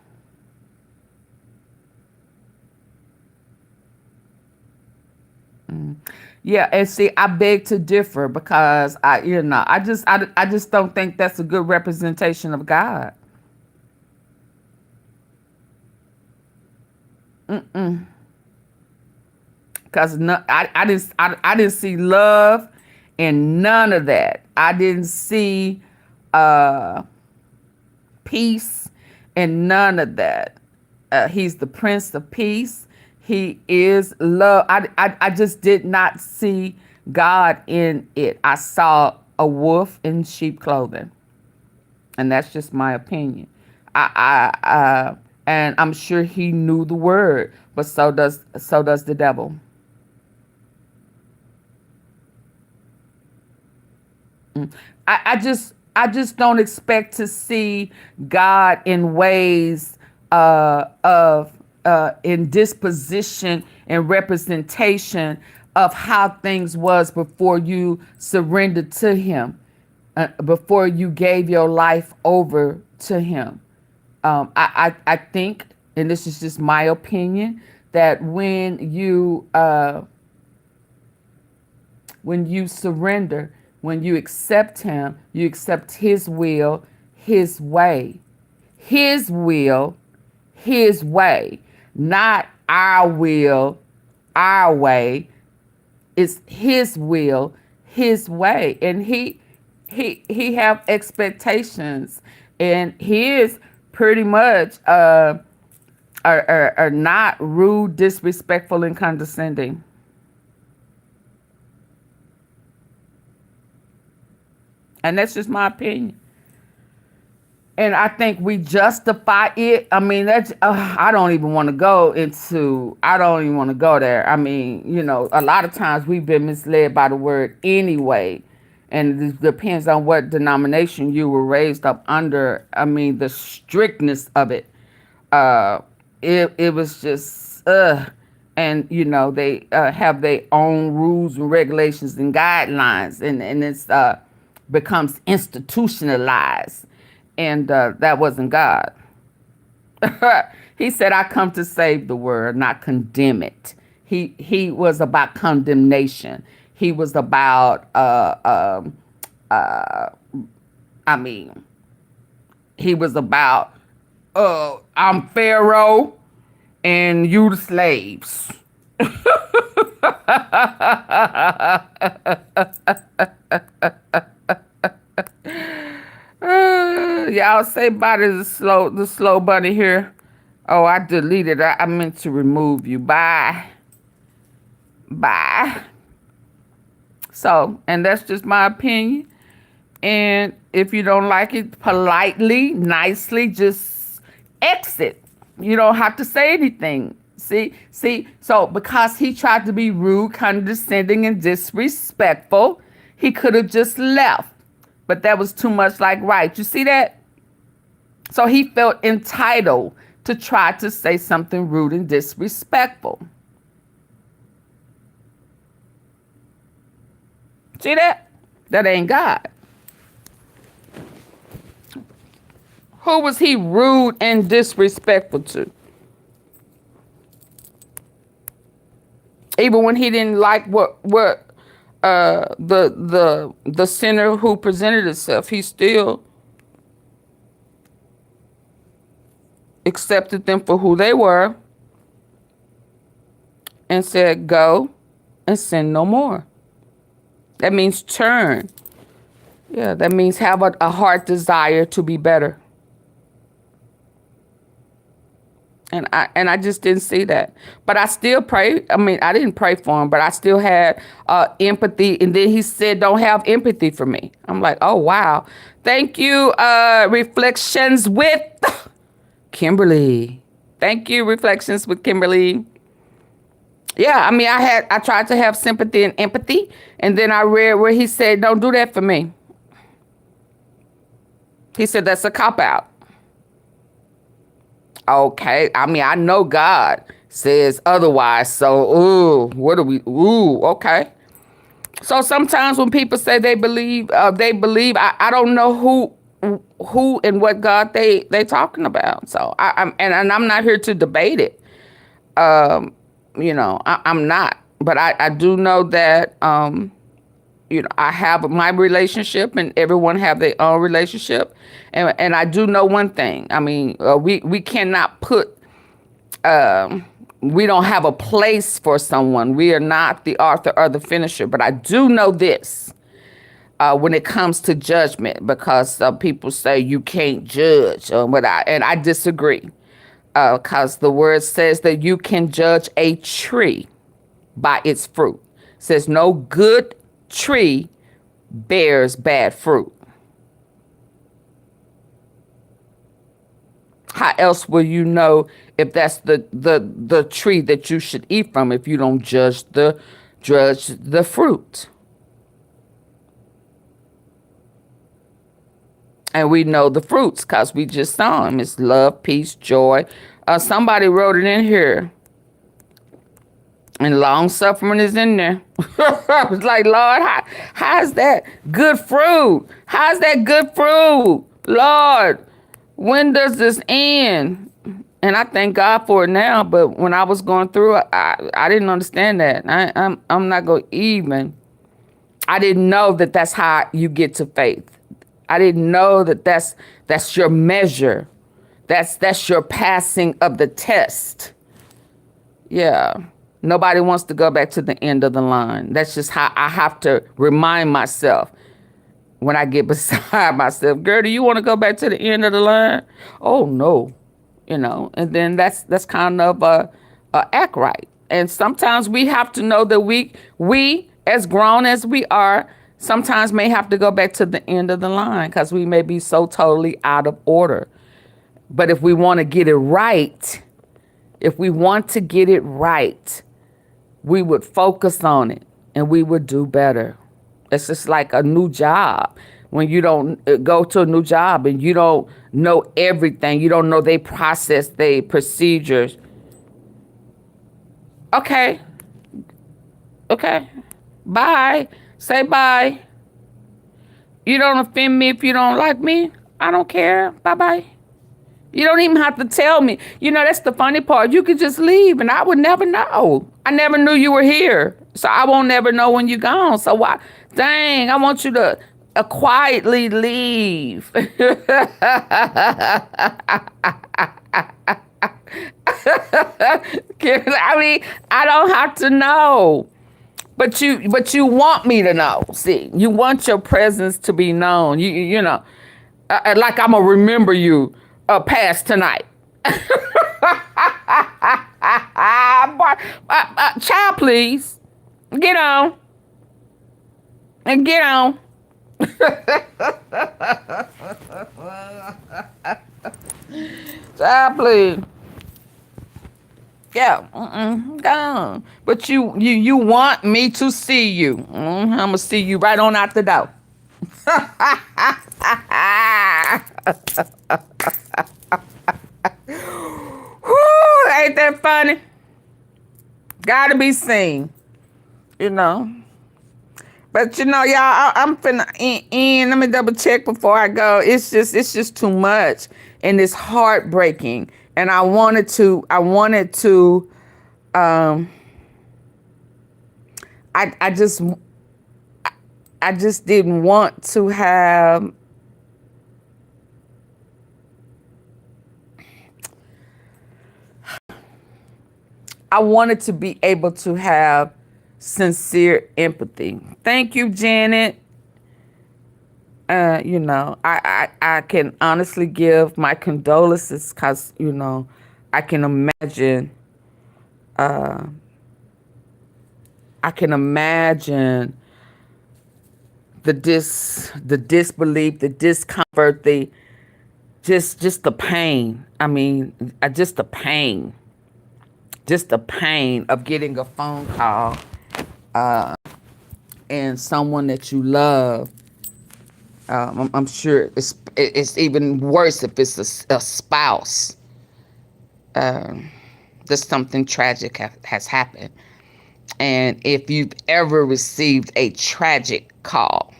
Yeah, and see, I beg to differ because I just don't think that's a good representation of God. Because no, I didn't see love in none of that. I didn't see peace in none of that. He's the Prince of Peace. He is love. I just did not see God in it. I saw a wolf in sheep clothing, and that's just my opinion. And I'm sure he knew the word, but so does the devil. I just don't expect to see God in ways of in disposition and representation of how things was before you surrendered to him, before you gave your life over to him. I think, and this is just my opinion, that when you surrender, when you accept him, you accept his will, his way. His will, his way. Not our will, our way. It's his will, his way. And he have expectations. And his pretty much are not rude, disrespectful, and condescending. And that's just my opinion. And I think we justify it. I mean, that's, I don't even want to go there. I mean, you know, a lot of times we've been misled by the word anyway. And it depends on what denomination you were raised up under. I mean, the strictness of it. It was just, and, you know, they have their own rules and regulations and guidelines. And it's becomes institutionalized. And that wasn't God. He said, I come to save the world, not condemn it. He was about condemnation. He was about, he was about, I'm Pharaoh and you the slaves. Y'all say bye to the slow bunny here. Oh, I deleted. I meant to remove you. Bye. Bye. So, and that's just my opinion. And if you don't like it, politely, nicely, just exit. You don't have to say anything. See, so because he tried to be rude, condescending, and disrespectful, he could have just left. But that was too much like right. You see that? So he felt entitled to try to say something rude and disrespectful. See that? That ain't God. Who was he rude and disrespectful to? Even when he didn't like what the sinner who presented itself, he still accepted them for who they were and said, go and sin no more. That means turn. Yeah, that means have a heart desire to be better. And I just didn't see that. But I still pray. I mean, I didn't pray for him, but I still had empathy. And then he said, don't have empathy for me. I'm like, oh, wow. Thank you, Reflections with Kimberly. Thank you, Reflections with Kimberly. Yeah, I mean, I tried to have sympathy and empathy. And then I read where he said, don't do that for me. He said, that's a cop-out. Okay, I mean, I know God says otherwise. So, okay. So sometimes when people say they believe, I don't know who and what God they talking about. So I'm not here to debate it. You know, I'm not, but I do know that, you know, I have my relationship and everyone have their own relationship. And I do know one thing. I mean, we cannot put we don't have a place for someone. We are not the author or the finisher. But I do know this when it comes to judgment, because some people say you can't judge, and I disagree, because the word says that you can judge a tree by its fruit. It says no good tree bears bad fruit. How else will you know if that's the tree that you should eat from if you don't judge the fruit? And we know the fruits because we just saw them. It's love, peace, joy. Somebody wrote it in here. And long suffering is in there. It's like, Lord, how's that good fruit? How's that good fruit? Lord, when does this end? And I thank God for it now. But when I was going through it, I didn't understand that. I'm not going to even. I didn't know that that's how you get to faith. I didn't know that that's your measure. That's your passing of the test. Yeah. Nobody wants to go back to the end of the line. That's just how I have to remind myself when I get beside myself. Girl, do you want to go back to the end of the line? Oh, no. And then that's kind of a act right. And sometimes we have to know that we, as grown as we are, sometimes may have to go back to the end of the line because we may be so totally out of order. But if we want to get it right, we would focus on it and we would do better. It's just like a new job. When you don't go to a new job and you don't know everything, you don't know their process, their procedures. Okay. Bye. Say bye. You don't offend me if you don't like me. I don't care. Bye-bye. You don't even have to tell me. That's the funny part. You could just leave and I would never know. I never knew you were here. So I won't never know when you're gone. So why? Dang, I want you to quietly leave. I mean, I don't have to know. But you want me to know. See, you want your presence to be known. You know, like I'm gonna remember you past tonight. Child, please get on and get on. Child, please. Yeah, gone. But you want me to see you. I'm gonna see you right on out the door. Whew, ain't that funny? Gotta be seen, But y'all, I'm finna end. Let me double check before I go. It's just too much, and it's heartbreaking. And I wanted to. I just didn't want to have. I wanted to be able to have sincere empathy. Thank you, Janet. I can honestly give my condolences because, I can imagine the disbelief, the discomfort, just the pain. I mean, just the pain. Just the pain of getting a phone call and someone that you love. I'm sure it's even worse if it's a spouse. Just something tragic has happened. And if you've ever received a tragic call,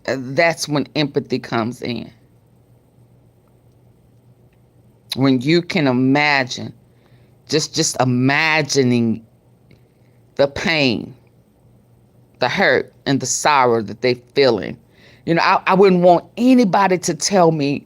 that's when empathy comes in. When you can imagine, just imagining the pain, the hurt, and the sorrow that they're feeling. I wouldn't want anybody to tell me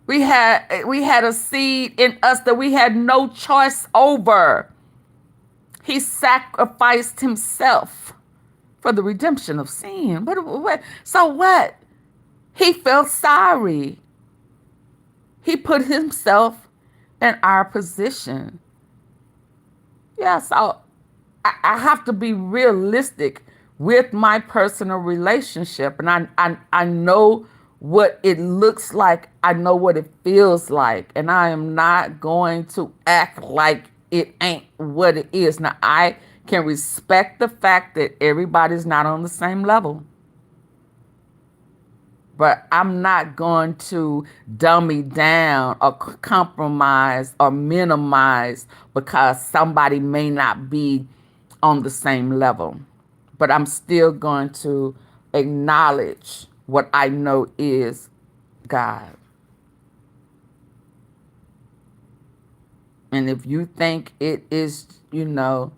We had a seed in us that we had no choice over. He sacrificed himself for the redemption of sin. So what? He felt sorry. He put himself in our position. Yeah, so I have to be realistic with my personal relationship. And I know what it looks like. I know what it feels like. And I am not going to act like it ain't what it is. Now, I can respect the fact that everybody's not on the same level. But I'm not going to dummy down or compromise or minimize because somebody may not be on the same level. But I'm still going to acknowledge what I know is God. And if you think it is, no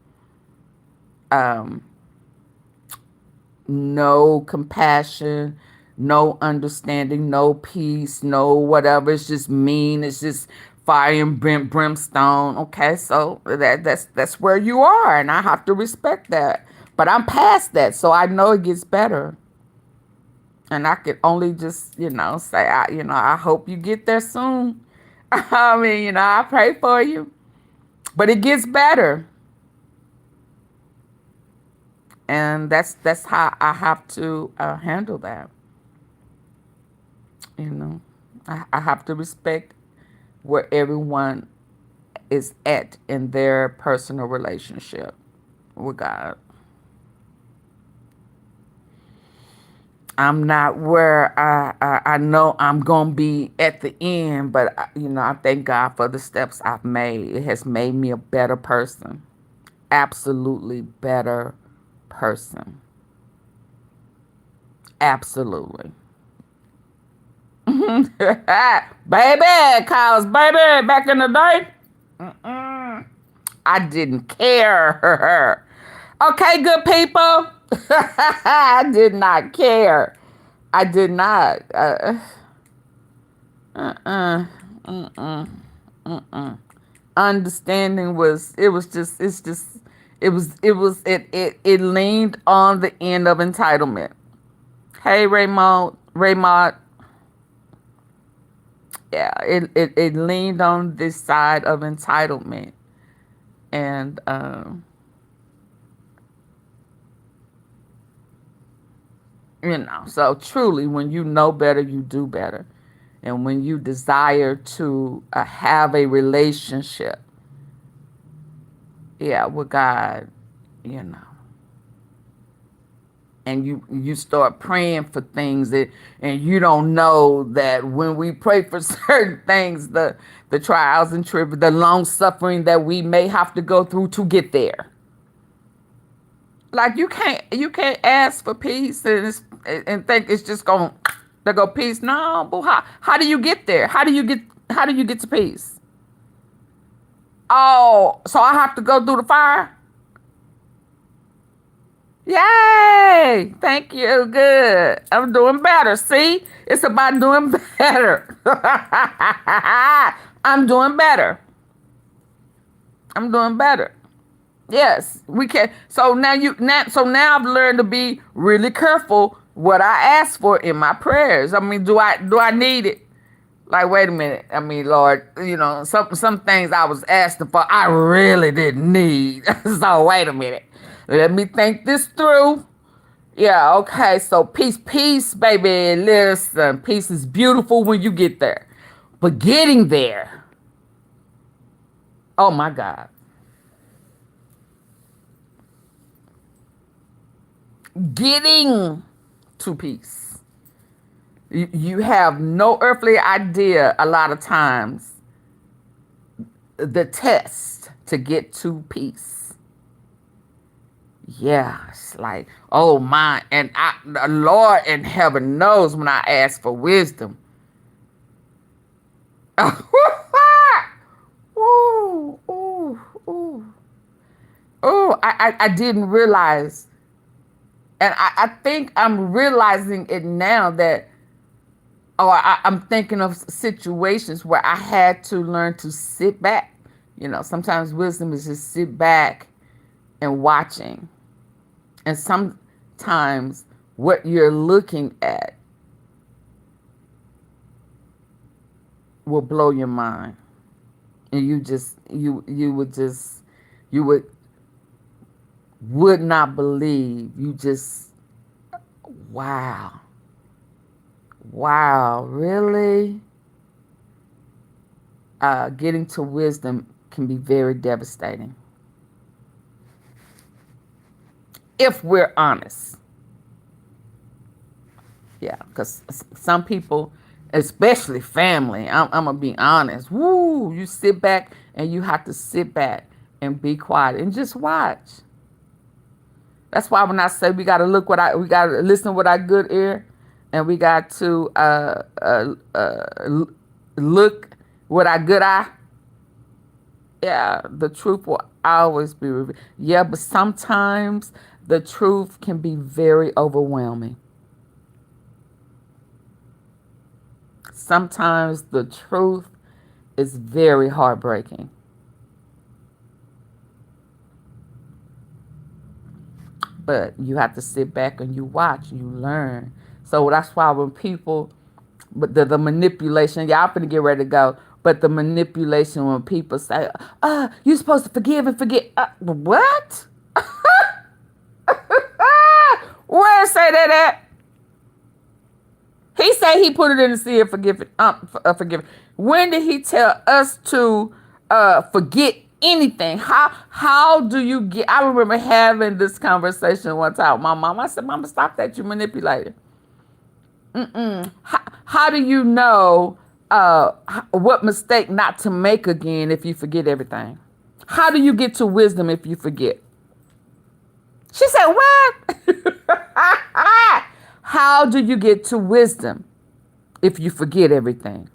compassion, no understanding, no peace, no whatever, it's just mean, it's just fire and brimstone. Okay, so that's where you are, and I have to respect that. But I'm past that, so I know it gets better. And I could only just, say, I hope you get there soon. I mean, I pray for you. But it gets better. And that's how I have to handle that. I have to respect where everyone is at in their personal relationship with God. I'm not where I know I'm going to be at the end, but, I thank God for the steps I've made. It has made me a better person. Absolutely better person. Absolutely. Baby, cause baby, back in the day, I didn't care. Okay, good people. I did not care. I did not. Understanding it leaned on the end of entitlement. Hey, Raymond. Yeah, it leaned on this side of entitlement. And so truly, when you know better, you do better. And when you desire to have a relationship, with God, and you start praying for things and you don't know that when we pray for certain things, the trials and tribulations, the long suffering that we may have to go through to get there. Like you can't ask for peace and think it's just going to go peace. No, but how do you get there? How do you get to peace? Oh, so I have to go through the fire? Yay! Thank you. Good. I'm doing better. See? It's about doing better. I'm doing better. Yes, we can. So now I've learned to be really careful what I ask for in my prayers. I mean, do I need it? Like, wait a minute. I mean, Lord, some things I was asking for, I really didn't need. So wait a minute. Let me think this through. Yeah, okay. So peace, baby. Listen, peace is beautiful when you get there. But getting there, oh my God. Getting to peace. You have no earthly idea a lot of times the test to get to peace. Yeah, it's like, oh my, and the Lord in heaven knows when I ask for wisdom. I didn't realize. And I think I'm realizing it now that or I'm thinking of situations where I had to learn to sit back. You know, sometimes wisdom is just sit back and watching. And sometimes what you're looking at will blow your mind. And you would not believe. You just, wow. Wow, really? Getting to wisdom can be very devastating. If we're honest. Yeah, because some people, especially family, I'm going to be honest. Woo, you sit back and you have to sit back and be quiet and just watch. That's why when I say we got to we got to listen with our good ear, and we got to look with our good eye. Yeah, the truth will always be revealed. Yeah, but sometimes the truth can be very overwhelming. Sometimes the truth is very heartbreaking. But you have to sit back and you watch and you learn. So that's why when people, but the manipulation, y'all finna get ready to go, but the manipulation when people say, you're supposed to forgive and forget. What? Where say that at? He said he put it in the sea of forgiving. When did he tell us to forget anything? How do you get? I remember having this conversation one time with my mom. I said, "Mama, stop that! You manipulator. How do you know what mistake not to make again if you forget everything? How do you get to wisdom if you forget?" She said, "What?" How do you get to wisdom if you forget everything?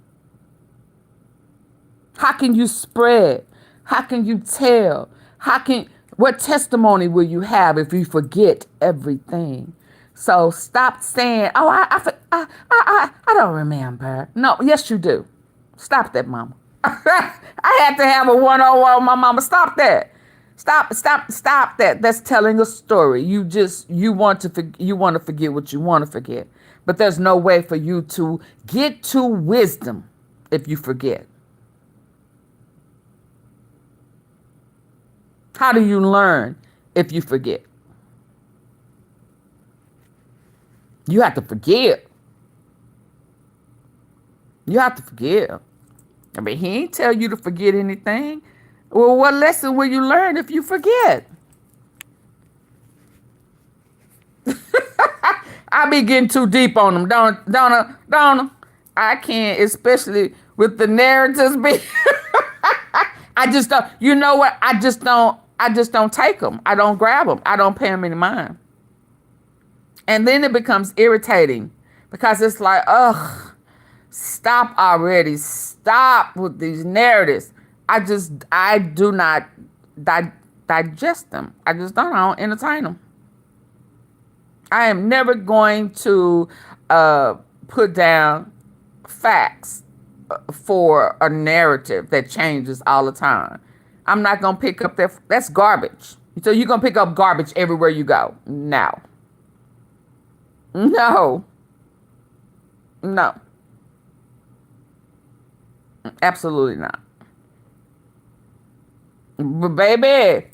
How can you spread? How can you tell? What testimony will you have if you forget everything? So stop saying, "Oh, I don't remember." No, yes you do. Stop that, mama. I had to have a one-on-one with my mama. Stop that. Stop that. That's telling a story. You want to forget what you want to forget. But there's no way for you to get to wisdom if you forget. How do you learn if you forget? You have to forgive. You have to forgive. I mean, he ain't tell you to forget anything. Well, what lesson will you learn if you forget? I be getting too deep on them, don't I can't, especially with the narratives. I just don't. You know what? I just don't take them. I don't grab them. I don't pay them any mind. And then it becomes irritating because it's like, ugh, stop already. Stop with these narratives. I do not digest them. I just don't. I don't entertain them. I am never going to put down facts for a narrative that changes all the time. I'm not going to pick up that's garbage. So you're going to pick up garbage everywhere you go. No. Absolutely not. But baby,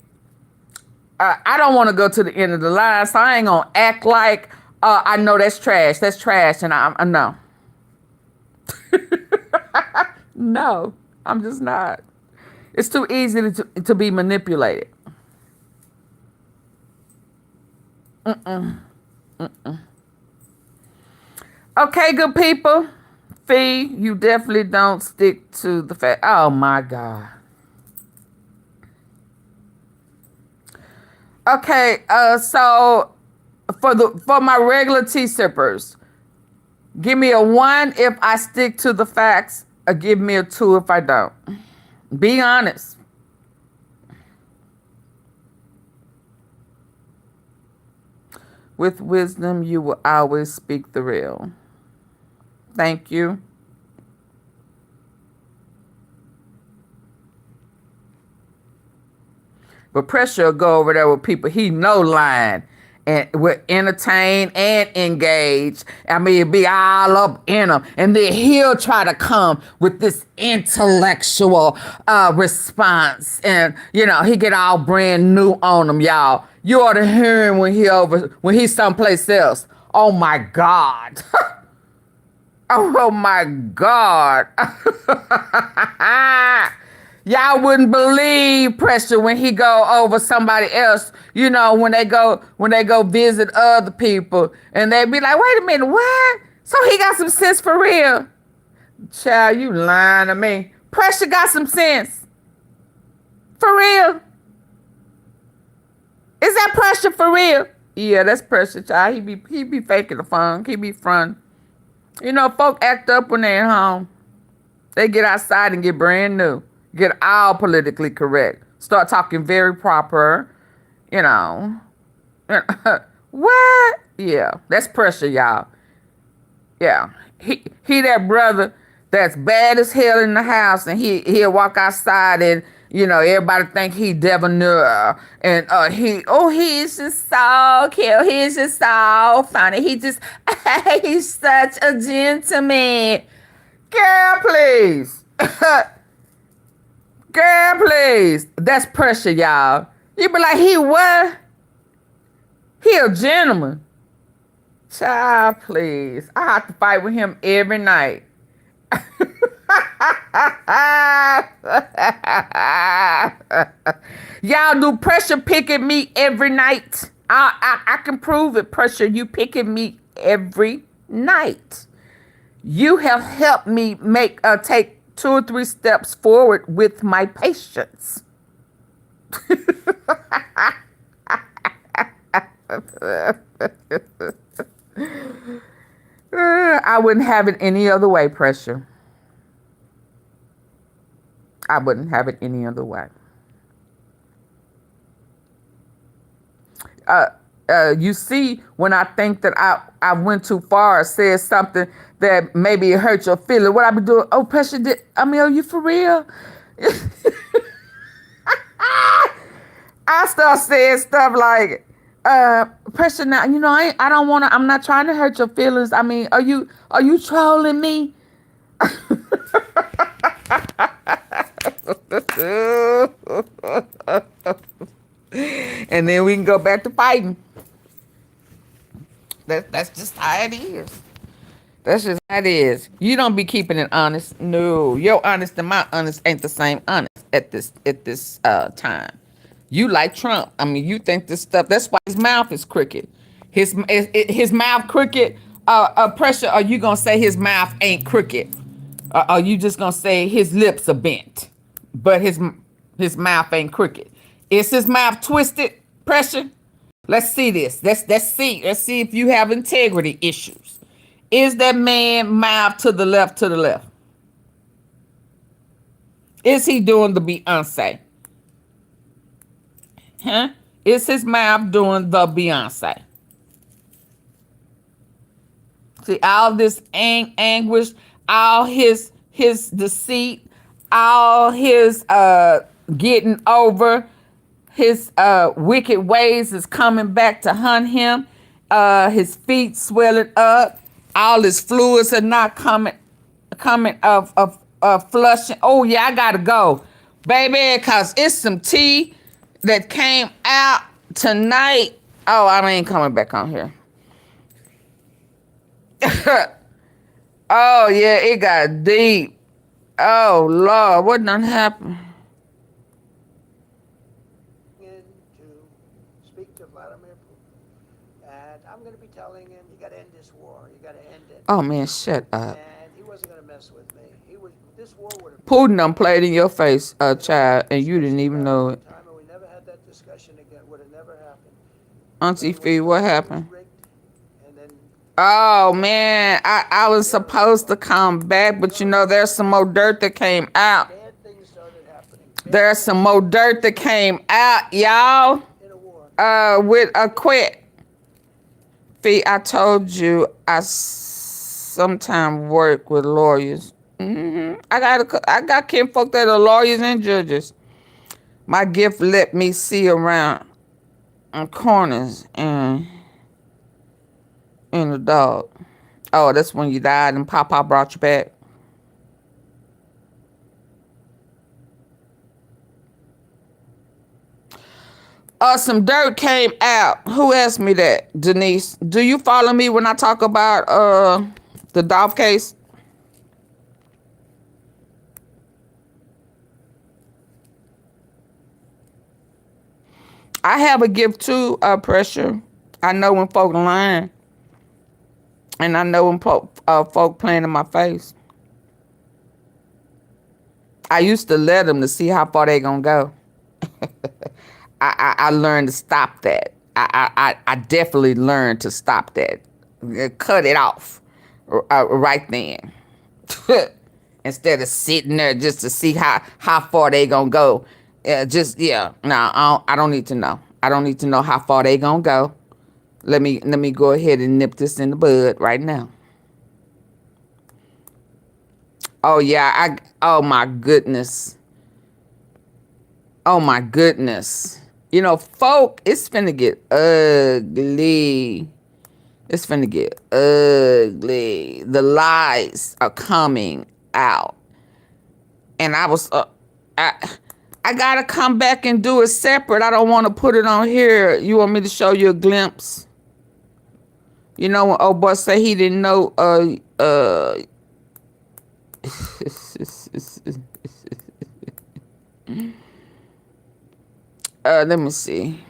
I don't want to go to the end of the line, so I ain't going to act like I know that's trash. That's trash, and I no. No, I'm just not. It's too easy to be manipulated. Okay, good people. Fee, you definitely don't stick to the fact. Oh my God. Okay, so for my regular tea sippers, give me a 1 if I stick to the facts, or give me a 2 if I don't. Be honest. With wisdom, you will always speak the real. Thank you. But Pressure will go over there with people he know lying and will entertain and engage. I mean, it'd be all up in him. And then he'll try to come with this intellectual response. And, you know, he get all brand new on them, y'all. You ought to hear him when he's someplace else. Oh, my God. Oh, my God. Y'all wouldn't believe Pressure when he go over somebody else, you know, when they go visit other people, and they be like, wait a minute, what? So he got some sense for real? Child, you lying to me. Pressure got some sense. For real. Is that Pressure for real? Yeah, that's Pressure, child. He be faking the fun. He be fun. You know, folk act up when they're home. They get outside and get brand new. Get all politically correct. Start talking very proper. You know. What? Yeah, that's Pressure, y'all. Yeah. He that brother that's bad as hell in the house, and he'll walk outside and, you know, everybody think he debonair. And he's just so cute. He's just so funny. He's such a gentleman. Girl, please. Girl, please. That's Pressure, y'all. You be like, he what? He a gentleman. Child, please. I have to fight with him every night. Y'all do Pressure pick at me every night. I can prove it, Pressure. You pick at me every night. You have helped me take 2 or 3 steps forward with my patience. I wouldn't have it any other way, Pressure. I wouldn't have it any other way. You see, when I think that I went too far or said something that maybe it hurt your feeling, what I be doing? Oh, Pressure, are you for real? I start saying stuff like, Pressure, now, you know, I'm not trying to hurt your feelings. I mean, are you trolling me? And then we can go back to fighting. That's just how it is. That's just how it is. You don't be keeping it honest. No, your honest and my honest ain't the same honest at this time. You like Trump. I mean, you think this stuff. That's why his mouth is crooked. His mouth crooked. Pressure. Are you gonna say his mouth ain't crooked? Are you just gonna say his lips are bent, but his mouth ain't crooked? Is his mouth twisted? Pressure. Let's see this. Let's see if you have integrity issues. Is that man mouth to the left? Is he doing the Beyonce? Huh? Is his mouth doing the Beyonce? See, all this anguish, all his deceit, all his getting over his wicked ways is coming back to hunt him. His feet swelling up. All his fluids are not coming of flushing. Oh yeah, I gotta go, baby, cause it's some tea that came out tonight. Oh, I ain't coming back on here. Oh yeah, it got deep. Oh Lord, what done happened? Speak to Vladimir Putin, and I'm going to be telling him, you got to end this war. You got to end it. Oh man, shut up. And he wasn't going to mess with me. This war would have. Putin done played in your face, child, and you didn't even know it. And we never had that discussion again. Would have never happened. Auntie Fee, what happened? Oh man, I was supposed to come back, but you know, there's some more dirt that came out. There's some more dirt that came out, y'all. With a quit. Fee, I told you, I sometimes work with lawyers. I got kinfolk that are lawyers and judges. My gift let me see around corners and in the dog. Oh, that's when you died and Papa brought you back. Some dirt came out. Who asked me that, Denise? Do you follow me when I talk about the Dolph case? I have a gift too, Pressure. I know when folk lying. And I know when folk playing in my face. I used to let them to see how far they gonna go. I learned to stop that. I definitely learned to stop that. Cut it off right then. Instead of sitting there just to see how far they gonna go. No, I don't need to know. I don't need to know how far they gonna go. Let me go ahead and nip this in the bud right now. Oh yeah, oh my goodness. Oh my goodness. You know, folk, it's finna get ugly. It's finna get ugly. The lies are coming out. And I was, I gotta come back and do it separate. I don't want to put it on here. You want me to show you a glimpse? You know when old boy say he didn't know, let me see.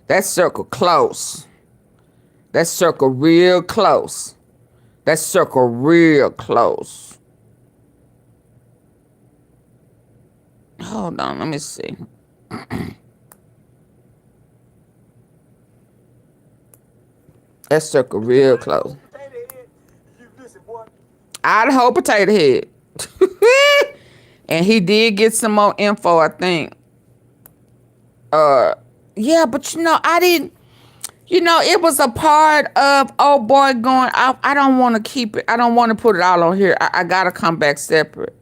That circle close. That circle real close. That circle real close. Hold on, let me see. That circle real close. Idaho potato head. And he did get some more info, I think. Yeah, but you know, I didn't, you know, it was a part of old boy going, I don't want to keep it. I don't want to put it all on here. I got to come back separate.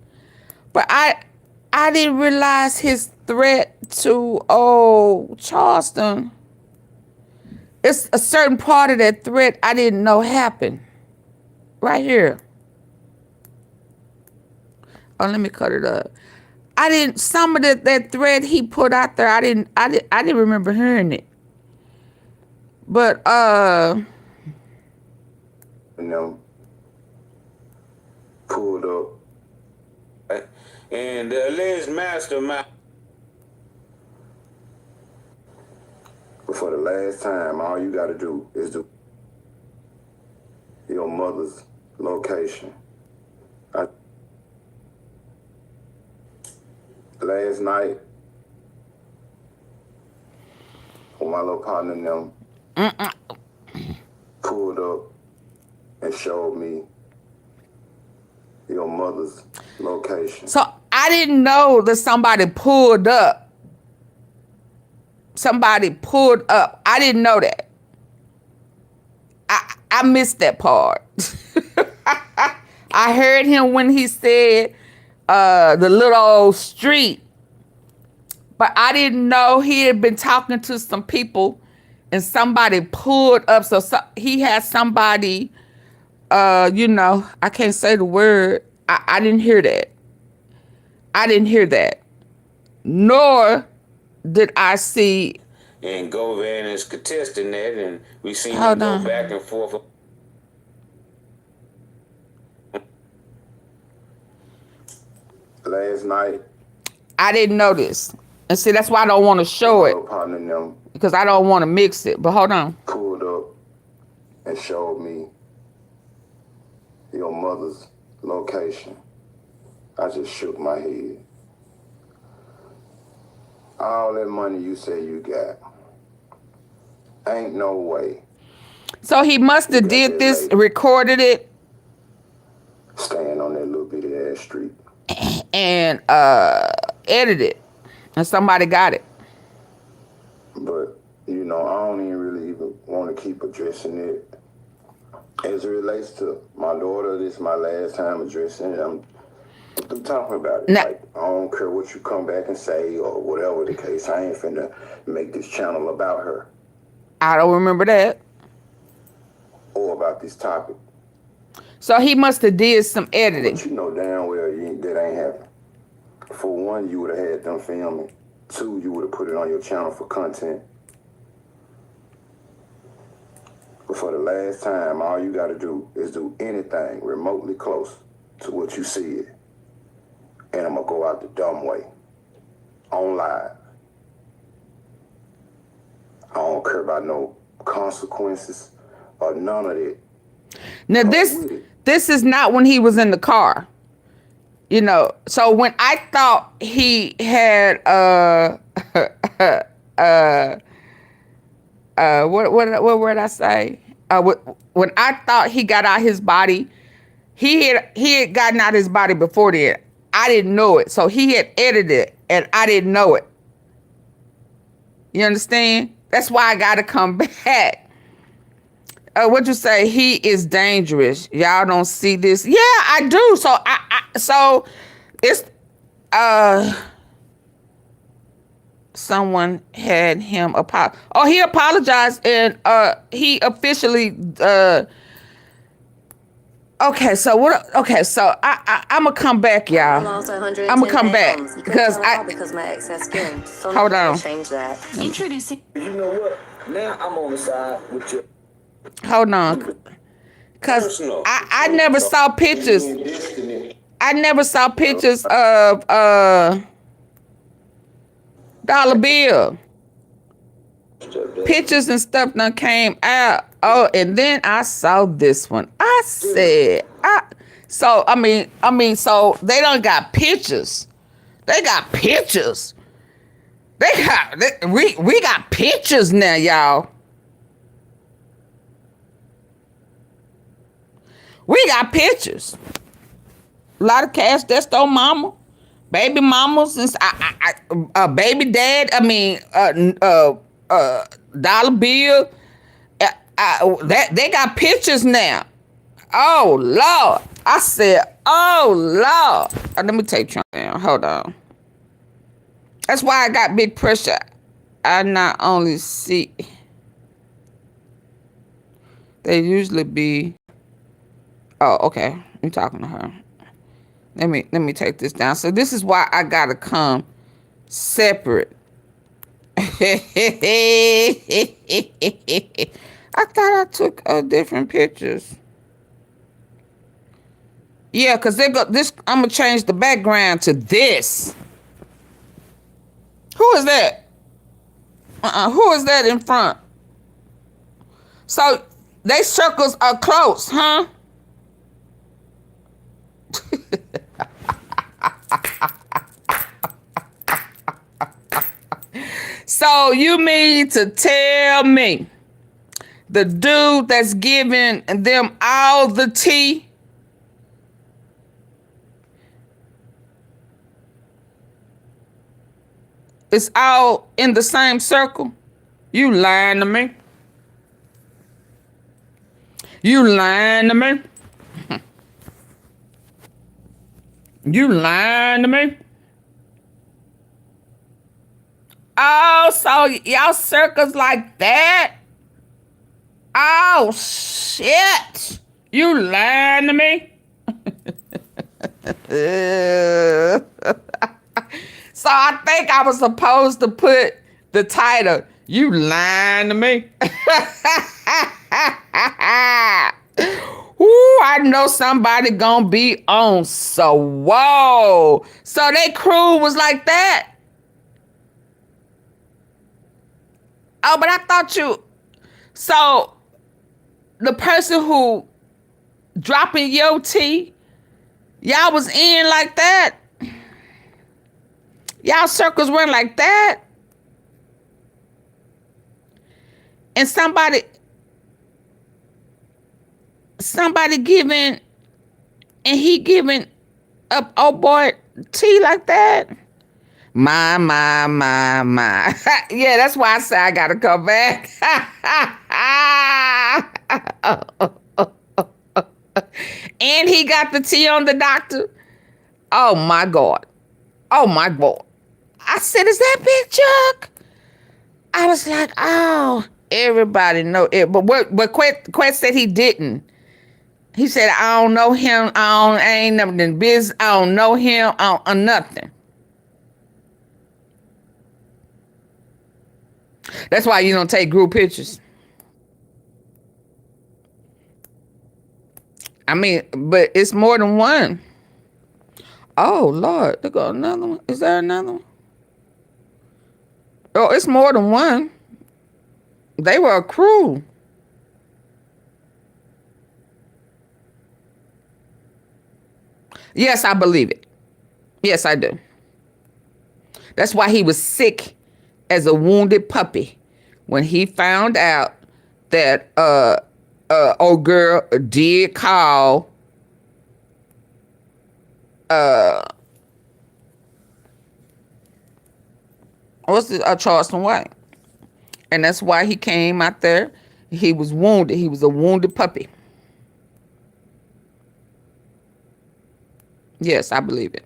But I didn't realize his threat to Charleston. It's a certain part of that threat I didn't know happened. Right here. Oh, let me cut it up. Some of that thread he put out there, I didn't remember hearing it. But pulled up. And the alleged mastermind. But for the last time, all you gotta do is do your mother's location. Last night, when my little partner and them pulled up and showed me your mother's location. So I didn't know that somebody pulled up. Somebody pulled up. I didn't know that. I missed that part. I heard him when he said the little old street, but I didn't know he had been talking to some people and somebody pulled up. So he had somebody, you know, I can't say the word. I didn't hear that. I didn't hear that. Nor did I see. And Govan is contesting that, and we seen him go back and forth. Last night, I didn't know this. And see, that's why I don't want to show it. Because I don't want to mix it. But hold on. Pulled up and showed me your mother's location. I just shook my head. All that money you say you got, ain't no way. So he must have did this, lady, recorded it. Staying on that little bitty ass street. And edited it. And somebody got it. But, you know, I don't even really want to keep addressing it. As it relates to my daughter, this is my last time addressing it. I'm talking about it. Now, Like, I don't care what you come back and say or whatever the case. I ain't finna make this channel about her. I don't remember that. Or about this topic. So he must have did some editing. But you know damn well that ain't happening. For one, you would have had them filming. Two, you would have put it on your channel for content. But for the last time, all you gotta do is do anything remotely close to what you see it. And I'm gonna go out the dumb way. On live. I don't care about no consequences or none of that. Now this is not when he was in the car. You know, so when I thought he had what word I say? When I thought he got out his body, he had gotten out his body before that. I didn't know it. So he had edited it and I didn't know it. You understand? That's why I gotta come back. What'd you say? He is dangerous. Y'all don't see this? Yeah, I do. So it's someone had him he apologized and he officially okay, so what? Okay, so I'm gonna come back, y'all. I'm gonna come back because my ex has skin. So hold on. Change that. Introducing. You know what? Now I'm on the side with you. Hold on, cause I never saw pictures. I never saw pictures of Dollar Bill. Pictures and stuff done came out. Oh, and then I saw this one. I said, so they done got pictures. They got pictures. We got pictures now, y'all. We got pictures. A lot of cash that's on mama, baby mamas, and baby dad. Dollar Bill. They got pictures now. Oh Lord! I said, oh Lord. Let me take Tran down. Hold on. That's why I got big pressure. I not only see. They usually be. Oh, okay. I'm talking to her. Let me take this down. So this is why I gotta come separate. I thought I took different pictures. Yeah, cause they got this. I'm gonna change the background to this. Who is that? Who is that in front? So they circles are close, huh? So you mean to tell me the dude that's giving them all the tea is all in the same circle? You lying to me? You lying to me? You lying to me? Oh, so y'all circles like that? Oh, shit. You lying to me? So I think I was supposed to put the title, you lying to me? Ooh, I know somebody gonna be on. So, whoa. So they crew was like that? Oh, but I thought you... So, the person who dropping your tea, y'all was in like that? Y'all circles went like that? And somebody giving, and he giving up old boy tea like that? My. Yeah, that's why I say I gotta come back. And he got the T on the doctor. Oh my God. Oh my God. I said, is that Big Chuck? I was like, oh, everybody know it. But Quest said he didn't. He said, I don't know him. I ain't nothing in business. I don't know him. I don't nothing. That's why you don't take group pictures. I mean, but it's more than one. Oh, Lord. There go another one. Is there another one? Oh, it's more than one. They were a crew. Yes, I believe it. Yes, I do. That's why he was sick as a wounded puppy when he found out that old girl did call Charleston White. And that's why he came out there. He was wounded. He was a wounded puppy. Yes, I believe it.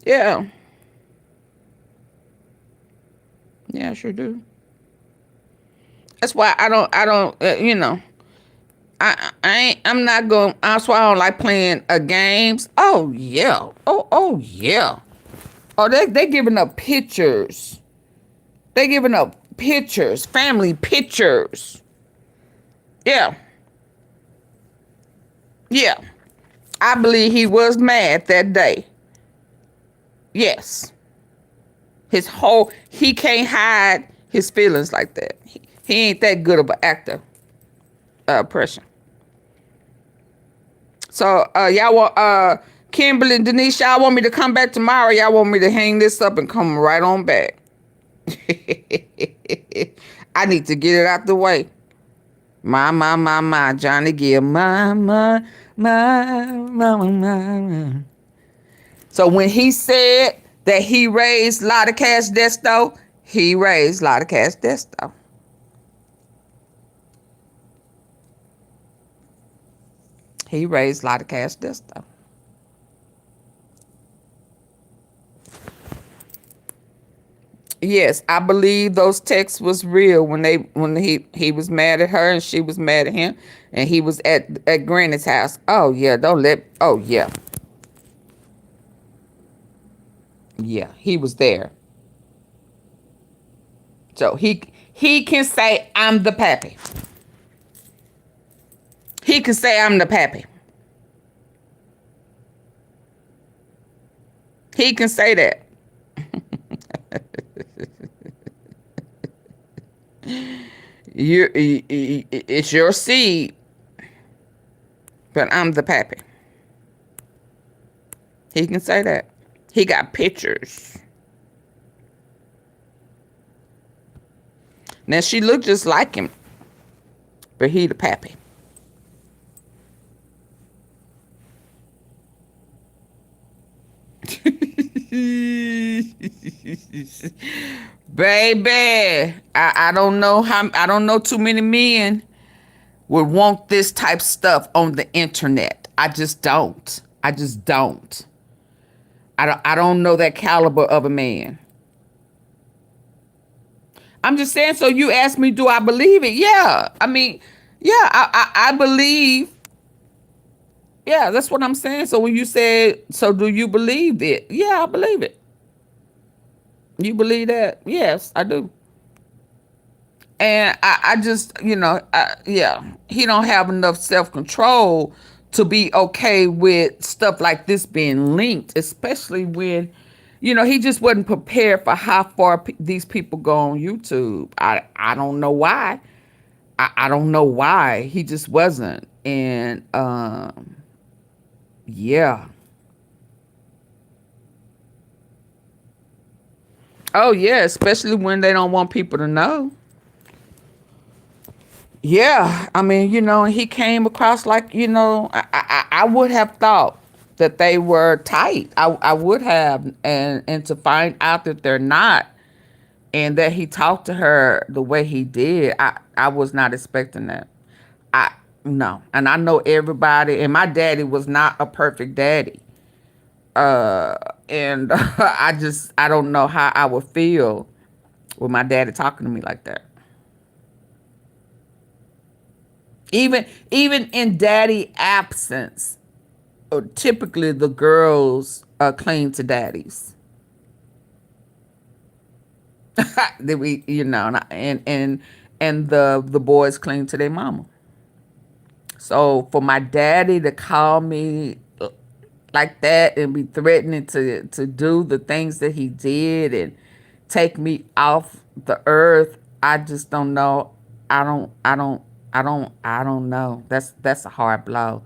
Yeah. Yeah, I sure do. That's why I don't, you know, I'm not going, that's why I don't like playing games. Oh, yeah. Oh, yeah. Oh, they giving up pictures. They giving up pictures, family pictures. Yeah. Yeah. I believe he was mad that day. Yes. He can't hide his feelings like that. He ain't that good of an actor. Person. So, y'all want, Kimberly and Denise, y'all want me to come back tomorrow? Y'all want me to hang this up and come right on back? I need to get it out the way. My, Johnny Gill. My. So when he said that he raised Lotta Cash Desto, he raised Lotta Cash Desto. He raised Lotta Cash Desto. Yes, I believe those texts was real when he was mad at her and she was mad at him, and he was at Granny's house. Oh yeah, oh yeah. Yeah, he was there. So he can say I'm the pappy. He can say I'm the pappy. He can say that. It's your seed, but I'm the pappy. He can say that. He got pictures. Now she looked just like him, but he the pappy. Baby, I don't know too many men would want this type stuff on the internet. I just don't. I don't know that caliber of a man. I'm just saying, so you asked me, do I believe it? Yeah. I mean, yeah, I believe. Yeah, that's what I'm saying. So when you said, so do you believe it? Yeah, I believe it. You believe that? Yes, I do. And I just, yeah, he don't have enough self-control to be okay with stuff like this being linked, especially when, he just wasn't prepared for how far these people go on YouTube. I don't know why. I don't know why. He just wasn't. And, yeah. Oh, yeah, especially when they don't want people to know. Yeah, I mean, he came across like, I would have thought that they were tight. I would have, and to find out that they're not, and that he talked to her the way he did, I I was not expecting that. No. And I know everybody, and my daddy was not a perfect daddy. And I don't know how I would feel with my daddy talking to me like that. Even in daddy absence, typically the girls cling to daddies. And the boys cling to their mama. So for my daddy to call me like that and be threatening to do the things that he did and take me off the earth, I just don't know. I don't know. That's a hard blow.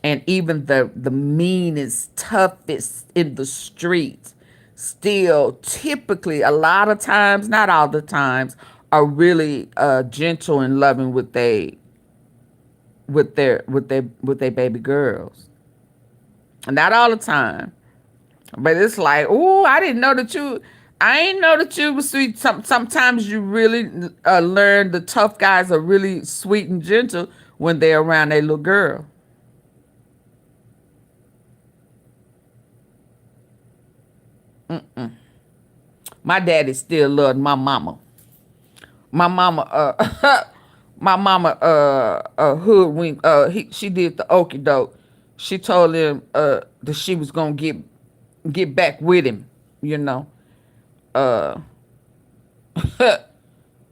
And even the meanest, toughest in the streets still typically, a lot of times, not all the times, are really gentle and loving with their baby girls. Not all the time. But it's like, oh, I ain't know that you were sweet. Sometimes you really learn the tough guys are really sweet and gentle when they're around their little girl. My daddy still loved my mama. My mama, my mama, hoodwink. She did the okie doke. She told him that she was gonna get back with him. You know,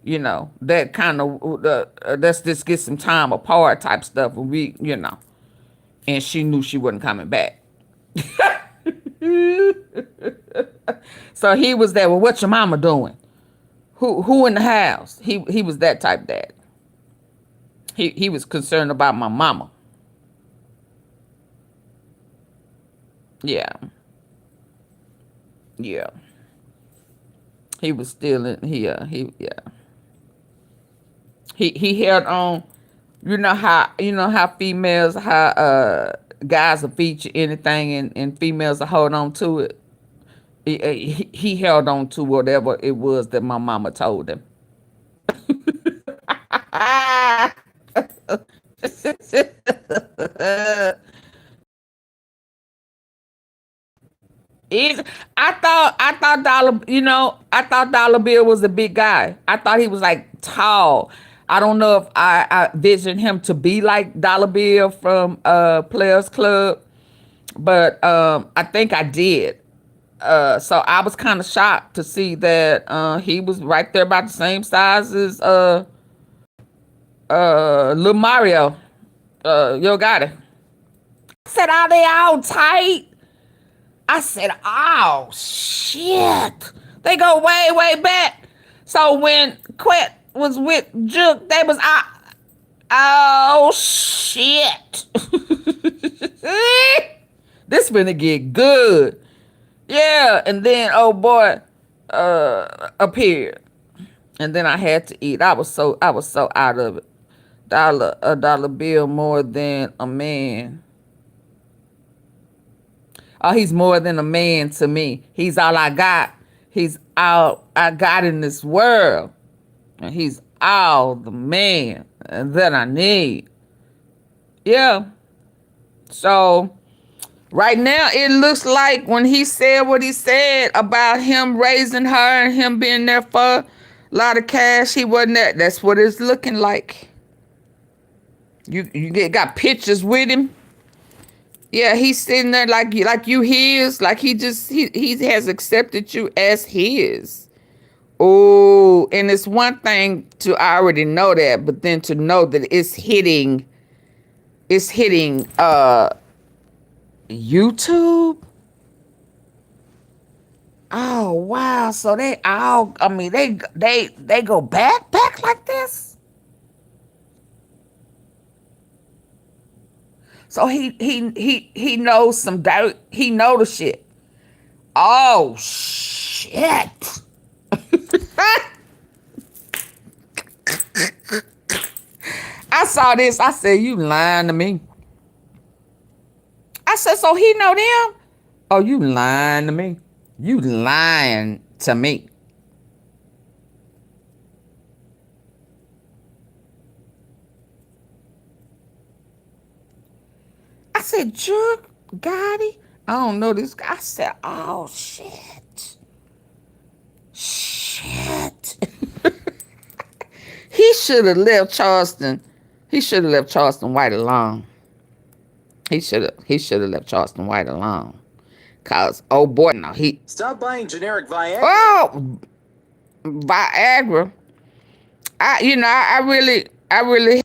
you know that kind of let's just get some time apart type stuff. And she knew she wasn't coming back. So he was there. Well, what your mama doing? Who in the house? He was that type of dad. He was concerned about my mama. Yeah. Yeah. He was still in here. He held on. You know how females, guys will feature anything and females will hold on to it. He held on to whatever it was that my mama told him. I thought Dollar Bill was a big guy. I thought he was like tall. I don't know if I visioned him to be like Dollar Bill from Players Club, but I think I did. So I was kind of shocked to see that he was right there about the same size as Lil Mario. Yo Gotti. I said, are they all tight? I said, oh shit. They go way, way back. So when Quet was with Juke, they was oh shit. This finna get good. Yeah, and then oh boy appeared. And then I had to eat. I was so out of it. A dollar bill more than a man. Oh, he's more than a man to me. He's all I got. He's all I got in this world. And he's all the man that I need. Yeah. So right now it looks like when he said what he said about him raising her and him being there for a lot of cash, he wasn't that. That's what it's looking like. You got pictures with him. Yeah, he's sitting there like you his, like he has accepted you as his. Oh, and it's one thing to already know that, but then to know that it's hitting YouTube. Oh wow, so they go back like this. So he knows some doubt. He know the shit. Oh shit. I saw this. I said, you lying to me. I said, so he know them? Oh, you lying to me. You lying to me. said, Jerk Gotti? I don't know this guy. I said, oh, shit. Shit. He should have left Charleston. He should have left Charleston White alone. He should have left Charleston White alone. Cause oh boy, no, he stop buying generic Viagra. Oh, Viagra. I really